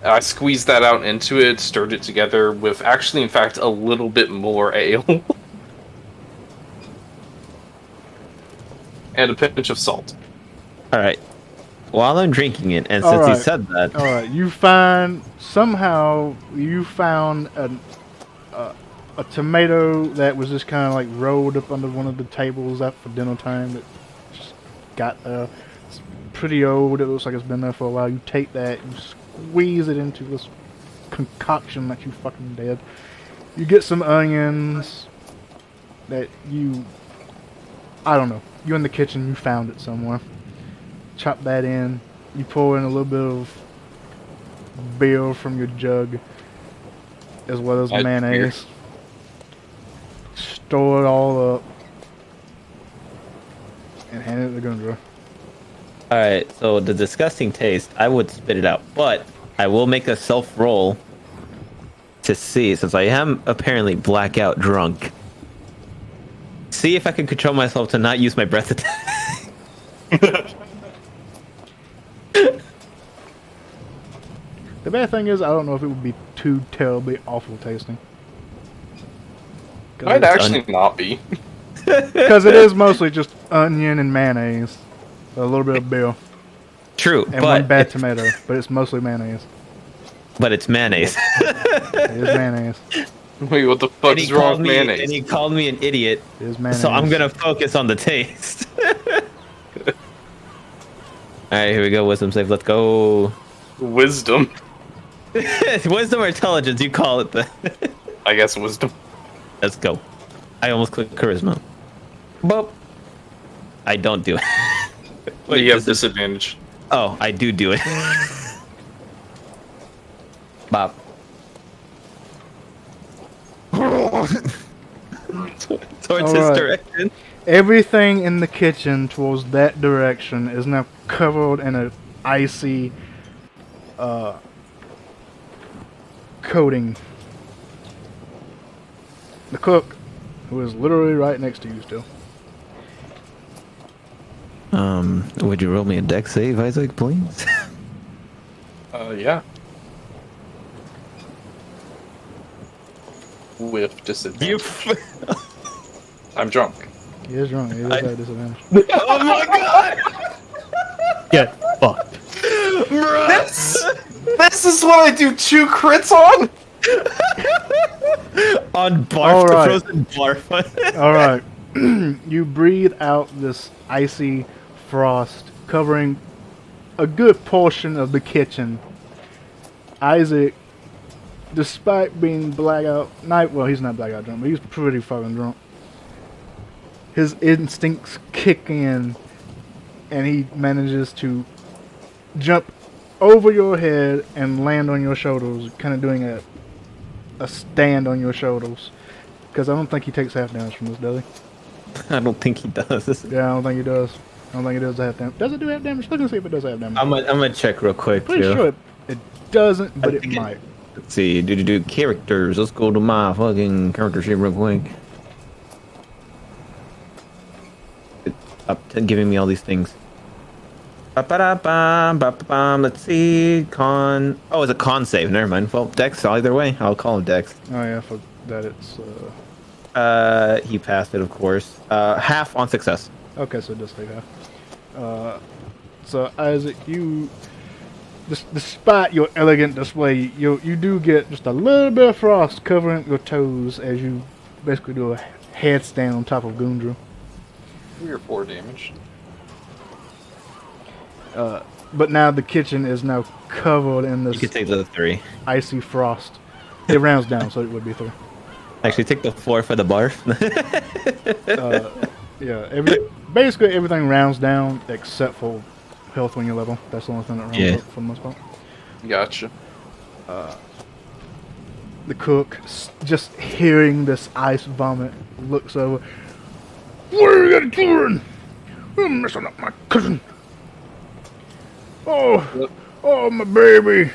I squeezed that out into it, stirred it together with, actually, in fact, a little bit more ale. And a pinch of salt. All right. While I'm drinking it, and All since he right. said that, All right, you found a tomato that was just kind of like rolled up under one of the tables out for dinner time. That just got it's pretty old. It looks like it's been there for a while. You take that, you squeeze it into this concoction that you fucking did. You get some onions that I don't know. You're in the kitchen. You found it somewhere. Chop that in. You pour in a little bit of beer from your jug. as well as I mayonnaise. Store it all up and hand it to Gundra. Alright, so the disgusting taste, I would spit it out, but I will make a self roll to see, since I am apparently blackout drunk. See if I can control myself to not use my breath attack. The bad thing is, I don't know if it would be too terribly awful tasting. Might actually not be. Because it is mostly just onion and mayonnaise. A little bit of beer. True, And but one bad tomato, but it's mostly mayonnaise. but it's mayonnaise. It is mayonnaise. Wait, what the fuck is wrong with And mayonnaise? he called me an idiot. It is mayonnaise. So I'm gonna focus on the taste. Alright, here we go. Wisdom save. Let's go. Wisdom. Wisdom or intelligence, you call it the. I guess wisdom. Let's go. I almost clicked charisma. Boop. I don't do it. Wait, you have this is- disadvantage. Oh, I do it. Bob. Towards All his right. direction. Everything in the kitchen towards that direction is now covered in a icy coating. The cook, who is literally right next to you still. Would you roll me a deck save, Isaac, please? Yeah. With disadvantage. I'm drunk. He is drunk. He does have disadvantage. Oh my god! Get fucked. This is what I do 2 crits on? On barf, All the right. frozen barf. All right. You breathe out this icy frost covering a good portion of the kitchen. Isaac, despite being blackout, well, he's not blackout drunk, but he's pretty fucking drunk. His instincts kick in, and he manages to jump over your head and land on your shoulders, kind of doing a stand on your shoulders. Because I don't think he takes half damage from this, does he? I don't think he does. Yeah, I don't think he does. I don't think it does half damage. Does it do half damage? Look and see if it does half damage. I'm gonna check real quick. Pretty too. sure it doesn't, but it think it- might. Let's see. Do characters. Let's go to my fucking character sheet real quick. It's up to giving me all these things. Ba-ba-da-bam, ba-ba-bam. Let's see. Con. Oh, it's a con save. Never mind. Well, Dex. Either way, I'll call him Dex. Oh yeah, for that it's He passed it, of course. Half on success. okay, so it does take half. So Isaac, you, despite your elegant display, you do get just a little bit of frost covering your toes as you basically do a headstand on top of Gundra. 3 or 4 damage. But now the kitchen is now covered in You this could take the 3. icy frost. It rounds down, so it would be 3. Actually, take the 4 for the barf. Yeah, basically everything rounds down except for health when you level. That's the only thing that rounds Yeah. up for the most part. Gotcha. The cook, just hearing this ice vomit, looks over. What are you doing? You're messing up my cousin. Oh, my baby.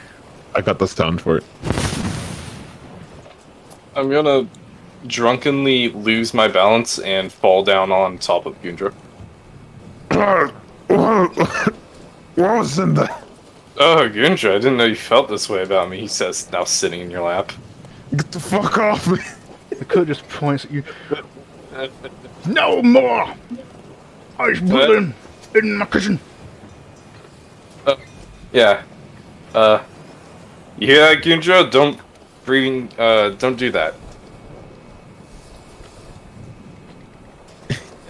I got the sound for it. I'm gonna drunkenly lose my balance and fall down on top of Gundra. What was in the... Oh, Gundra, I didn't know you felt this way about me, he says, now sitting in your lap. Get the fuck off me! The cook just points at you. No more ice pudding in my kitchen. Yeah. You hear that, Gundra? Don't do that.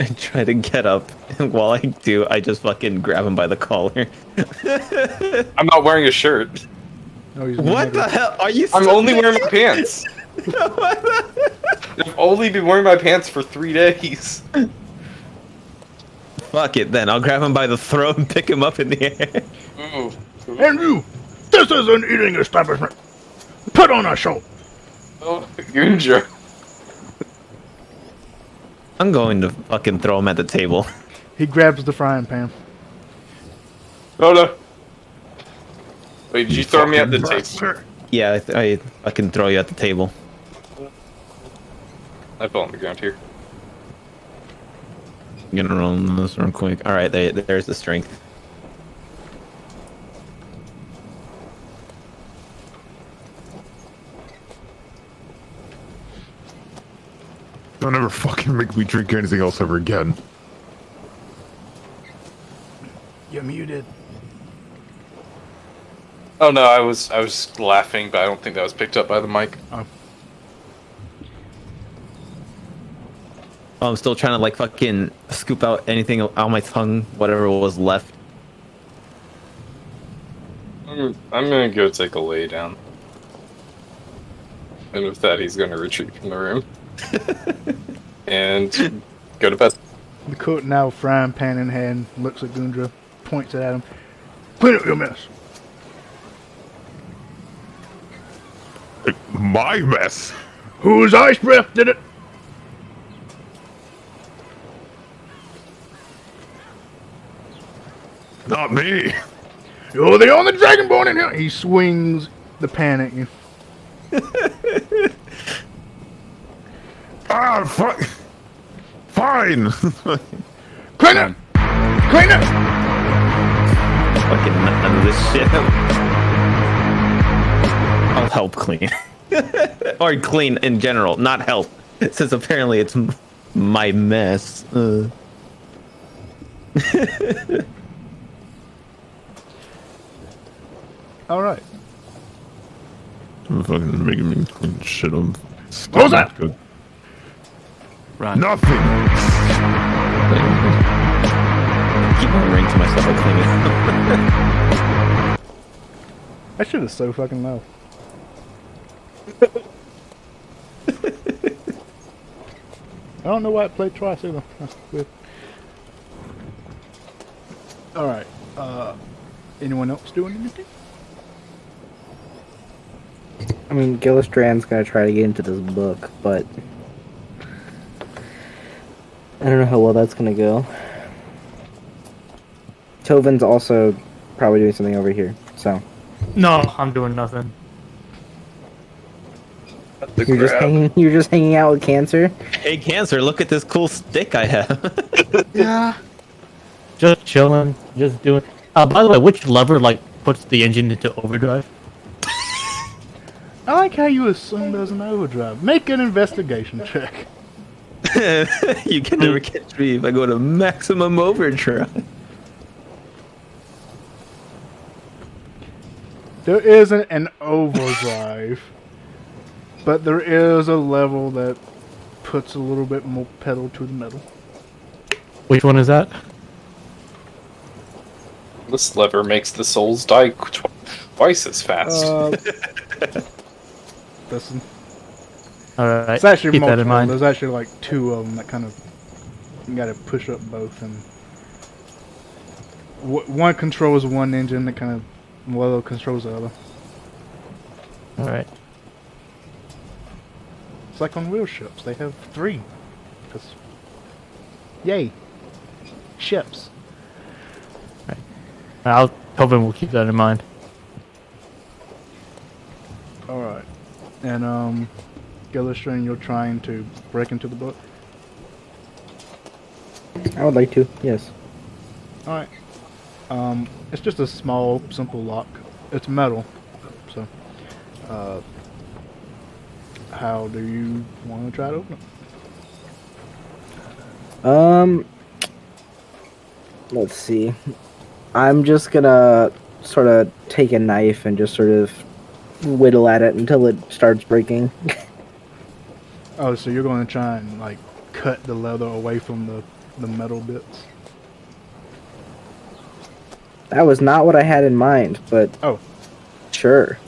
I try to get up, and while I do, I just fucking grab him by the collar. I'm not wearing a shirt. Oh, he's What the hell? Are you I'm still only wearing my naked? pants. I've only been wearing my pants for 3 days. Fuck it then. I'll grab him by the throat and pick him up in the air. Ooh. And you, this is an eating establishment. Put on a show. Oh, Gunja. I'm going to fucking throw him at the table. He grabs the frying pan. Oh no. Wait, did you throw me at the fucking table? bastard. Yeah, I fucking throw you at the table. I fell on the ground here. I'm gonna roll this real quick. All right, there's the strength. Don't ever fucking make me drink anything else ever again. You're muted. Oh no, I was laughing, but I don't think that was picked up by the mic. Oh. Oh, I'm still trying to like fucking scoop out anything out my tongue, whatever was left. I'm gonna go take a lay down. And with that, he's gonna retreat from the room. And go to bed. The cook, now frying pan in hand, looks at Gundra, points it at him. Clean up your mess. My mess. Whose ice breath did it? Not me. You're the only dragonborn in here. He swings the pan at you. Ah, fuck. Fine. Clean it! Clean it! Fucking none of this shit. I'll help clean. Or clean in general, not help. Since apparently it's my mess. All right. Fucking making me clean shit up. What was that? Good. Run. Nothing. Keep my ring to myself by cleaning. That shit is so fucking low. I don't know why it played twice either. That's weird. Alright. Anyone else doing anything? I mean, Gillistrand's gonna try to get into this book, but I don't know how well that's gonna go. Tovin's also probably doing something over here, so No, I'm doing nothing. you're just hanging out with Cancer. Hey, Cancer, look at this cool stick I have. Yeah. Just chilling, just doing. By the way, which lever like puts the engine into overdrive? I like how you assume there's an overdrive. Make an investigation check. You can never catch me if I go to maximum overdrive. There isn't an overdrive, but there is a level that puts a little bit more pedal to the metal. Which one is that? This lever makes the souls die twice as fast. Listen. Alright, It's actually keep that in multiple. mind. There's actually like two of them that kind of you gotta push up both, and one controls one engine that kind of well controls the other. Alright. It's like on wheel ships. They have three. 'Cause yay, ships. Tobin will keep that in mind. All right, and Gillistrand, you're trying to break into the book. I would like to, yes. All right. It's just a small, simple lock. It's metal, so. How do you want to try to open it? Let's see. I'm just gonna sort of take a knife and just sort of whittle at it until it starts breaking. Oh, so you're going to try and like cut the leather away from the metal bits? That was not what I had in mind, but Oh, sure.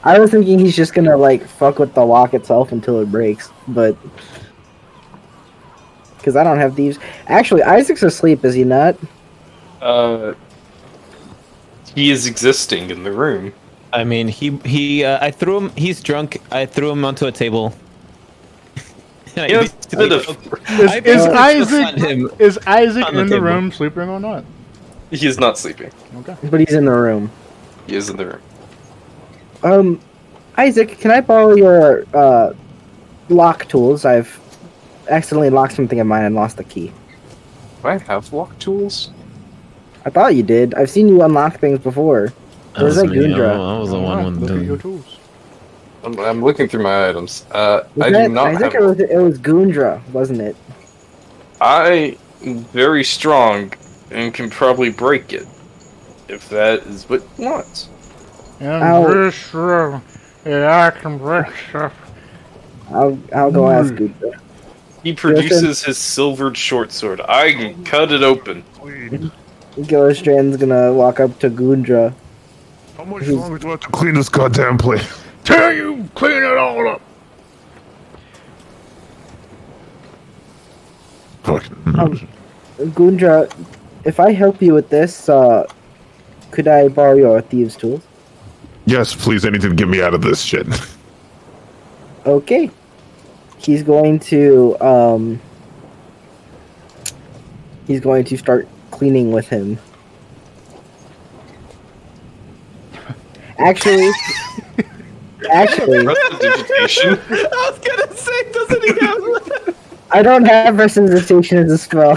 I was thinking he's just gonna like fuck with the lock itself until it breaks, but because I don't have thieves. Actually, Isaac's asleep, is he not? He is existing in the room. I mean, I threw him. He's drunk. I threw him onto a table. And I Yes, basically bit of- choked- Is, I is basically Isaac choked him. is Isaac on the in the table. room sleeping or not? He's not sleeping. Okay. But he's in the room. He is in the room. Isaac, can I borrow your lock tools? I've accidentally locked something of mine and lost the key. Do I have lock tools? I thought you did. I've seen you unlock things before. That Where's was that me. Gundra? I was the Alright, one look at your doing. tools. I'm looking through my items. I Was do that not Isaac, have. or it was Gundra, wasn't it? I am very strong and can probably break it. If that is what you want. And Ow. this room, yeah, I can break stuff. I'll go ask Gundra. He produces his silvered short sword. I can cut it open. Gillistrand's gonna walk up to Gundra. How much longer do I have to clean this goddamn place? Tell you, clean it all up. Fucking. Gundra, if I help you with this, could I borrow your thieves' tools? Yes, please, anything to get me out of this shit. Okay. He's going to start cleaning with him. Actually, Prestidigitation. I was gonna say, doesn't he have? I don't have prestidigitation as a spell.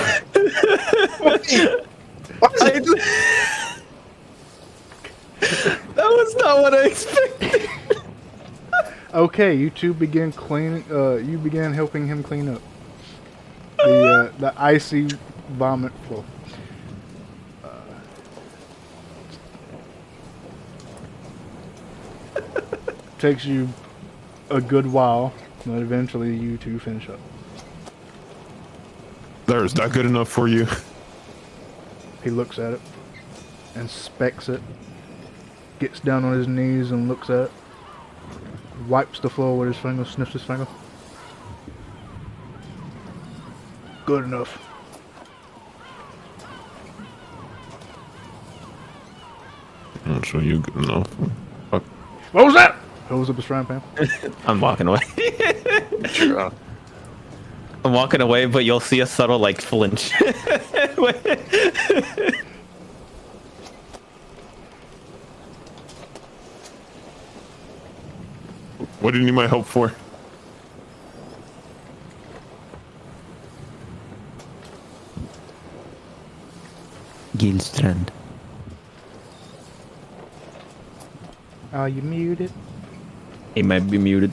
That was not what I expected. Okay, you two begin cleaning. You began helping him clean up the icy vomit floor. Takes you a good while, but eventually you two finish up. There, is that good enough for you? He looks at it, inspects it, gets down on his knees and looks at it, wipes the floor with his finger, sniffs his finger. Good enough. I'm not sure you good enough. Fuck. What was that? Holds up his frying pan. I'm walking away. Sure. I'm walking away, but you'll see a subtle like flinch. What do you need my help for? Gilstrand. Are you muted? He might be muted.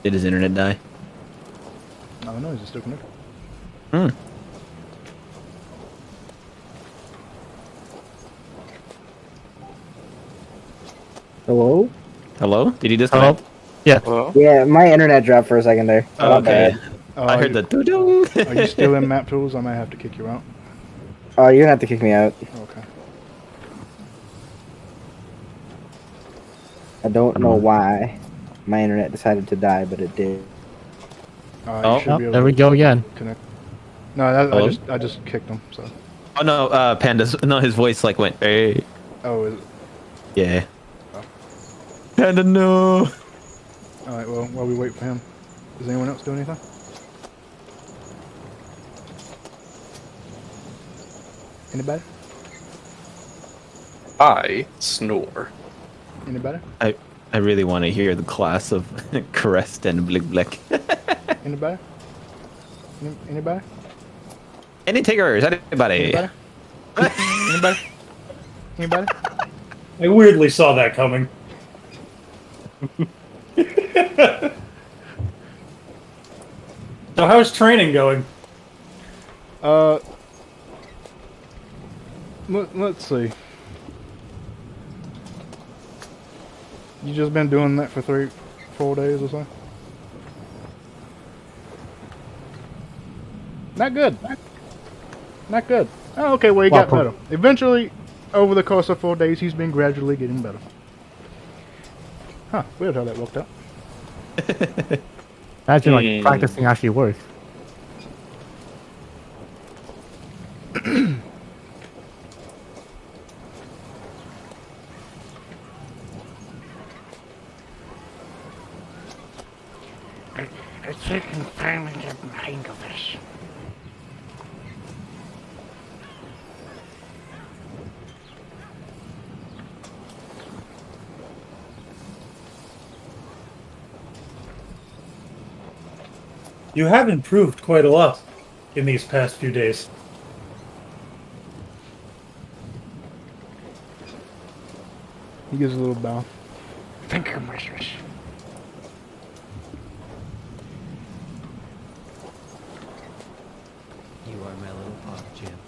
Did his internet die? Oh no, he's still connected. Hmm. Hello? Hello? Did he Hello? disconnect? Yeah. Well, Yeah, my internet dropped for a second there. Oh, My okay. bad. I heard the doo-doo. Are you still in map tools? I might have to kick you out. Oh, you're gonna have to kick me out. Okay. I don't know why my internet decided to die, but it did. Oh, You should be able There we to go again. connect. No, that, Hello? I just kicked him. So. Oh no, Panda's no, his voice like went, hey. Oh, is it? Yeah. Panda, no. All right. Well, while we wait for him, does anyone else do anything? Anybody? I snore. Anybody? I really want to hear the class of Crest and Blick Blick. Anybody? Anybody? Any takers? Anybody? Anybody? Anybody? Anybody? I weirdly saw that coming. So how's training going? Let's see. You just been doing that for 4 days or so? Not good. Not good. Oh, okay, well, he got better. Eventually, over the course of 4 days, he's been gradually getting better. Huh, weird how that worked out. Imagine like practicing actually works. freaking finally get the hang of this. You have improved quite a lot in these past few days. He gives a little bow. Thank you, mistress. You are my little pop, Jim.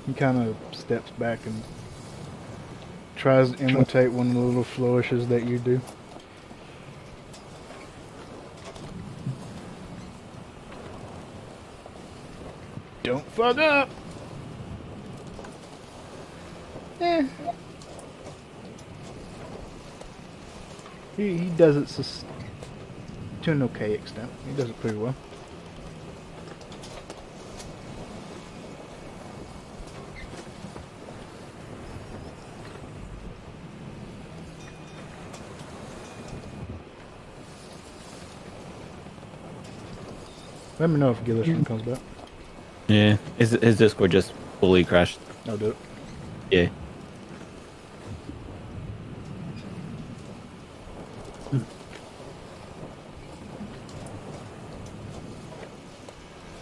He kind of steps back and tries to imitate one of the little flourishes that you do. Don't fuck up! Eh. He does it to an okay extent. He does it pretty well. Let me know if Gillistrand comes back. Yeah, his Discord just fully crashed. I'll do it. Yeah.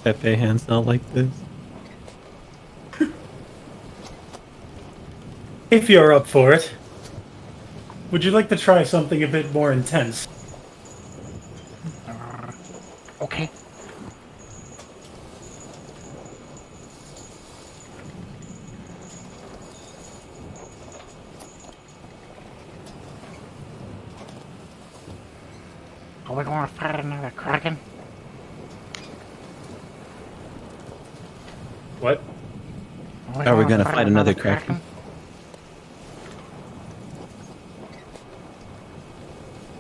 Pepe hands not like this. If you're up for it, would you like to try something a bit more intense? Okay. Are we gonna fight another kraken? What? Are we gonna fight another kraken?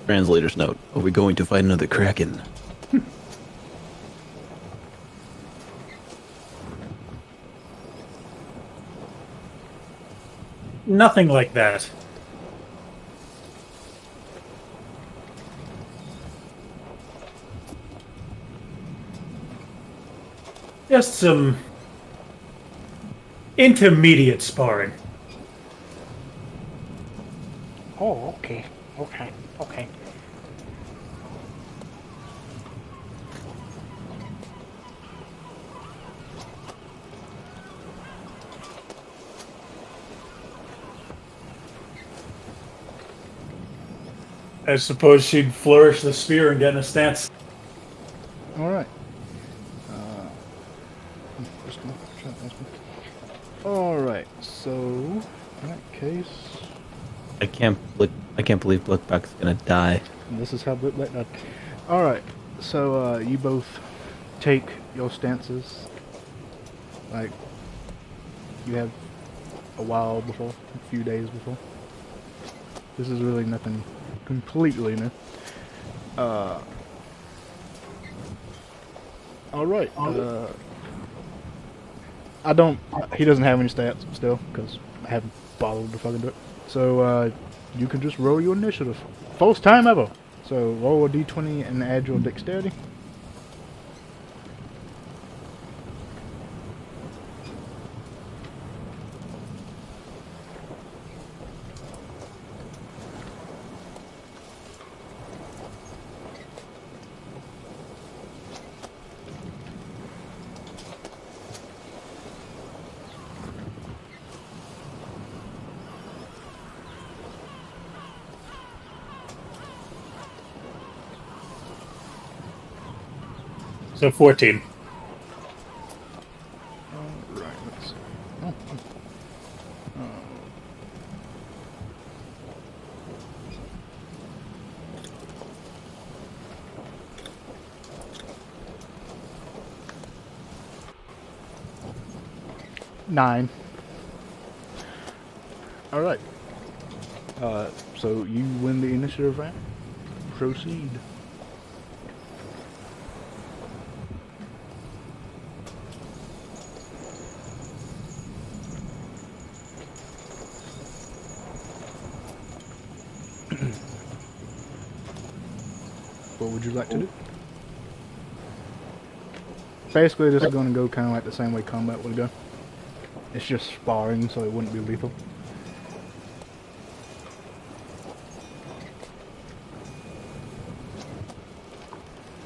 Translator's note. Are we going to fight another kraken? Nothing like that. Just some intermediate sparring. Oh, okay. Okay. Okay. I suppose she'd flourish the spear and get in a stance. Alright. Alright, so in that case, I can't believe Blickback's gonna die. this is how Blip died. Alright, so you both take your stances. Like, you have a while before, a few days before. This is really nothing completely new. Alright, he doesn't have any stats still, because I haven't bothered to fucking do it. So, you can just roll your initiative. First time ever! So, roll a d20 and add your dexterity. So 14. Alright, let's see. Oh. 9. Alright. So you win the initiative round. Proceed. What would you like to do? Basically, this is going to go kind of like the same way combat would go. It's just sparring, so it wouldn't be lethal.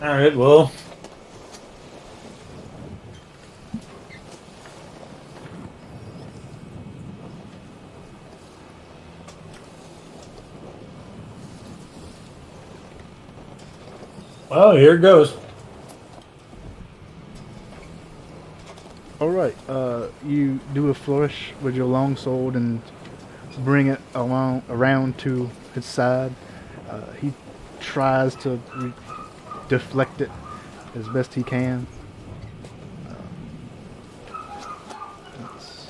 Alright, well. Well, here it goes. Alright, you do a flourish with your longsword and bring it around to his side. He tries to deflect it as best he can. Let's-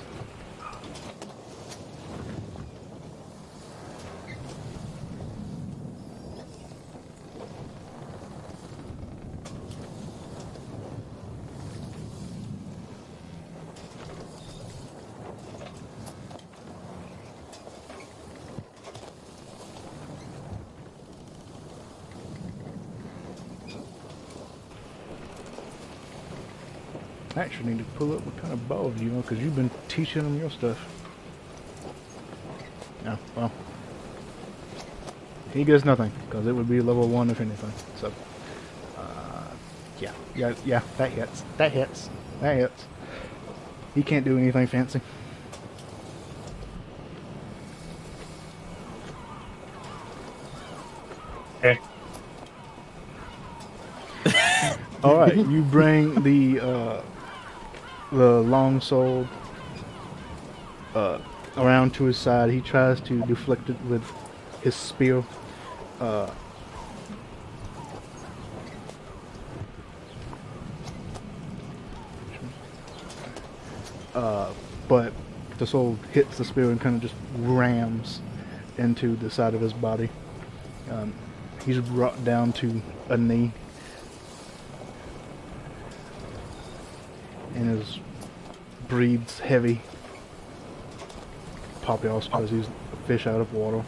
I actually need to pull up what kind of bows you know, because you've been teaching them your stuff. Oh, well. He gets nothing, because it would be level 1 if anything. So, yeah, that hits. That hits. That hits. He can't do anything fancy. Okay. Alright, you bring the long sword around to his side. He tries to deflect it with his spear. But the sword hits the spear and kind of just rams into the side of his body. He's brought down to a knee. And his breathes heavy. Probably also because he's a fish out of water.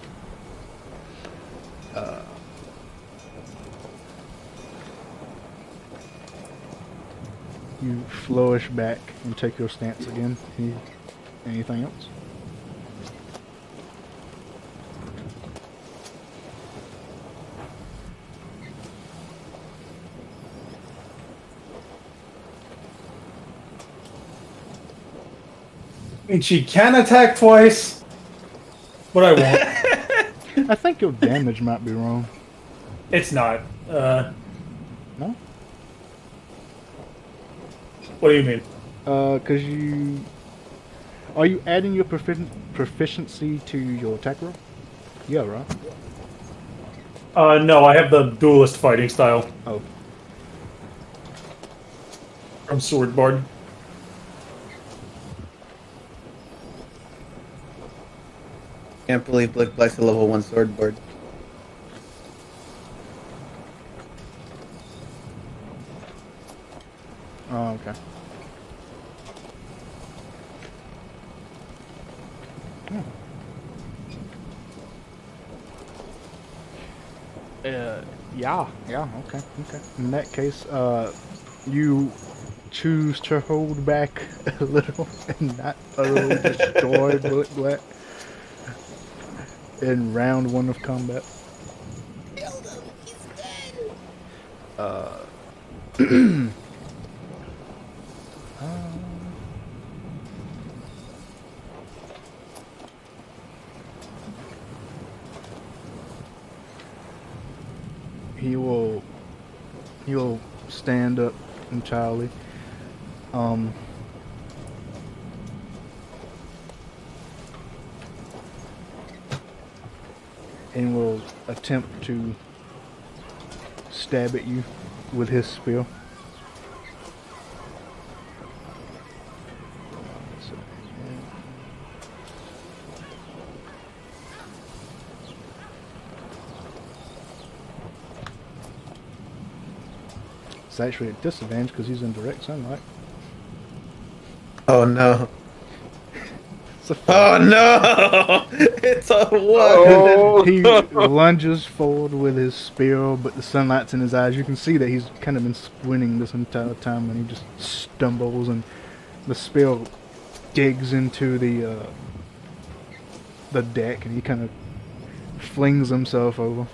You flourish back and take your stance again. Anything else? I mean, she can attack twice, but I won't. I think your damage might be wrong. It's not. No? What do you mean? Cause you... Are you adding your proficiency to your attack roll? Yeah, right? No, I have the duelist fighting style Oh. from Swordbard. Can't believe Blick Black's a level 1 sword board. Oh, okay. Yeah, okay. In that case, you choose to hold back a little and not utterly destroy Bullet Black in round 1 of combat. He will stand up entirely. And will attempt to stab at you with his spear. It's actually at disadvantage because he's in direct sunlight. Oh no. It's a fail. Oh no! It's a one. Oh, He lunges forward with his spear, but the sunlight's in his eyes. You can see that he's kind of been squinting this entire time, and he just stumbles, and the spear digs into the deck, and he kind of flings himself over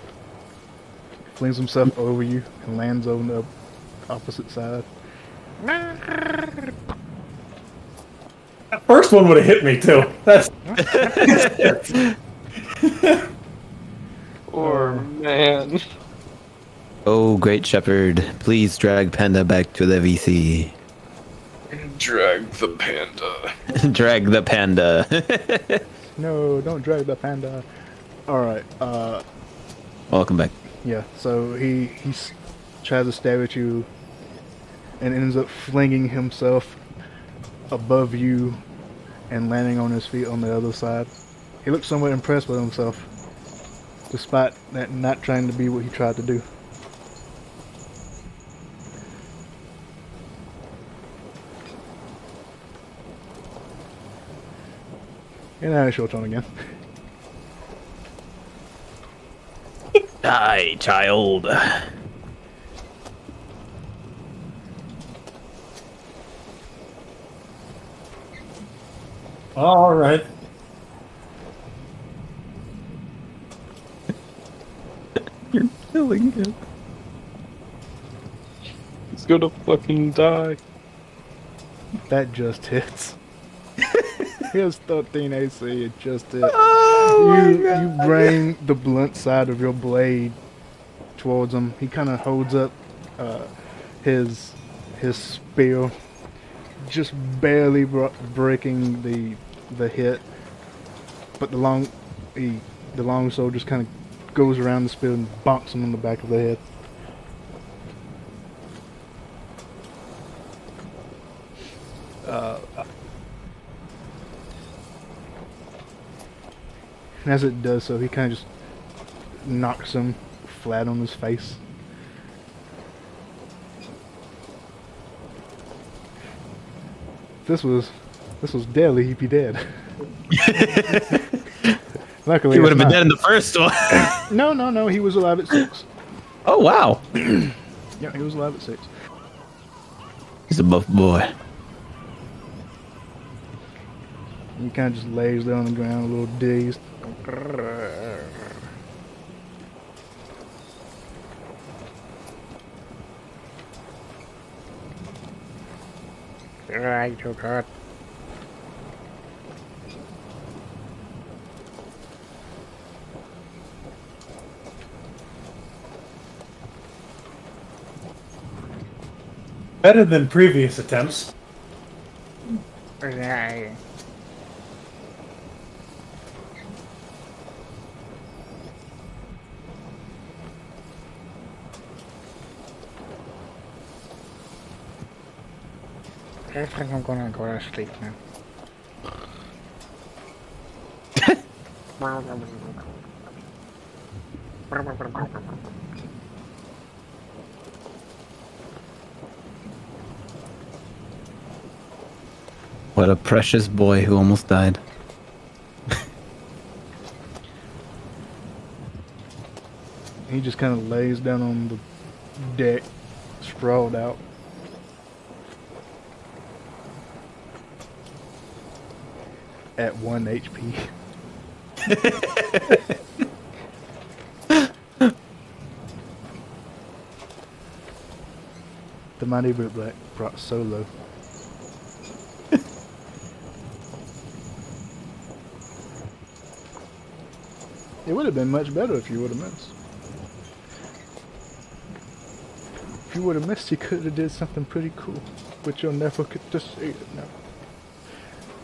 you, and lands on the opposite side. That first one would have hit me too. That's poor man. Oh, great shepherd, please drag Panda back to the VC. Drag the panda. Drag the panda. No, don't drag the panda. Alright, Welcome back. yeah, so he tries to stab at you and ends up flinging himself above you and landing on his feet on the other side. He looks somewhat impressed with himself, despite that not trying to be what he tried to do. And now it's your turn again. Die, child. all right. You're killing him. He's gonna fucking die. That just hits. He has 13 AC, it just hit. You bring the blunt side of your blade towards him. He kind of holds up his spear, just barely breaking the hit. But the long sword just kind of goes around the spear and bonks him on the back of the head. And as it does so, he kind of just knocks him flat on his face. If this was deadly, he'd be dead. Luckily, He would have it's been not. dead in the first one. No, he was alive at 6. Oh, wow. Yeah, he was alive at 6. He's a buff boy. He kind of just lays there on the ground, a little dazed. Right, oh God. Better than previous attempts. Right. I think I'm gonna go to sleep now. What a precious boy who almost died. He just kind of lays down on the deck, sprawled out. At 1 HP. The mighty Black brought solo. It would have been much better if you would have missed. If you would have missed, you could have did something pretty cool, but you'll never get to see it now.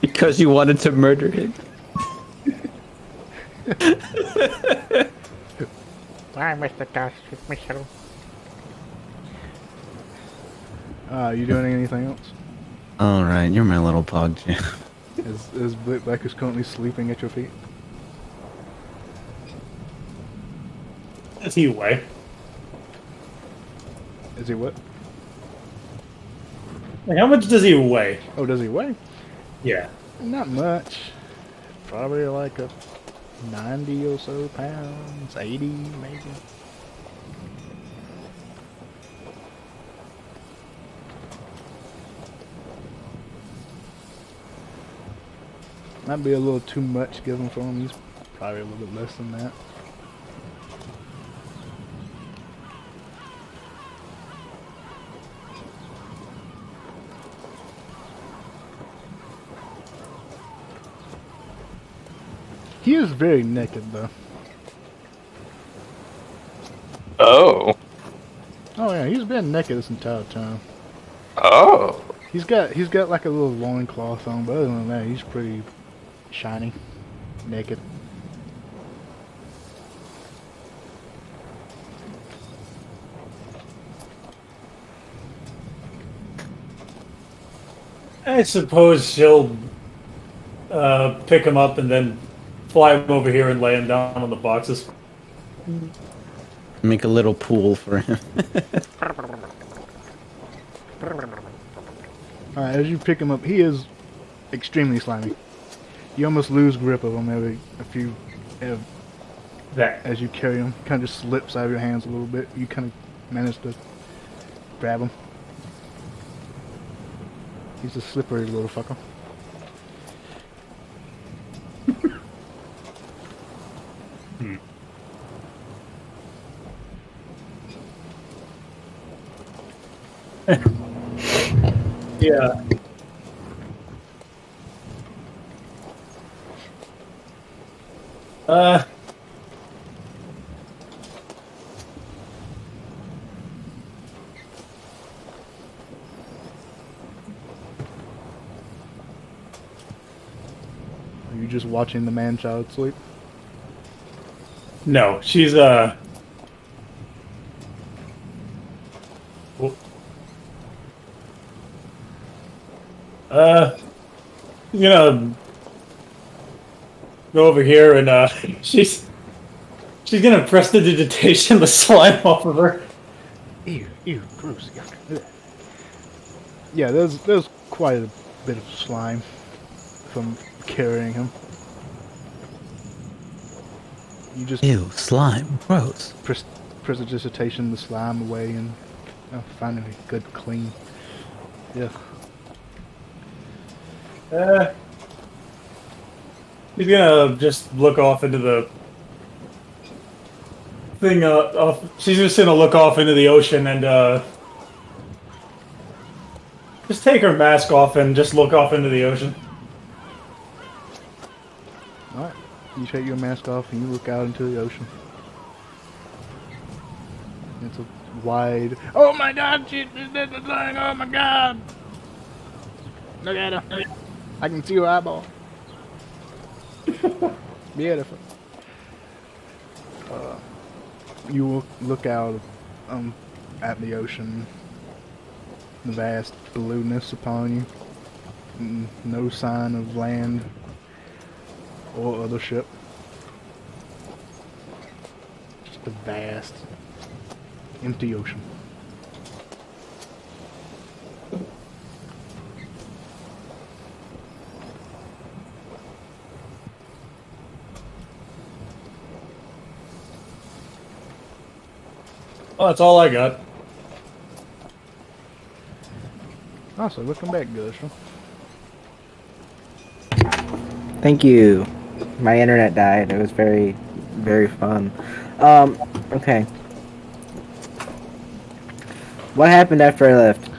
Because you wanted to murder him. Bye, Mr. Dust with Michelle. You doing anything else? Alright, you're my little pog jam. Is Black is currently sleeping at your feet? Does he weigh? Is he what? Like, how much does he weigh? Oh, does he weigh? Yeah. Not much. Probably like a 90 or so pounds, 80 maybe. Might be a little too much given for him. He's probably a little bit less than that. He is very naked though. Oh. Oh yeah, he's been naked this entire time. Oh. He's got like a little loincloth on, but other than that, he's pretty shiny, naked. I suppose she'll pick him up and then fly him over here and lay him down on the boxes. Make a little pool for him. Alright, as you pick him up, he is extremely slimy. You almost lose grip of him as you carry him. Kind of just slips out of your hands a little bit. You kind of manage to grab him. He's a slippery little fucker. Yeah. Are you just watching the man-child sleep? No, she's you know, go over here and she's gonna press the digitation the slime off of her. Ew, gross. Yuck. Yeah, there's quite a bit of slime from carrying him. You just Ew, slime, gross. precipitation the slime away and finally good clean. Yeah. He's gonna just look off into the thing. She's just gonna look off into the ocean and just take her mask off and just look off into the ocean. Alright. You take your mask off and you look out into the ocean. It's a wide... Oh my god, she did the thing! Oh my god! Look at her! I can see her eyeball. Beautiful. You will look out at the ocean. The vast blueness upon you. No sign of land or other ship. Just a vast, empty ocean. Well, that's all I got. Also, welcome back, Gusher. Thank you. My internet died. It was very, very fun. Okay. What happened after I left?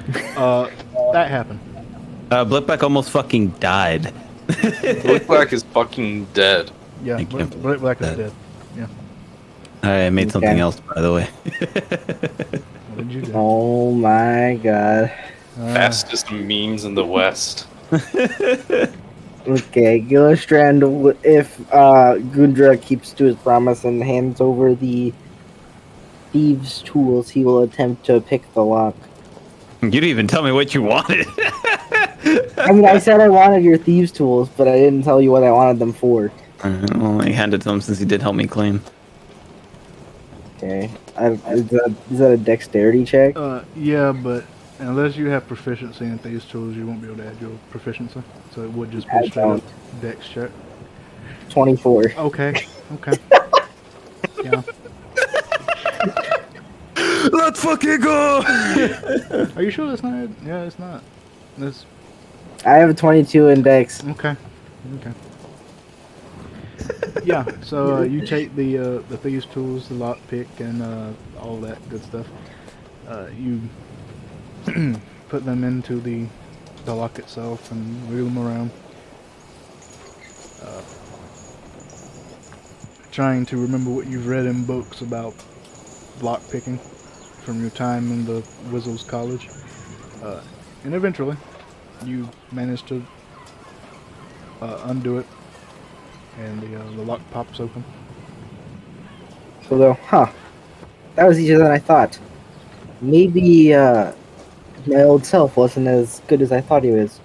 That happened. Blickback almost fucking died. Blickback is fucking dead. Yeah, I can't Black is that. dead. Yeah. Alright, I made something else, by the way. What did you do? Oh my god. Fastest memes in the West. Okay, Gillistrand, if Gundra keeps to his promise and hands over the thieves' tools, he will attempt to pick the lock. You didn't even tell me what you wanted. I mean, I said I wanted your thieves' tools, but I didn't tell you what I wanted them for. Well, I handed to him since he did help me clean. Okay. Is that a dexterity check? Yeah, but unless you have proficiency in these tools, you won't be able to add your proficiency. So it would just be I straight up don't. dex check. 24. Okay. Okay. Yeah. Let's fucking go! Are you sure that's not? Yeah, it's not. This. I have a 22 index. Okay. Okay. Yeah. So you take the thieves' tools, the lockpick, and all that good stuff. You put them into the lock itself and wheel them around. Trying to remember what you've read in books about lockpicking from your time in the Wizards College. And eventually, you manage to undo it, and the lock pops open. He'll go, huh. That was easier than I thought. Maybe my old self wasn't as good as I thought he was.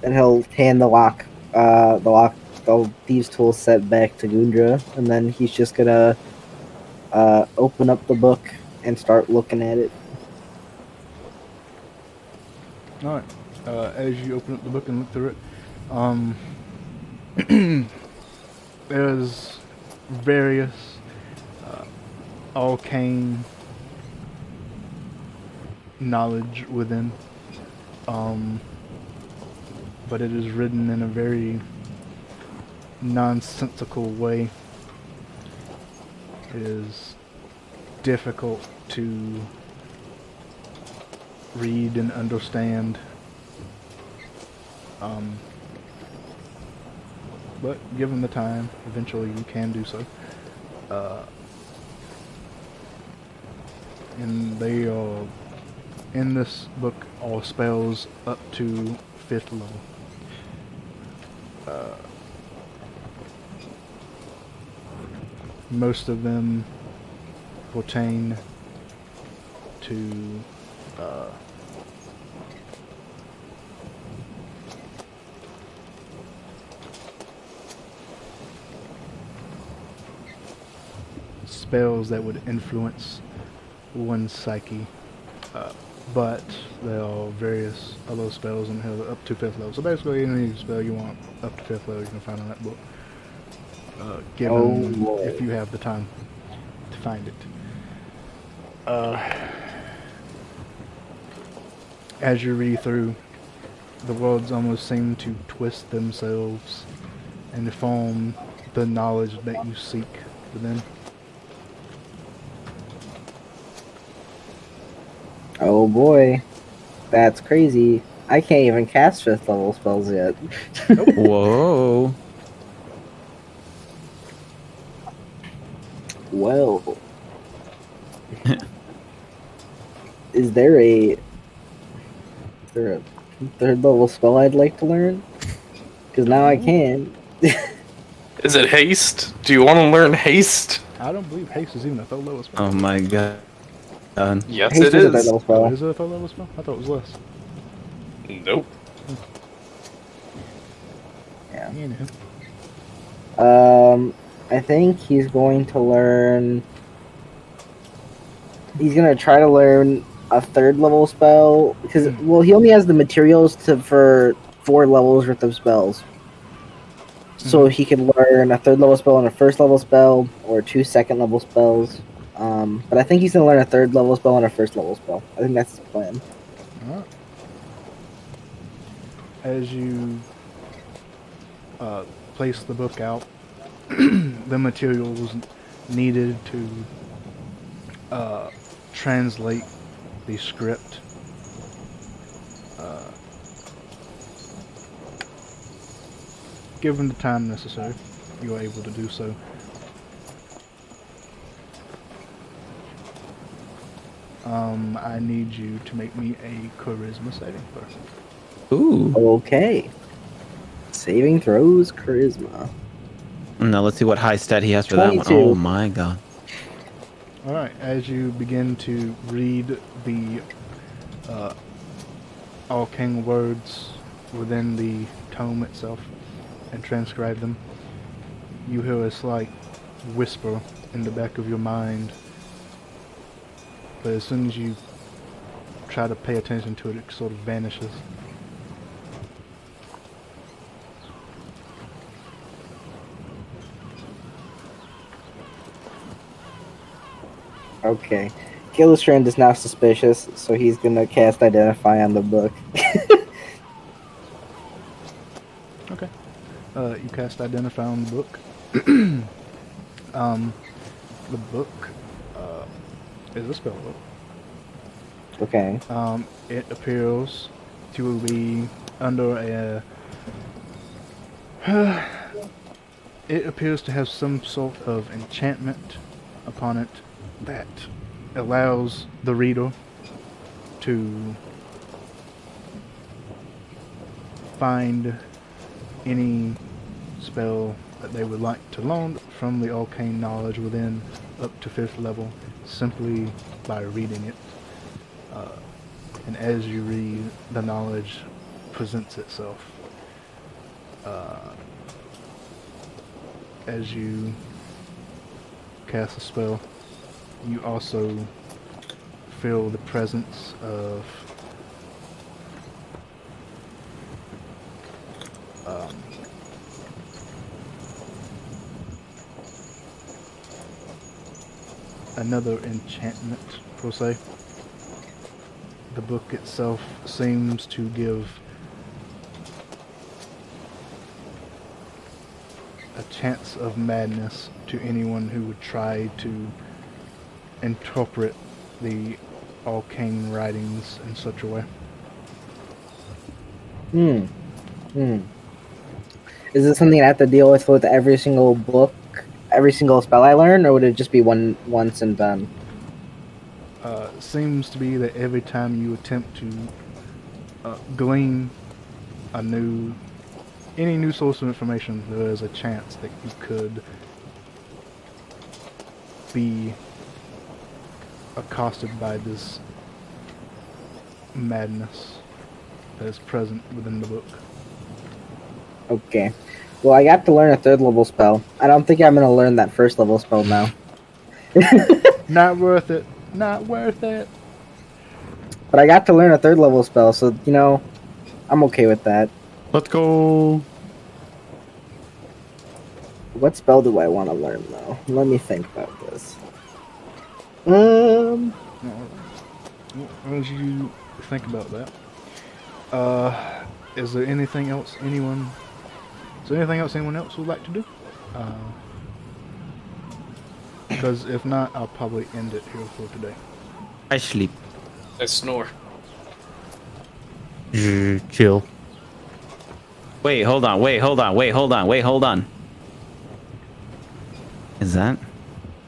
And he'll hand the thieves' tool set back to Gundra, and then he's just gonna open up the book and start looking at it. All right. As you open up the book and look through it, there's various arcane knowledge within, but it is written in a very nonsensical way. It is difficult to read and understand, but given the time, eventually you can do so. And they are, in this book, are spells up to 5th level. Most of them pertain to spells that would influence one's psyche, but there are various other spells in here up to 5th level. So basically, any spell you want up to 5th level, you can find in that book. Given if you have the time to find it. As you read through, the words almost seem to twist themselves and form the knowledge that you seek within. Oh boy, that's crazy. I can't even cast 5th level spells yet. Whoa. Well, is there a 3rd level spell I'd like to learn? Because now I can. Is it haste? Do you want to learn haste? I don't believe haste is even a 3rd level spell. Oh my god. Yes, Haste it is a 3rd is. level spell. Is it a 3rd level spell? I thought it was less. Nope. Yeah. You know. I think he's going to learn. He's gonna try to learn a 3rd level spell because he only has the materials for 4 levels worth of spells. So he can learn a 3rd level spell and a 1st level spell, or 2 2nd level spells. But I think he's gonna learn a 3rd level spell and a 1st level spell. I think that's his plan. Alright. As you place the book out, the materials needed to translate the script given the time necessary, you are able to do so. I need you to make me a charisma saving throw. Ooh. Okay. Saving throws, charisma. Now let's see what high stat he has for that one. 22. Oh my god. Alright, as you begin to read the arcane words within the tome itself and transcribe them, you hear a slight whisper in the back of your mind, but as soon as you try to pay attention to it, it sort of vanishes. Okay. Gillistrand is now suspicious, so he's gonna cast Identify on the book. Okay. You cast Identify on the book. The book is a spell book. Okay. It appears to be under a... it appears to have some sort of enchantment upon it that allows the reader to find any spell that they would like to learn from the arcane knowledge within up to 5th level simply by reading it. And as you read, the knowledge presents itself. As you cast a spell, you also feel the presence of another enchantment, per se. The book itself seems to give a chance of madness to anyone who would try to interpret the arcane writings in such a way. Is this something I have to deal with every single book, every single spell I learn, or would it just be once and done? Seems to be that every time you attempt to glean any new source of information, there is a chance that you could be accosted by this madness that is present within the book. Okay. Well, I got to learn a 3rd level spell. I don't think I'm gonna learn that 1st level spell now. Not worth it. Not worth it. But I got to learn a 3rd level spell, so, I'm okay with that. Let's go. What spell do I want to learn, though? Let me think about this. As you think about that, is there anything else anyone else would like to do? Because if not, I'll probably end it here for today. I sleep. I snore. Chill. Wait, hold on. Is that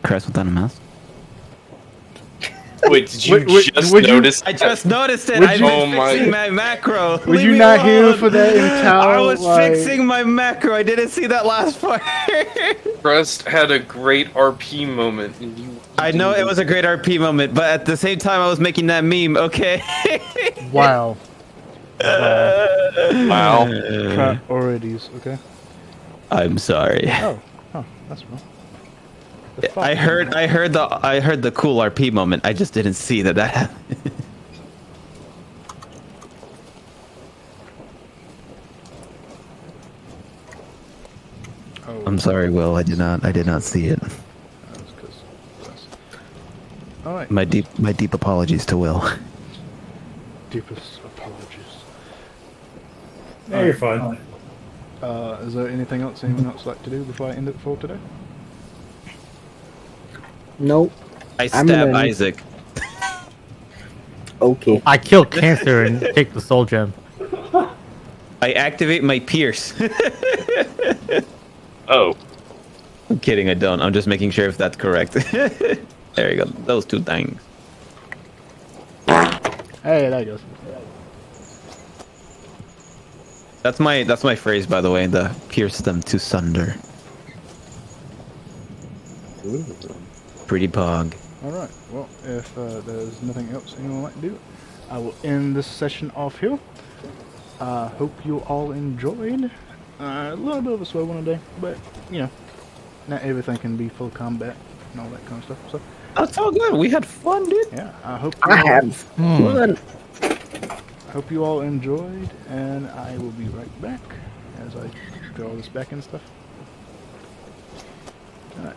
Crest without a mask? Wait, did you just would you- notice? I just noticed it. Would I've you- been Oh my- fixing my macro. Were Leave you me not here alone. for that entire? I was fixing my macro. I didn't see that last part. Crest had a great RP moment, and you. I know it was a great RP moment, but at the same time, I was making that meme. Okay. Wow. Wow. Priorities, okay. I'm sorry. Oh, that's wrong. I heard the cool RP moment. I just didn't see that happened. Oh, I'm sorry, Will. I did not see it. all right. My deep apologies to Will. Deepest apologies. Yeah, you're fine. Is there anything else anyone else would like to do before I end it for today? Nope. I I'm stab gonna- Isaac. Okay. I kill cancer and take the soul gem. I activate my pierce. Oh. I'm kidding, I don't. I'm just making sure if that's correct. There you go. Those two things. Hey, there he goes. That's my phrase, by the way. The pierce them to sunder. Pretty pog. Alright, well, if there's nothing else anyone would like to do, I will end this session off here. Hope you all enjoyed. A little bit of a slow one today, but, not everything can be full combat and all that kind of stuff. So, That's all good. We had fun, dude. yeah, I hope I had fun. hope you all enjoyed, and I will be right back as I throw all this back and stuff.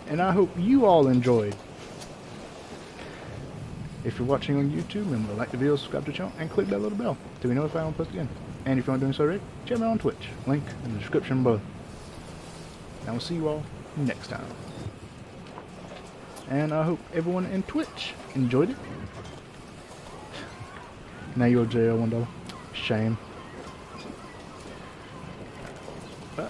And I hope you all enjoyed. If you're watching on YouTube, remember to like the video, subscribe to the channel, and click that little bell to be notified when I post again. And if you aren't doing so already, check me out on Twitch. Link in the description below. And we'll see you all next time. And I hope everyone in Twitch enjoyed it. Now you're jail $1. Shame.